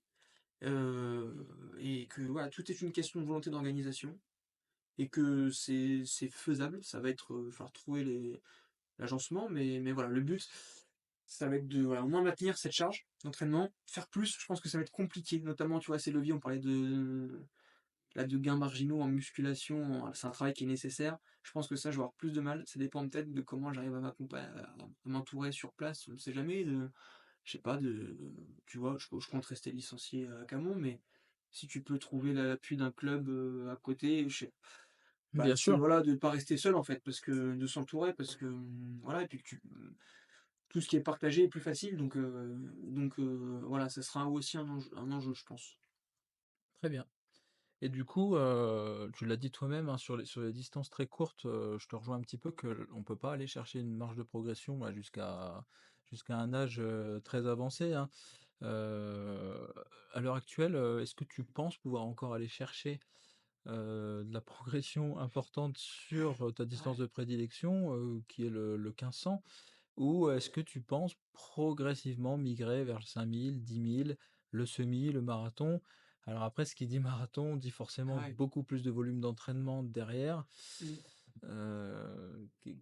et que voilà, tout est une question de volonté d'organisation et que c'est faisable. Ça va être, falloir trouver l'agencement, mais voilà, le but, ça va être de, voilà, au moins maintenir cette charge d'entraînement. Faire plus, je pense que ça va être compliqué, notamment, tu vois, ces leviers, on parlait de gains marginaux en musculation, c'est un travail qui est nécessaire. Je pense que ça, je vais avoir plus de mal. Ça dépend peut-être de comment j'arrive à m'entourer sur place. On ne sait jamais, je sais pas, tu vois, je compte rester licencié à Camon, mais si tu peux trouver l'appui d'un club, à côté, je sais, Bien c'est, sûr. voilà, de ne pas rester seul en fait, parce que de s'entourer, parce que, voilà, et puis que tout ce qui est partagé est plus facile, voilà, ça sera aussi un enjeu, je pense. Très bien. Et du coup, tu l'as dit toi-même, hein, sur les distances très courtes, je te rejoins un petit peu que on peut pas aller chercher une marge de progression, bah, jusqu'à un âge, très avancé, hein. Heu, à l'heure actuelle, est-ce que tu penses pouvoir encore aller chercher, de la progression importante sur, ta distance Ouais, de prédilection, qui est le 1500? Ou est-ce que tu penses progressivement migrer vers le 5000, 10 000, le semi, le marathon? Alors après, ce qui dit marathon dit forcément ouais. beaucoup plus de volume d'entraînement derrière. Mmh.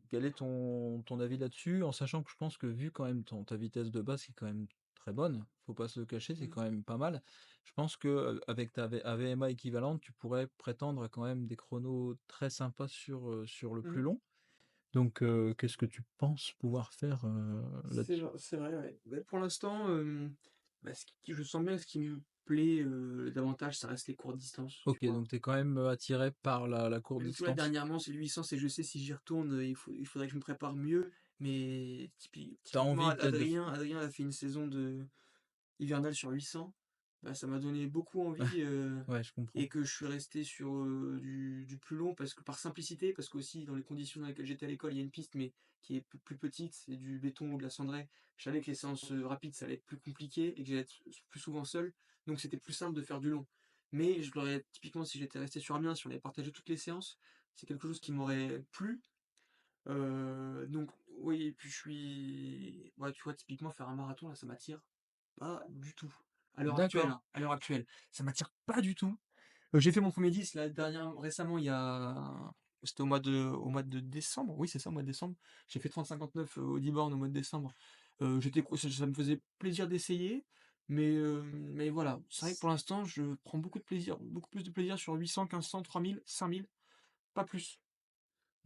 Quel est ton avis là-dessus? En sachant que je pense que vu quand même ta vitesse de base qui est quand même très bonne, faut pas se le cacher, c'est Mmh. quand même pas mal. Je pense que, avec ta AVMA équivalente, tu pourrais prétendre à quand même des chronos très sympas sur le plus Mmh. long. Donc, qu'est-ce que tu penses pouvoir faire, là-dessus? C'est vrai, ouais. Bah, pour l'instant, bah, je sens bien ce qui me plaît davantage, ça reste les courtes distances, tu OK, vois. donc tu es quand même, attiré par la courte Même tu vois, distance? dernièrement, c'est le 800, c'est je sais si j'y retourne, il faudrait que je me prépare mieux, mais Tu as typiquement envie peut-être de f Adrien a fait une saison hivernale sur 800, bah, ça m'a donné beaucoup envie, ouais, je comprends. et que je suis resté sur du plus long parce que par simplicité, parce qu'aussi dans les conditions dans lesquelles j'étais à l'école, il y a une piste, mais qui est plus petite, c'est du béton ou de la cendraie. Je savais que les séances rapides, ça allait être plus compliqué et que j'allais être plus souvent seul, donc c'était plus simple de faire du long. Mais je l'aurais, typiquement, si j'étais resté sur Amiens, si on avait partagé toutes les séances, c'est quelque chose qui m'aurait plu. Donc, oui, et puis ouais, tu vois, typiquement, faire un marathon, là, ça m'attire pas du tout. À l'heure actuelle, D'accord. hein, à l'heure actuelle, ça m'attire pas du tout. J'ai fait mon premier 10 là, récemment, c'était au mois de décembre. Oui, c'est ça, au mois de décembre. J'ai fait 30-59 au Liborne au mois de décembre. Ça me faisait plaisir d'essayer, mais voilà. C'est vrai que pour l'instant, je prends beaucoup de plaisir, beaucoup plus de plaisir sur 800, 1500, 3000, 5000, pas plus.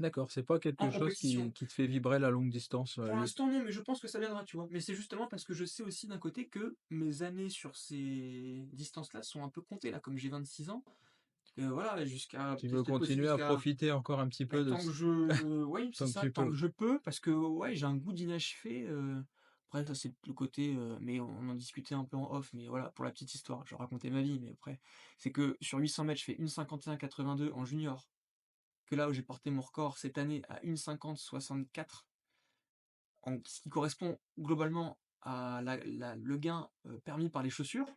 D'accord, c'est pas quelque En chose qui compétition. qui te fait vibrer la longue distance, Pour lui? l'instant, non, mais je pense que ça viendra, tu vois. Mais c'est justement parce que je sais aussi d'un côté que mes années sur ces distances-là sont un peu comptées, là, comme j'ai 26 ans. Voilà, jusqu'à Tu veux peut-être possible continuer à jusqu'à profiter encore un petit bah, peu de tant que ce oui, c'est tant que ça, tu tant peux? que je peux, parce que ouais, j'ai un goût d'inachevé. Après, ça, c'est le côté, mais on en discutait un peu en off, mais voilà, pour la petite histoire, je racontais ma vie, mais après, c'est que sur 800 mètres, je fais 1,51,82 en junior, que là où j'ai porté mon record cette année à 1,50,64, ce qui correspond globalement à le gain permis par les chaussures.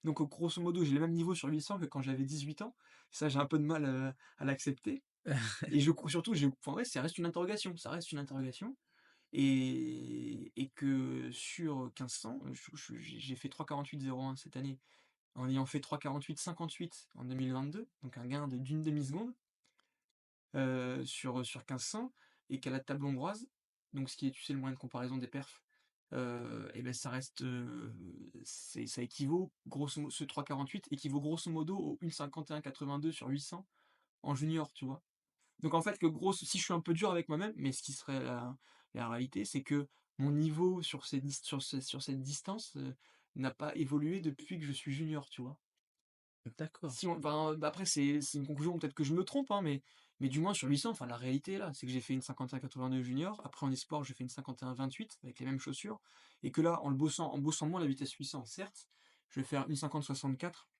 Donc, grosso modo, j'ai le même niveau sur 800 que quand j'avais 18 ans. Ça, j'ai un peu de mal à l'accepter. Et surtout, enfin, ouais, ça reste une interrogation. Ça reste une interrogation. Et que sur 1500, j'ai fait 3,48,01 cette année, en ayant fait 3,48,58 en 2022, donc un gain d'une demi-seconde sur 1500, et qu'à la table hongroise, donc ce qui est, tu sais, le moyen de comparaison des perfs, et ben ça reste, ça équivaut grosso modo, ce 3,48 équivaut grosso modo au 1,51,82 sur 800 en junior, tu vois? Donc en fait, si je suis un peu dur avec moi-même, mais ce qui serait la réalité, c'est que mon niveau sur cette distance, n'a pas évolué depuis que je suis junior, tu vois? D'accord. Si on ben, bah, après c'est une conclusion, peut-être que je me trompe, hein, mais du moins sur 800, enfin la réalité est là, c'est que j'ai fait une 51,82 junior, après en espoir j'ai fait une 51,28 avec les mêmes chaussures, et que là, en bossant moins la vitesse 800, certes, je vais faire une 50,64,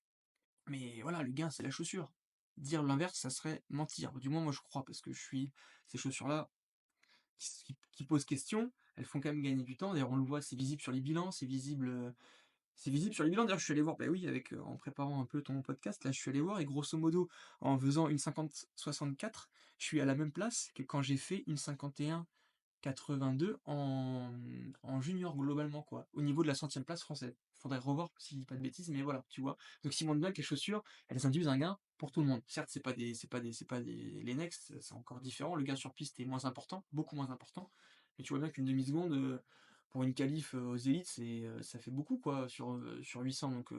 mais voilà, le gain c'est la chaussure. Dire l'inverse, ça serait mentir. Du moins moi je crois, parce que ces chaussures-là qui posent question, elles font quand même gagner du temps. D'ailleurs on le voit, c'est visible sur les bilans, c'est visible sur les bilans. D'ailleurs, je suis allé voir, bah oui, en préparant un peu ton podcast, là, je suis allé voir, et grosso modo, en faisant une 50-64, je suis à la même place que quand j'ai fait une 51-82 en junior, globalement, quoi, au niveau de la centième place française. Faudrait revoir si je dis pas de bêtises, mais voilà, tu vois. Donc, ce qui montre bien que les chaussures, elles induisent un gain pour tout le monde. Certes, c'est pas des les Next, c'est encore différent. Le gain sur piste est moins important, beaucoup moins important. Mais tu vois bien qu'une demi-seconde, pour une qualif aux élites, ça fait beaucoup, quoi, sur 800. Donc,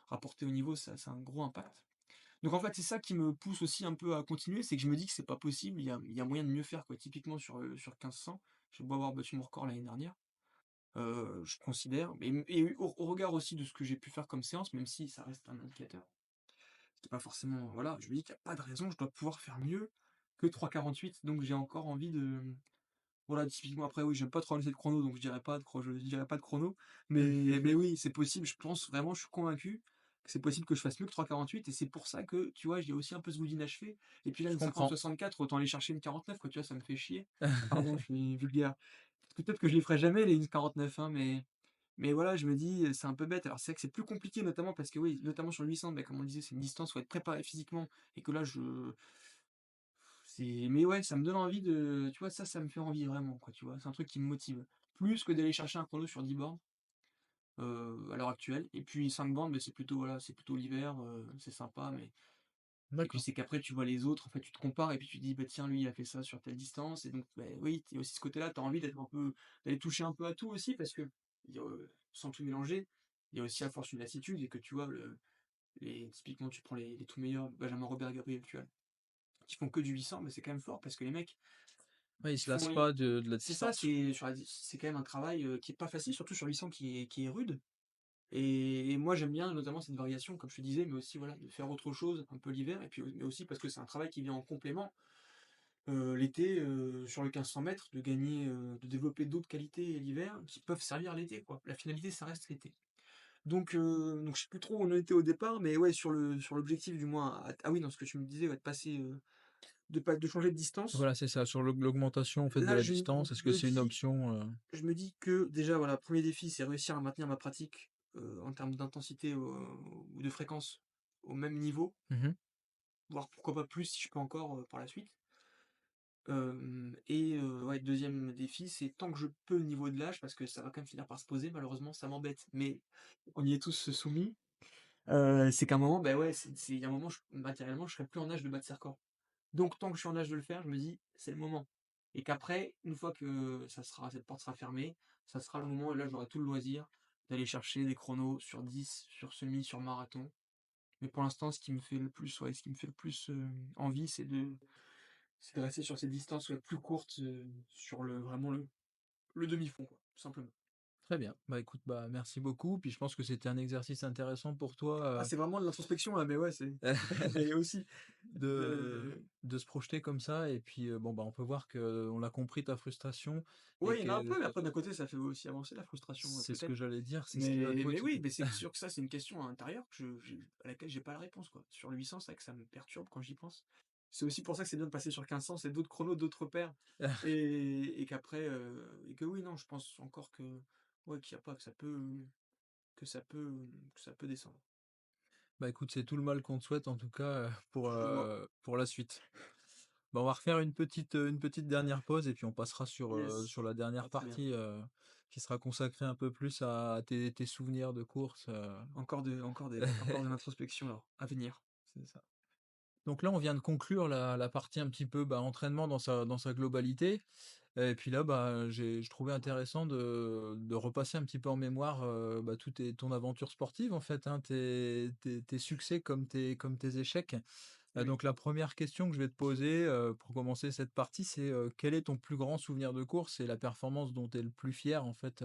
rapporté au niveau, ça a un gros impact. Donc en fait, c'est ça qui me pousse aussi un peu à continuer, c'est que je me dis que c'est pas possible, il y a moyen de mieux faire, quoi. Typiquement sur 1500, j'ai beau avoir battu mon record l'année dernière, je considère, et au regard aussi de ce que j'ai pu faire comme séance, même si ça reste un indicateur, c'est pas forcément, voilà, je me dis qu'il y a pas de raison, je dois pouvoir faire mieux que 3,48, donc j'ai encore envie de, voilà, typiquement. Après oui, j'aime pas trop laisser de chrono, donc je dirais pas de chrono, mais oui, c'est possible, je pense vraiment, je suis convaincu que c'est possible que je fasse mieux que 3,48, et c'est pour ça que, tu vois, j'ai aussi un peu ce goût d'inachevé, et puis là, Je une comprends. 50-64, autant aller chercher une 49, quoi, tu vois, ça me fait chier. Pardon, je suis vulgaire. Parce que peut-être que je les ferai jamais les 49, hein, mais voilà, je me dis, c'est un peu bête. Alors c'est vrai que c'est plus compliqué, notamment parce que oui, notamment sur le 800, bah, comme on le disait, c'est une distance, faut être préparé physiquement, et que là, mais ouais, ça me donne envie de, tu vois, ça me fait envie vraiment, quoi, tu vois? C'est un truc qui me motive. Plus que d'aller chercher un chrono sur 10 bornes, à l'heure actuelle. Et puis 5 bornes, mais c'est plutôt, voilà, c'est plutôt l'hiver, c'est sympa, et puis D'accord. c'est qu'après tu vois les autres, en fait, tu te compares, et puis tu te dis: «Bah, tiens, lui, il a fait ça sur telle distance», et donc, bah, oui, tu aussi ce côté-là, tu as envie d'aller toucher un peu à tout aussi, parce que, sans tout mélanger, il y a aussi à force une lassitude, et que tu vois, typiquement, tu prends les tout meilleurs, Benjamin Robert, Gabriel Tual, qui font que du 800, mais c'est quand même fort, parce que les mecs, Ouais, il Ils se lasse font pas de la c'est ça, distance. c'est quand même un travail, qui est pas facile, surtout sur 800 qui est rude et moi j'aime bien notamment cette variation comme je te disais, mais aussi voilà, de faire autre chose un peu l'hiver et puis mais aussi parce que c'est un travail qui vient en complément, l'été, sur le 1500 mètres, de gagner, de développer d'autres qualités l'hiver qui peuvent servir l'été, quoi. La finalité, ça reste l'été. Donc je sais plus trop où on en était au départ, mais ouais, sur l'objectif du moins, ah oui, dans ce que tu me disais, ouais, de passer, de changer de distance. Voilà, c'est ça, sur l'augmentation, en fait, de Là, la distance, est-ce que c'est une option? je me dis que déjà, voilà, premier défi, c'est réussir à maintenir ma pratique, en termes d'intensité, ou de fréquence au même niveau, Mmh. voire pourquoi pas plus si je peux encore, par la suite. Ouais, deuxième défi, c'est tant que je peux au niveau de l'âge, parce que ça va quand même finir par se poser, malheureusement, ça m'embête, mais on y est tous soumis. C'est qu'à un moment, bah, ouais, il y a un moment, matériellement, je serai plus en âge de battre ces records. Donc tant que je suis en âge de le faire, je me dis: «C'est le moment» et qu'après, une fois que cette porte sera fermée, ça sera le moment où là, j'aurai tout le loisir d'aller chercher des chronos sur 10, sur semi, sur marathon. Mais pour l'instant, ce qui me fait le plus, envie, c'est de rester sur ces distances, ouais, plus courtes, sur vraiment le demi-fond, quoi, tout simplement. Très bien. Bah, écoute, bah, merci beaucoup, puis je pense que c'était un exercice intéressant pour Ah, toi, c'est vraiment de l'introspection là, mais ouais, c'est et aussi de se projeter comme ça et puis, bon, bah, on peut voir que on a compris ta frustration et ouais, il y en a un que peu, mais après d'un côté, ça fait aussi avancer la frustration, c'est ce que peut-être. j'allais dire, c'est ce qui va Mais toi mais qui oui, mais c'est sûr que ça, c'est une question intérieure que à laquelle j'ai pas la réponse, quoi. Sur le 800, c'est vrai que ça me perturbe quand j'y pense. C'est aussi pour ça que c'est bien de passer sur 1500, c'est d'autres chronos, d'autres repères et qu'après, et que oui, non, je pense encore que ouais, qu'il y a pas que ça peut descendre. bah, écoute, c'est tout le mal qu'on te souhaite en tout cas, Je vois. pour la suite. Bah, on va refaire une petite dernière pause et puis on passera Yes. sur la dernière Ah, très bien. partie, qui sera consacrée un peu plus à tes souvenirs de course, Encore de l'introspection alors, à venir. c'est ça. Donc là, on vient de conclure la partie un petit peu, bah, entraînement dans sa globalité et puis là, bah, je trouvais intéressant de repasser un petit peu en mémoire, bah, ton aventure sportive en fait, hein, tes succès comme tes échecs. Oui. Donc la première question que je vais te poser, pour commencer cette partie, c'est, quel est ton plus grand souvenir de course et la performance dont tu es le plus fier en fait,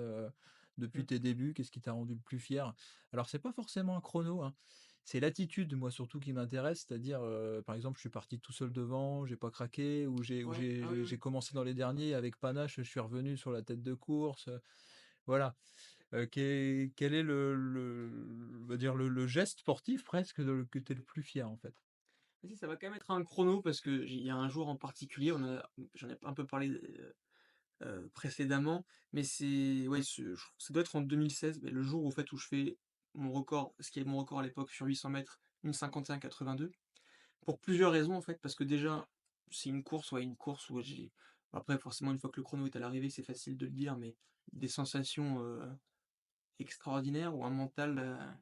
depuis Mmh. tes débuts? Qu'est-ce qui t'a rendu le plus fier? Alors c'est pas forcément un chrono, hein, c'est l'attitude, moi, surtout qui m'intéresse, c'est-à-dire, par exemple, je suis parti tout seul devant, j'ai pas craqué ou Ouais, ah oui, j'ai oui. commencé dans les derniers avec panache, je suis revenu sur la tête de course, voilà. Quel est on va dire le geste sportif presque que tu es le plus fier, en fait? Si, ça va quand même être un chrono parce que il y a un jour en particulier, j'en ai un peu parlé, précédemment, mais c'est ouais, ça doit être en 2016, mais le jour au fait où je fais mon record, ce qui est mon record à l'époque sur 800 mètres, une 51,82. Pour plusieurs raisons en fait, parce que déjà, c'est une course où j'ai après forcément une fois que le chrono est à l'arrivée, c'est facile de le dire, mais des sensations, extraordinaires ou un mental,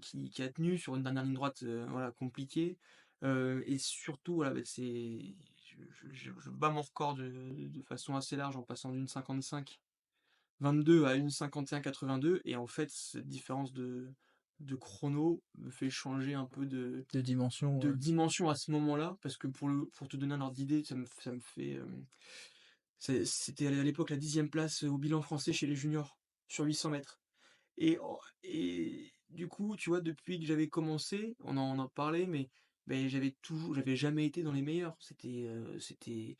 qui a tenu sur une dernière ligne droite, voilà, compliquée, et surtout, voilà, bah, je bats mon record de façon assez large en passant d'une 55,22 à une 51,82 et en fait, cette différence de chrono me fait changer un peu De dimension, de dimension à ce moment-là, parce que pour te donner un ordre d'idée, ça me fait, c'était à l'époque la 10e place, au bilan français chez les juniors, sur 800 mètres. Et du coup, tu vois, depuis que j'avais commencé, on en parlait, mais beh, j'avais jamais été dans les meilleurs. C'était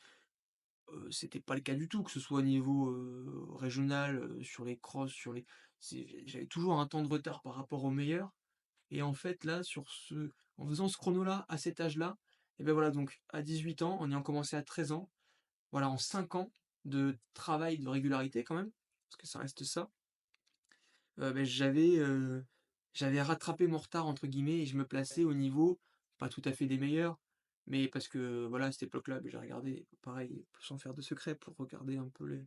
pas le cas du tout, que ce soit au niveau, régional, sur les crosses, j'avais toujours un temps de retard par rapport aux meilleurs et en fait, là, en faisant ce chrono-là, à cet âge-là et ben voilà, donc à 18 ans, en ayant commencé à 13 ans, voilà, en 5 ans de travail, de régularité quand même, parce que ça reste ça. Beh, j'avais «rattrapé mon retard» entre guillemets et je me plaçais au niveau, pas tout à fait des meilleurs, mais parce que voilà, à cette époque-là, beh, j'ai regardé pareil, sans faire de secret pour regarder un peu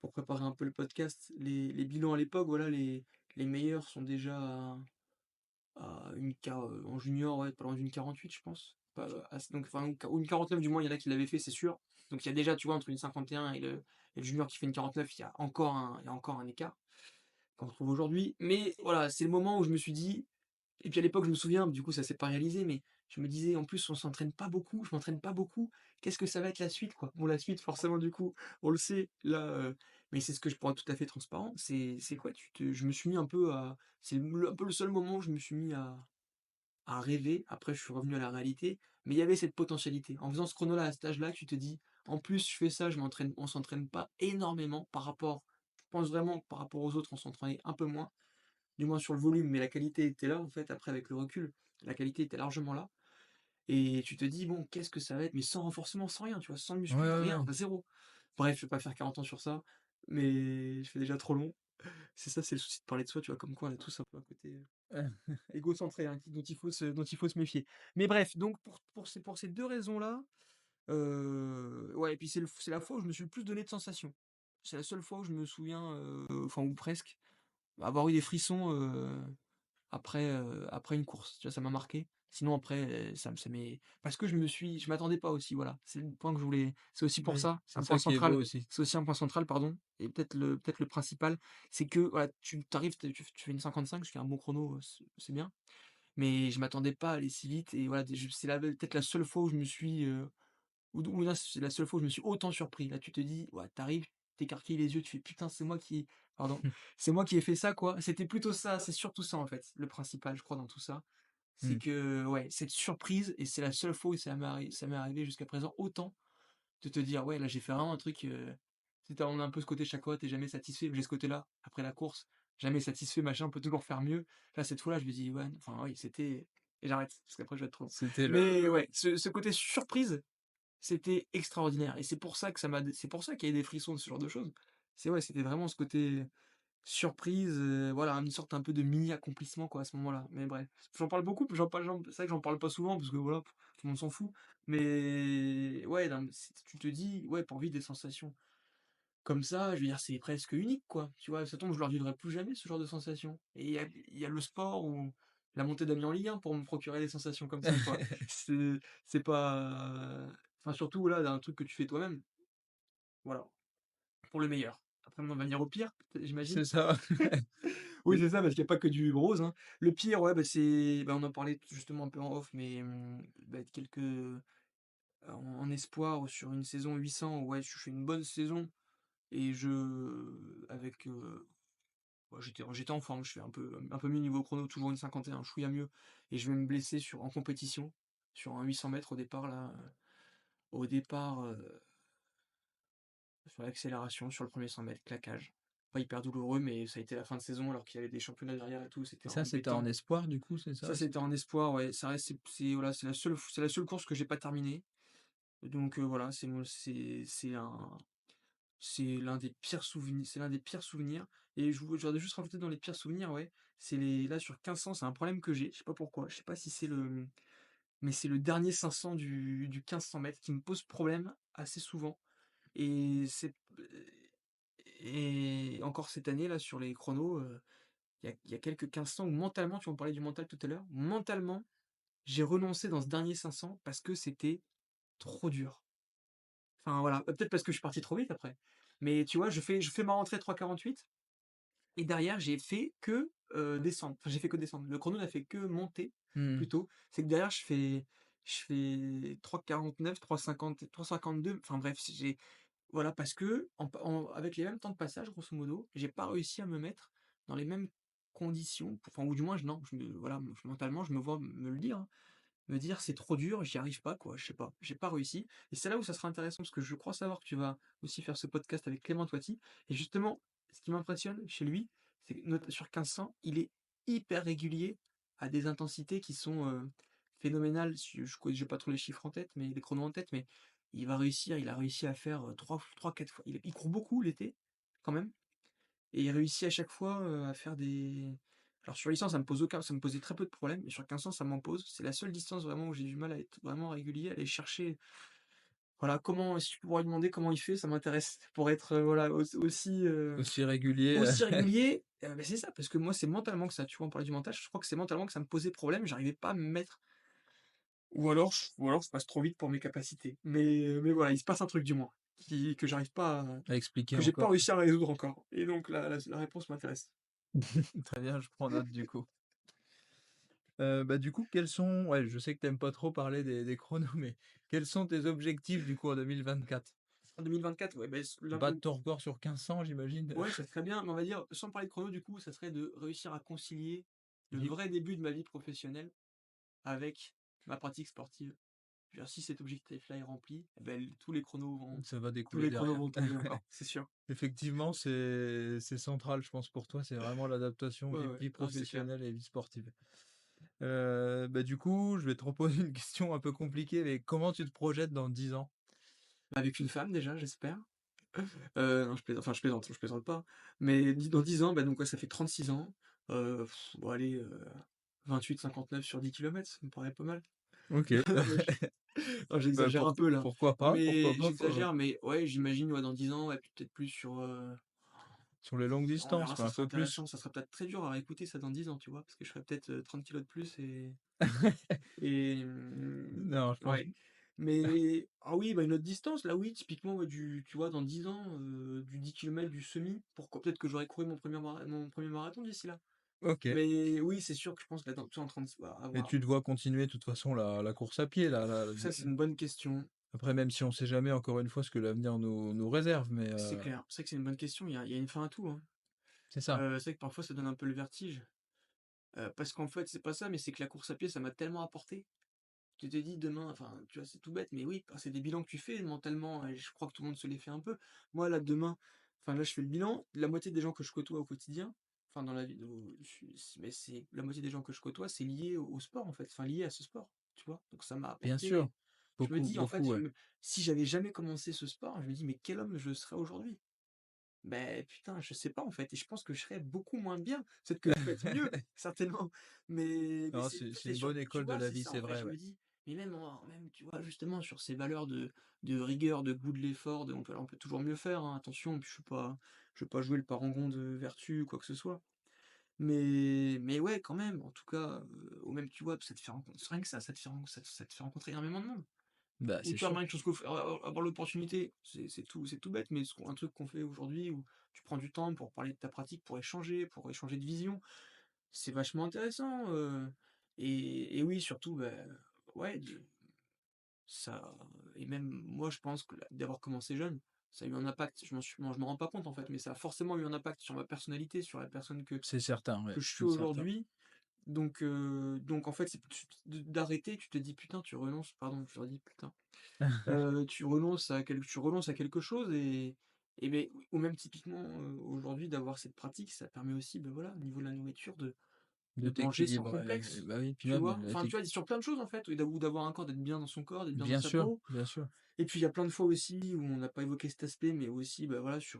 pour préparer un peu le podcast, les bilans à l'époque, voilà, les meilleurs sont déjà en junior, ouais, pas loin d'une 48 je pense. Pas, donc enfin, ou une 49 du moins, il y en a qui l'avaient fait, c'est sûr. Donc il y a déjà, tu vois, entre une 51 et le junior qui fait une 49, il y a encore un écart qu'on retrouve aujourd'hui. Mais voilà, c'est le moment où je me suis dit et puis à l'époque, je me souviens, du coup, ça s'est pas réalisé, mais je me disais: «En plus, on s'entraîne pas beaucoup, je m'entraîne pas beaucoup, qu'est-ce que ça va être la suite, quoi?» Bon, la suite, forcément, du coup, on le sait, là, mais c'est ce que je pourrais être tout à fait transparent, c'est quoi? Je me suis mis un peu à c'est un peu le seul moment où je me suis mis à rêver. Après, je suis revenu à la réalité, mais il y avait cette potentialité. En faisant ce chrono-là, à cet âge-là, tu te dis: «En plus, je fais ça, on s'entraîne pas énormément par rapport». Je pense vraiment que par rapport aux autres, on s'entraînait un peu moins, du moins sur le volume, mais la qualité était là, en fait. Après, avec le recul, la qualité était largement là et tu te dis: «Bon, qu'est-ce que ça va être?» mais sans renforcement, sans rien, tu vois? Sans Ouais, muscu, ouais, rien, ouais. zéro. Bref, je vais pas faire 40 ans sur ça, mais je fais déjà trop long. C'est ça, c'est le souci de parler de soi, tu vois? Comme quoi on a tous un peu un côté, égocentré, hein, dont il faut se méfier. Mais bref, donc pour ces 2 raisons-là, ouais et puis c'est la fois où je me suis le plus donné de sensations. C'est la seule fois où je me souviens, enfin ou presque, avoir eu des frissons, après une course. Tu vois, ça m'a marqué. Sinon après, ça m'est parce que je m'attendais pas aussi, voilà. C'est le point que je voulais c'est aussi pour Oui, ça, c'est un point ça qui est beau central. aussi. C'est aussi un point central, pardon et peut-être le principal, c'est que, voilà, tu arrives, tu fais une 55, ce qui est un bon chrono, c'est bien. Mais je m'attendais pas à aller si vite et voilà, c'est peut-être la seule fois où je me suis, ou là, c'est la seule fois où je me suis autant surpris. Là, tu te dis: «Ouais», tu arrives, tu les yeux, tu fais: «Putain, pardon, c'est moi qui ai fait ça, quoi». C'était plutôt ça, c'est surtout ça, en fait, le principal, je crois, dans tout ça. C'est Mmh. que, ouais, cette surprise et c'est la seule fois où ça m'est arrivé jusqu'à présent autant de te dire: «Ouais, là, j'ai fait vraiment un truc», tu sais, on a un peu ce côté chaque fois, tu jamais satisfait. J'ai ce côté-là, après la course, jamais satisfait, machin, on peut toujours faire mieux. Là, cette fois-là, je me dis: «Ouais, enfin, oui, c'était» et j'arrête, parce qu'après je vais être trop long. C'était Mais le ouais, ce côté surprise, c'était extraordinaire et c'est pour ça que c'est pour ça qu'il y a eu des frissons de ce genre de choses. C'est ouais, c'était vraiment ce côté surprise, voilà, une sorte un peu de mini accomplissement, quoi, à ce moment-là. Mais bref, j'en parle beaucoup, c'est vrai que j'en parle pas souvent parce que voilà, tout le monde s'en fout. Mais ouais, non, mais tu te dis, ouais, pour vivre des sensations comme ça, je veux dire, c'est presque unique, quoi. Tu vois, ça tombe, je leur vivrai plus jamais ce genre de sensations. Et il y a le sport ou la montée d'amis en Ligue 1 pour me procurer des sensations comme ça, quoi. C'est pas, enfin, surtout là, un truc que tu fais toi-même. Voilà, pour le meilleur. Après, on va venir au pire, j'imagine. c'est ça. Oui, c'est ça, parce qu'il y a pas que du rose, hein. Le pire, ouais, on en parlait justement un peu en off, mais quelques en espoir sur une saison 800, ouais, je fais une bonne saison et avec, ouais, j'étais en forme, je fais un peu mieux niveau chrono, toujours une 51, un chouïa mieux et je vais me blesser en compétition, sur un 800 mètres au départ là, au départ, sur l'accélération, sur le premier 100 mètres, claquage. Pas hyper douloureux, mais ça a été la fin de saison alors qu'il y avait des championnats derrière et tout, Et c'était ça, c'était en embêtant. espoir du coup, c'est Ça, ça? c'était en espoir, ouais, ça reste voilà, c'est la seule course que j'ai pas terminée. Donc voilà, c'est l'un des pires souvenirs et j'aurais juste rajouter dans les pires souvenirs, ouais, c'est les là sur 1500, c'est un problème que j'ai, je sais pas pourquoi, je sais pas si c'est mais c'est le dernier 500 du 1500 mètres qui me pose problème assez souvent et et encore cette année là sur les chronos, il y a quelques 1500 où mentalement, tu en parlais du mental tout à l'heure, mentalement j'ai renoncé dans ce dernier 500 parce que c'était trop dur. Enfin voilà, peut-être parce que je suis parti trop vite après. Mais tu vois, je fais ma rentrée 3:48 et derrière j'ai fait que, descendre. Enfin j'ai fait que descendre. Le chrono n'a fait que monter Mmh. plutôt. C'est que derrière je fais 3:49, 3:50, 3:52, enfin bref, voilà parce que avec les mêmes temps de passage grosso modo, j'ai pas réussi à me mettre dans les mêmes conditions, enfin ou du moins je non, voilà, mentalement je me vois me le dire, hein. Me dire: «C'est trop dur, j'y arrive pas quoi», je sais pas, j'ai pas réussi et c'est là où ça sera intéressant parce que je crois savoir que tu vas aussi faire ce podcast avec Clément Toiti et justement, ce qui m'impressionne chez lui, c'est que sur 1500, il est hyper régulier à des intensités qui sont, phénoménales. Si j'ai pas trop les chiffres en tête, mais les chronos en tête, mais il a réussi à faire, 3-4 fois il court beaucoup l'été, quand même et il réussit à chaque fois, à faire des alors sur licence, ça me posait très peu de problèmes, mais sur 1500, ça m'en pose. C'est la seule distance vraiment où j'ai du mal à être vraiment régulier, à aller chercher voilà, comment si tu pourrais demander comment il fait, ça m'intéresse pour être, voilà, Aussi régulier, aussi régulier, c'est ça, parce que moi, c'est mentalement que ça tu vois, on parlait du mental, je crois que c'est mentalement que ça me posait problème, j'arrivais pas à me mettre ou alors je passe trop vite pour mes capacités. Mais voilà, il se passe un truc du moins, que j'arrive pas à à expliquer que j'ai pas encore. réussi à résoudre encore et donc la réponse m'intéresse. Très bien, je prends note du coup. Bah, du coup, quels sont ouais, je sais que t'aimes pas trop parler des chronos, mais quels sont tes objectifs, du coup, en 2024? En 2024, ouais, beh, s l'un Battre ton record sur 1500, j'imagine? ouais, ça serait bien, mais on va dire, sans parler de chrono, du coup, ça serait de réussir à concilier le Vie vrai début de ma vie professionnelle avec ma pratique sportive. Je veux dire, si cet objectif-là est rempli, eh beh, tous les chronos vont ça va tous découler les chronos derrière. vont tomber encore, c'est sûr. Effectivement, c'est central, je pense, pour toi, c'est vraiment l'adaptation Ouais, vie ouais, vie ah, c'est clair. professionnelle et vie sportive. Bah, du coup, je vais te reposer une question un peu compliquée, mais comment tu te projettes dans 10 ans? Avec une femme déjà, j'espère. Non, je plaisante pas. Mais dans 10 ans, bah, donc ouais, ça fait 36 ans. Bon allez, 28-59 sur 10 kilomètres, ça me paraît pas mal. OK. Non, mais non, Bah, j'exagère un peu là. pourquoi Mais pas, quoi. j'exagère, mais ouais, j'imagine, ouais, dans 10 ans, ouais, peut-être plus sur, Sur les longues on distances, verra, quoi, ça un sera peu plus. intéressant. Ça sera peut-être très dur à réécouter ça dans 10 ans, tu vois? Parce que je ferai peut-être, 30 kilogrammes de plus et Non, je pense ouais. Mais ah oui, bah, une autre distance, là, oui, typiquement, ouais, tu vois, dans 10 ans, du 10 kilomètres, du semi, pourquoi peut-être que j'aurais couru mon premier marathon d'ici là. OK. Mais oui, c'est sûr que je pense que là, tu es en train de bah, Et avoir tu te vois continuer de toute façon la course à pied, là ça, c'est une bonne question. après même si on sait jamais encore une fois ce que l'avenir nous réserve, mais C'est clair. C'est vrai que c'est une bonne question. Il y a une fin à tout, hein. c'est ça. C'est vrai que parfois ça donne un peu le vertige, parce qu'en fait, c'est pas ça, mais c'est que la course à pied, ça m'a tellement apporté. Tu te dis demain enfin, tu vois, c'est tout bête, mais oui, bah, c'est des bilans que tu fais mentalement et je crois que tout le monde se les fait un peu. Moi, là, demain enfin, là, je fais le bilan, la moitié des gens que je côtoie au quotidien, enfin, dans la vie où je suis mais c'est la moitié des gens que je côtoie, c'est lié au sport, en fait, enfin, lié à ce sport, tu vois? Donc ça m'a Bien sûr. apporté je me dis, en fait, Beaucoup, ouais. si j'avais jamais commencé ce sport, je me dis: «Mais quel homme je serais aujourd'hui?» Ben putain, je sais pas, en fait et je pense que je serais beaucoup moins bien. Peut-être que je peux être mieux, certainement, mais Non, c'est c'est c'est une sur bonne tu école de vois, la c'est vie, ça, c'est en fait, vrai, je ouais. me dis mais même, tu vois, justement, sur ces valeurs de rigueur, de goût de l'effort, de on peut toujours mieux faire, hein, attention, puis je veux pas jouer le parangon de vertu ou quoi que ce soit. Mais ouais, quand même, en tout cas, ou même, tu vois, ça te fait rencontrer rien que ça te fait ça te fait rencontrer énormément de monde. Bah, Ou c'est tu vois, sûr. rien que chose qu'on fait avoir l'opportunité, c'est tout bête, mais un truc qu'on fait aujourd'hui où tu prends du temps pour parler de ta pratique, pour échanger de vision, c'est vachement intéressant, et oui, surtout, bah, ouais, ça et même moi, je pense que d'avoir commencé jeune, ça a eu un impact. Je m'en rends pas compte, en fait, mais ça a forcément eu un impact sur ma personnalité, sur la personne C'est certain, ouais, que je suis c'est certain. aujourd'hui. Donc en fait, c'est d'arrêter, tu te dis: «Putain», tu renonces pardon, je leur dis: «Putain». Tu renonces à quelque chose et beh, ou même typiquement, aujourd'hui d'avoir cette pratique, ça permet aussi, ben voilà, au niveau de la nourriture De de manger sans t'équilibrer et complexe, bah, oui, puis tu même vois? Enfin, tu vois, sur plein de choses en fait, ou d'avoir un corps, d'être bien dans son corps, d'être bien dans sa peau bien sûr. et puis il y a plein de fois aussi où on n'a pas évoqué cet aspect, mais aussi, bah, voilà, tu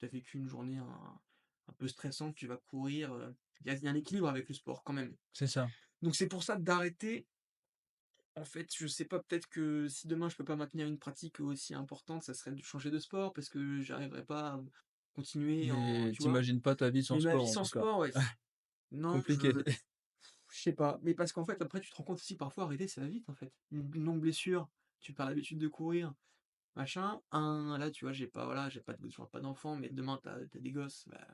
as vécu une journée un peu stressante, tu vas courir, il y a un équilibre avec le sport quand même. C'est ça. Donc c'est pour ça d'arrêter en fait, je sais pas, peut-être que si demain je peux pas maintenir une pratique aussi importante, ça serait de changer de sport parce que j'arriverai pas à continuer en Mais tu vois? tu pas ta vie sans Mais ma sport, vie en sans tout cas. sport, ouais, non, Compliqué. je sais pas. Mais parce qu'en fait, après, tu te rends compte aussi parfois arrêter, ça va vite, en fait. Une longue blessure, tu perds l'habitude de courir, machin. Là, tu vois, j'ai pas de j'aurai pas d'enfants, mais demain tu as des gosses, bah,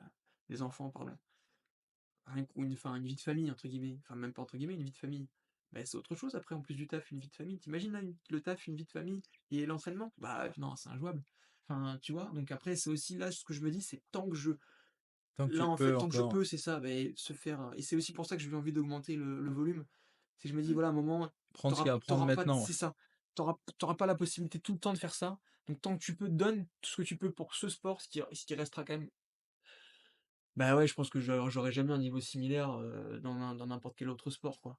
des enfants, pardon. Rien qu'ou une «vie de famille» entre guillemets, enfin même pas entre guillemets, une vie de famille. Bah, c'est autre chose après en plus du taf, une vie de famille. Tu imagines là, le taf, une vie de famille et l'entraînement? Bah, non, c'est injouable. Enfin, tu vois? Donc après, c'est aussi là ce que je me dis, c'est tant que je Tant que là, tu en fait, peux tant que je encore. peux, c'est ça, beh, se faire, et c'est aussi pour ça que j'ai envie d'augmenter le volume. C'est que je me dis: «Voilà, à un moment, Prendre ce qu'il y a à tu prendre pas» maintenant, ouais. c'est ça, tu pas la possibilité tout le temps de faire ça. Donc tant que tu peux, donne tout ce que tu peux pour ce sport, ce qui restera quand même bah, ouais, je pense que j'aurais jamais un niveau similaire, dans n'importe quel autre sport, quoi.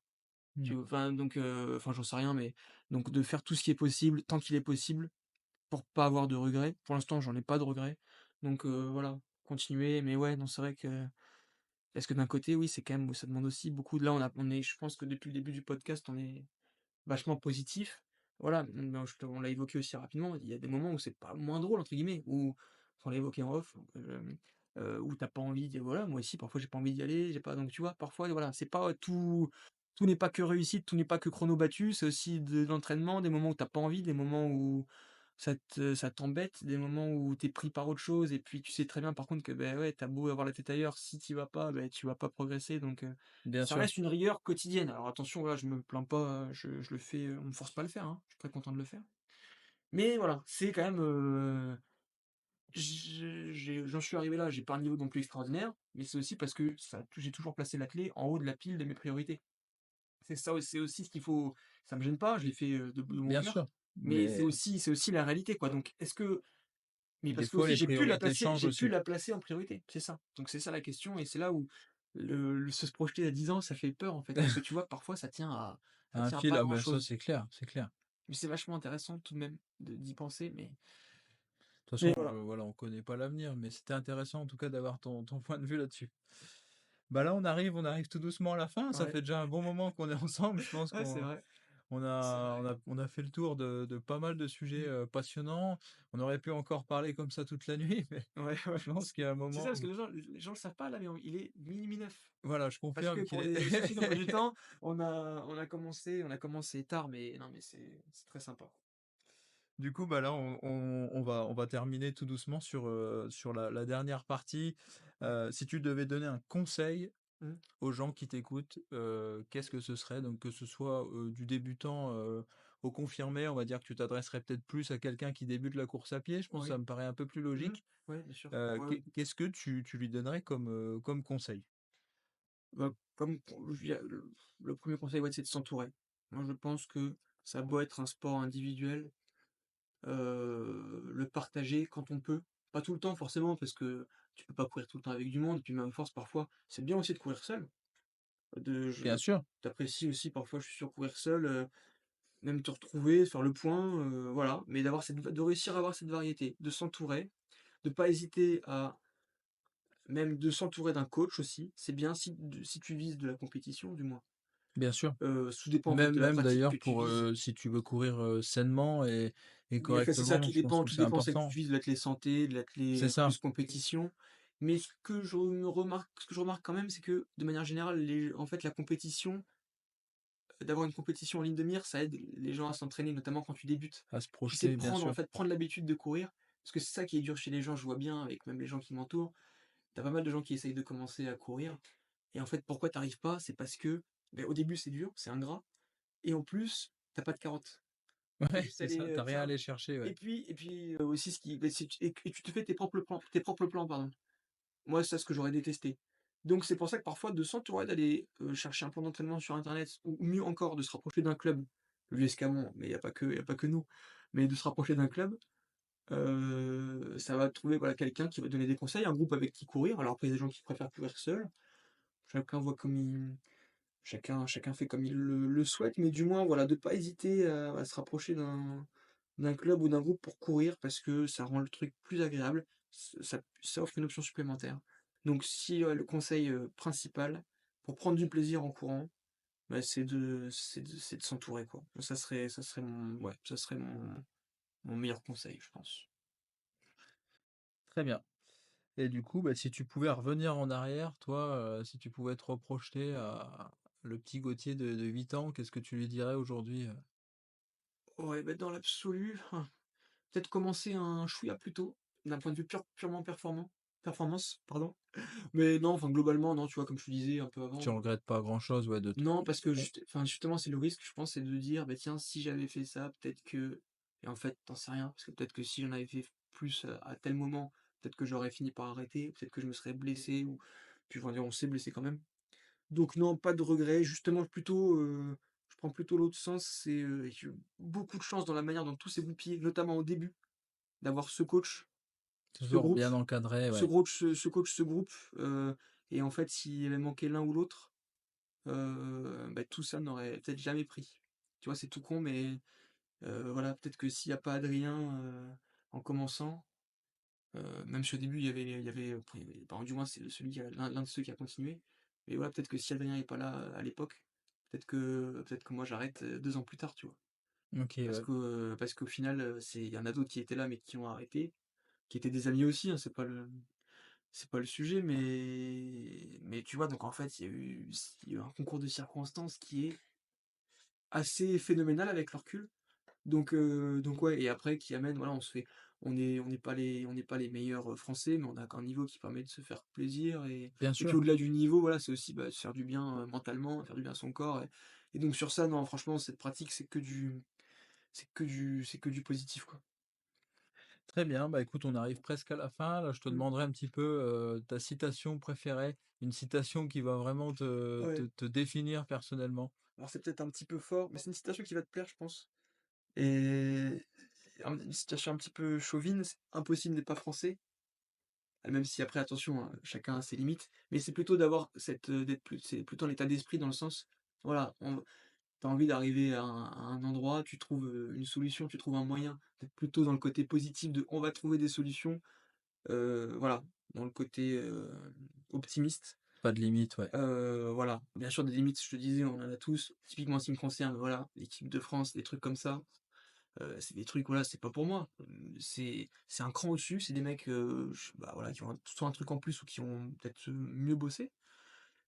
Mmh. Enfin donc enfin j'en sais rien, mais donc de faire tout ce qui est possible, tant qu'il est possible, pour pas avoir de regrets. Pour l'instant, j'en ai pas de regrets, donc voilà, continuer. Mais ouais, non, c'est vrai que parce que d'un côté, oui, c'est quand même ça demande aussi beaucoup de là, on est je pense que depuis le début du podcast, on est vachement positif. Voilà, ben, on l'a évoqué aussi rapidement, il y a des moments où c'est pas «moins drôle» entre guillemets, où on l'a évoqué en off, où tu pas envie voilà, moi aussi parfois j'ai pas envie d'y aller, j'ai pas donc tu vois? Parfois voilà, c'est pas tout n'est pas que réussite, tout n'est pas que chrono battu, c'est aussi de l'entraînement, des moments où t'as pas envie, des moments où ça t'embête, des moments où tu es pris par autre chose et puis tu sais très bien par contre que, beh, ouais, tu as beau avoir la tête ailleurs, si tu y vas pas, beh, tu vas pas progresser donc Bien ça sûr. reste une rigueur quotidienne. Alors attention, voilà, je me plains pas, je le fais, on me force pas à le faire, hein, je suis très content de le faire. Mais voilà, c'est quand même, j'en suis arrivé là, j'ai pas un niveau non plus extraordinaire, mais c'est aussi parce que ça j'ai toujours placé la clé en haut de la pile de mes priorités. C'est aussi ce qu'il faut, ça me gêne pas, je l'ai fait, de mon Bien cœur, sûr, mais mais c'est aussi la réalité, quoi. Donc est-ce que mais des parce que fois aussi les priorités changent j'ai pu aussi. la placer en priorité, c'est ça. Donc c'est ça la question et c'est là où se projeter à 10 ans, ça fait peur, en fait, parce que tu vois que parfois ça Un tient à fil, pas ah ben ça grand-chose. c'est clair, c'est clair. Mais c'est vachement intéressant tout de même d'y penser, De toute mais façon, voilà. voilà, on connaît pas l'avenir, mais c'était intéressant en tout cas d'avoir ton point de vue là-dessus. Bah là, on arrive tout doucement à la fin. Ça Ouais, fait déjà un bon moment qu'on est ensemble. Je pense ouais, c'est qu'on vrai, on c'est a, on vrai. a, on a fait le tour de pas mal de sujets Mmh. passionnants. On aurait pu encore parler comme ça toute la nuit, mais Ouais, ouais, je pense qu'il y a un c'est ça moment parce que où, les gens le savent pas là, mais on il est 00:09. voilà, je Parce que confirme qu'il pour est. des soucis d'emploi du temps, on a commencé tard, mais non, mais c'est très sympa. Du coup, bah là, on va terminer tout doucement sur la dernière partie. Ouais. Si tu devais donner un conseil Mmh. aux gens qui t'écoutent, qu'est-ce que ce serait? Donc que ce soit, du débutant, au confirmé, on va dire que tu t'adresserais peut-être plus à quelqu'un qui débute la course à pied, je pense que ça Oui. me paraît un peu plus Mmh. logique. Ouais, bien sûr. Ouais, ouais. Qu'est-ce que tu lui donnerais comme conseil? Bah, comme pour je dirais le 1er conseil, ouais, c'est de s'entourer. Moi, je pense que ça a beau être un sport individuel, le partager quand on peut. Pas tout le temps forcément parce que tu peux pas courir tout le temps avec du monde, et puis même à force parfois, c'est bien aussi de courir seul. De je Bien sûr, Tu aussi parfois, je suis sûr, courir seul, même te retrouver, faire le point, voilà. Mais de réussir à avoir cette variété, de s'entourer, de pas hésiter à même de s'entourer d'un coach aussi. C'est bien si tu vises de la compétition du moins. bien sûr. Tout dépend en fait Même de la même pratique d'ailleurs que tu pour, vises. si tu veux courir, sainement et Mais en fait, c'est ça, correctement, je pense que tout c'est dépend, c'est que important. tu vises de l'athlète santé, de C'est l'athlète, ça. plus compétition. Mais ce que je remarque quand même, c'est que de manière générale, en fait, la compétition, d'avoir une compétition en ligne de mire, ça aide les gens à s'entraîner, notamment quand tu débutes. À se Tu sais projeter, bien sûr. prendre l'habitude de courir, parce que c'est ça qui est dur chez les gens, je vois bien avec même les gens qui m'entourent. T'as pas mal de gens qui essayent de commencer à courir et en fait, pourquoi t'arrives pas? C'est parce que, beh, au début, c'est dur, c'est ingrat et en plus, t'as pas de carotte. Faut Ouais, juste c'est ça, aller, tu rien à faire aller chercher, ouais. aussi ce qui beh, si tu et tu te fais tes propres plans, pardon. Moi, c'est ce que j'aurais détesté. Donc c'est pour ça que parfois de s'entourer, d'aller, chercher un plan d'entraînement sur internet ou mieux encore de se rapprocher d'un club, l'USCAMON, mais il y a pas que nous, mais de se rapprocher d'un club, ça va trouver, voilà, quelqu'un qui va donner des conseils, un groupe avec qui courir. Alors après, il y a des gens qui préfèrent courir seul, chacun voit comme il chacun fait comme il le souhaite, mais du moins, voilà, de pas hésiter à se rapprocher d'un club ou d'un groupe pour courir parce que ça rend le truc plus agréable, ça offre une option supplémentaire. Donc si, le conseil, principal pour prendre du plaisir en courant, bah, c'est de s'entourer, quoi. Ça serait mon meilleur conseil, je pense. Très bien. Et du coup, bah, si tu pouvais revenir en arrière, toi, si tu pouvais te reprojeter à le petit Gauthier de 8 ans, qu'est-ce que tu lui dirais aujourd'hui? Ouais, bah, dans l'absolu, peut-être commencer un chouïa plus tôt, d'un point de vue purement performance, pardon. Mais non, enfin globalement, non, tu vois, comme je te disais un peu Tu avant, regrettes pas grand-chose, ouais, de non, parce que on justement, c'est le risque, je pense, c'est de dire, bah tiens, si j'avais fait ça, peut-être que, et en fait, t'en sais rien, parce que peut-être que si j'en avais fait plus à tel moment, peut-être que j'aurais fini par arrêter, peut-être que je me serais blessé, ou puis on va dire, on s'est blessé quand même. Donc non, pas de regret, justement, plutôt, je prends plutôt l'autre sens, j'ai eu beaucoup de chance dans la manière dont tout s'est goupillé, notamment au début, d'avoir ce toujours groupe, bien encadré, ce ouais. coach, ce groupe, et en fait, s'il avait manqué l'un ou l'autre, bah, tout ça n'aurait peut-être jamais pris. Tu vois, c'est tout con, mais voilà, peut-être que s'il y a pas Adrien, en commençant, même si au début il y avait, après, enfin, du moins c'est celui qui a l'un de ceux qui a continué, mais voilà, peut-être que si Adrien est pas là, à l'époque, peut-être que moi j'arrête, 2 ans plus tard, tu vois? OK, ouais. Parce qu'au final, il y en a d'autres qui étaient là, mais qui ont arrêté, qui étaient des amis aussi, hein, c'est pas le sujet, mais tu vois? Donc en fait, il y a eu un concours de circonstances qui est assez phénoménal avec le recul. Donc ouais et après qui amène voilà, on n'est pas les meilleurs, français, mais on a un niveau qui permet de se faire plaisir Bien et puis sûr. au-delà du niveau, voilà, c'est aussi, bah, se faire du bien, mentalement, faire du bien à son corps et donc sur ça, non, franchement, cette pratique, c'est que du positif, quoi. Très bien, bah, écoute, on arrive presque à la fin. Là, je te Mmh. demanderai un petit peu, ta citation préférée, une citation qui va vraiment te te Ouais. te définir personnellement. Alors c'est peut-être un petit peu fort, mais c'est une citation qui va te plaire, je pense et une citation un petit peu chauvine, c'est: «Impossible n'est pas français». Même si après attention, hein, chacun a ses limites, mais c'est plutôt d'avoir d'être plus c'est plutôt un état d'esprit dans le sens, voilà, tu as envie d'arriver à un endroit, tu trouves, une solution, tu trouves un moyen, d'être plutôt dans le côté positif de: «On va trouver des solutions», voilà, dans le côté, optimiste, Pas de limite, ouais. voilà. Bien sûr des limites, je te disais, on en a tous. Typiquement en ce qui me concerne, voilà, l'équipe de France, des trucs comme ça. C'est des trucs, voilà, c'est pas pour moi. C'est un cran au-dessus, c'est des mecs, bah, voilà, qui ont soit un truc en plus ou qui ont peut-être, mieux bossé.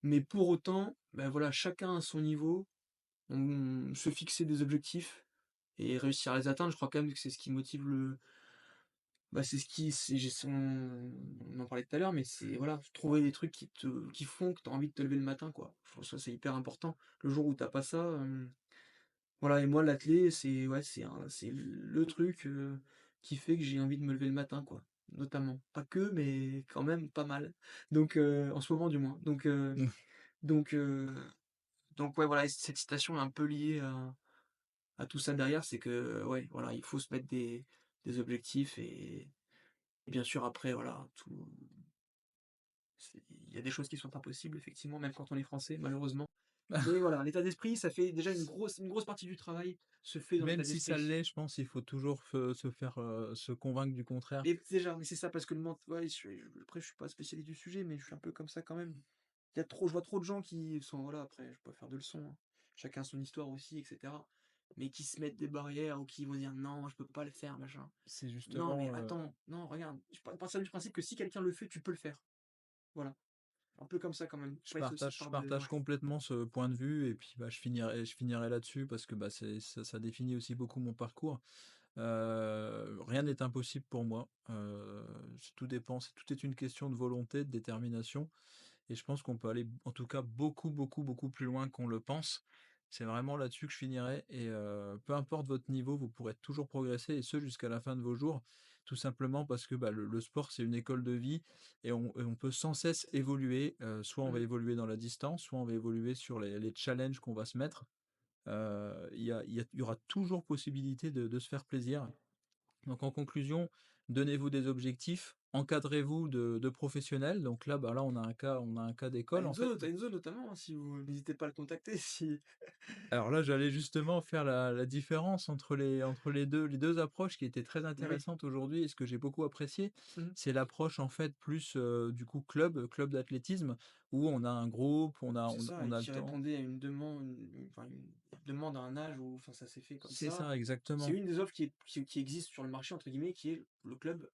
Mais pour autant, bah, voilà, chacun à son niveau, se fixer des objectifs et réussir à les atteindre, je crois quand même que c'est ce qui motive c'est ce qui c'est j'ai son on en parlait tout à l'heure, mais c'est voilà, trouver des trucs qui font que tu as envie de te lever le matin, quoi. Je trouve ça, c'est hyper important. Le jour où tu as pas ça, voilà et moi l'athlé, c'est ouais, c'est le truc, qui fait que j'ai envie de me lever le matin, quoi, notamment. Pas que, mais quand même pas mal. Donc en ce moment du moins. Mmh. Donc heu, donc ouais, voilà et cette citation est un peu liée à tout ça derrière, c'est que, ouais, voilà, il faut se mettre des objectifs et bien sûr après voilà, il y a des choses qui sont impossibles effectivement, même quand on est français malheureusement. Mais voilà, l'état d'esprit, ça fait déjà une grosse partie du travail se fait dans Même l'état si ça d'esprit. l'est, je pense, il faut toujours se faire, se convaincre du contraire. Mais déjà, mais c'est ça parce que le ment ouais, après je suis pas spécialiste du sujet, mais je suis un peu comme ça quand même. Je vois trop de gens qui sont voilà, après je vais pas faire de leçons, hein. Chacun son histoire aussi et cetera. Mais qui se mettent des barrières ou qui vont dire: «Non, je peux pas le faire, machin». C'est Non, mais justement, attends, non, regarde, je pars partir du principe que si quelqu'un le fait, tu peux le faire. Voilà, un peu comme ça quand même. Je aussi je par de partage ouais. complètement ce point de vue et puis, bah, je finirai là-dessus parce que, bah, c'est ça définit aussi beaucoup mon parcours. Rien n'est impossible pour moi, tout dépend, tout est une question de volonté, de détermination et je pense qu'on peut aller, en tout cas, beaucoup, beaucoup, beaucoup plus loin qu'on le pense. C'est vraiment là-dessus que je finirai et peu importe votre niveau, vous pourrez toujours progresser et ce jusqu'à la fin de vos jours. Tout simplement parce que, bah, le sport, c'est une école de vie et on peut sans cesse évoluer, soit on va Mmh. évoluer dans la distance, soit on va évoluer sur les challenges qu'on va se mettre. Il y aura toujours possibilité de se faire plaisir. Donc en conclusion, donnez-vous des objectifs, encadrez-vous de professionnels. Donc là, bah, là on a un cas d'école en fait. Tu Enzo notamment, hein, si vous n'hésitez pas à le contacter si Alors là, j'allais justement faire la différence entre les deux approches qui étaient très mais oui. intéressantes aujourd'hui et ce que j'ai beaucoup apprécié, Mmh. c'est l'approche en fait plus, du coup club d'athlétisme où on a un groupe, on a C'est on ça on et a le qui temps. répondait à une demande à un âge où enfin ça s'est fait comme C'est ça. ça, C'est exactement. une des offres qui existe sur le marché entre guillemets, qui est le club.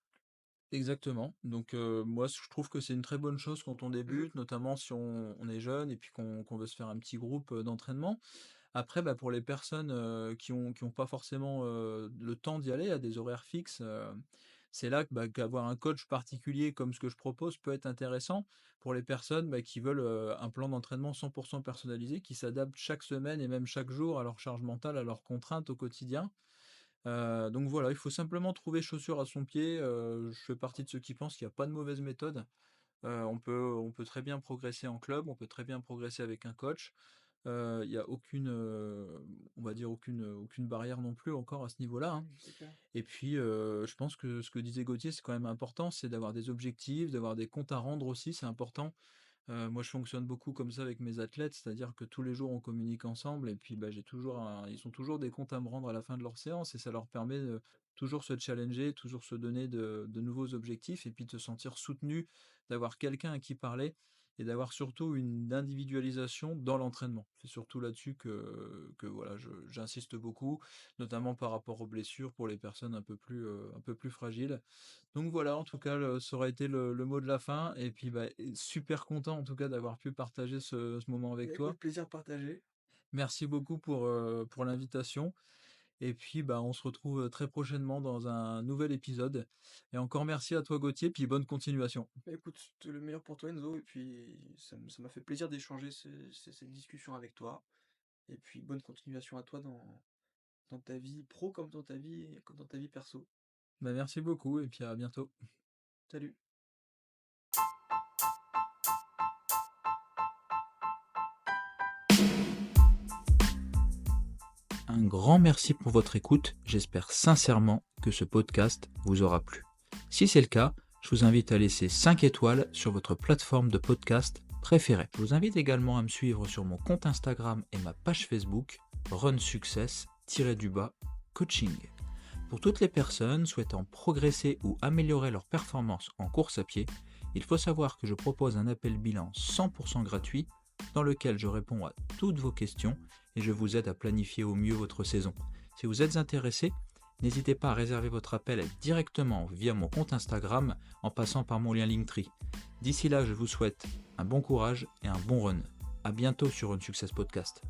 Exactement. Donc, moi, je trouve que c'est une très bonne chose quand on Mmh. débute, notamment si on est jeune et puis qu'on veut se faire un petit groupe, d'entraînement. Après, bah, pour les personnes, qui ont pas forcément, le temps d'y aller à des horaires fixes, c'est là que, bah, qu'avoir un coach particulier comme ce que je propose peut être intéressant pour les personnes, bah, qui veulent, un plan d'entraînement 100% personnalisé, qui s'adapte chaque semaine et même chaque jour à leur charge mentale, à leurs contraintes au quotidien. Donc voilà, il faut simplement trouver chaussure à son pied, je fais partie de ceux qui pensent qu'il y a pas de mauvaise méthode. On peut très bien progresser en club, on peut très bien progresser avec un coach. Il y a aucune, on va dire aucune barrière non plus encore à ce niveau-là, hein. C'est clair. Et puis, je pense que ce que disait Gauthier, c'est quand même important, c'est d'avoir des objectifs, d'avoir des comptes à rendre aussi, c'est important. Moi, je fonctionne beaucoup comme ça avec mes athlètes, c'est-à-dire que tous les jours, on communique ensemble et puis, bah, ils ont toujours des comptes à me rendre à la fin de leur séance et ça leur permet de toujours se challenger, toujours se donner de nouveaux objectifs et puis de se sentir soutenu, d'avoir quelqu'un à qui parler et d'avoir surtout une individualisation dans l'entraînement. C'est surtout là-dessus que voilà, j'insiste beaucoup, notamment par rapport aux blessures pour les personnes un peu plus fragiles. Donc voilà, en tout cas, ça aurait été le mot de la fin et puis, bah, super content en tout cas d'avoir pu partager ce moment avec Bah, toi. écoute, plaisir partagé. Merci beaucoup pour l'invitation Et puis, bah, on se retrouve très prochainement dans un nouvel épisode. Et encore merci à toi Gauthier, puis bonne continuation. Bah, écoute, tout le meilleur pour toi Enzo, et puis ça m'a fait plaisir d'échanger cette discussion avec toi. Et puis bonne continuation à toi dans ta vie pro comme dans ta vie perso. Bah, merci beaucoup et puis à bientôt. Salut. Un grand merci pour votre écoute, j'espère sincèrement que ce podcast vous aura plu. Si c'est le cas, je vous invite à laisser 5 étoiles sur votre plateforme de podcast préférée. Je vous invite également à me suivre sur mon compte Instagram et ma page Facebook Run Success-coaching. Pour toutes les personnes souhaitant progresser ou améliorer leur performance en course à pied, il faut savoir que je propose un appel bilan 100% gratuit dans lequel je réponds à toutes vos questions et je vous aide à planifier au mieux votre saison. Si vous êtes intéressé, n'hésitez pas à réserver votre appel directement via mon compte Instagram en passant par mon lien Linktree. D'ici là, je vous souhaite un bon courage et un bon run. A bientôt sur Run Success Podcast.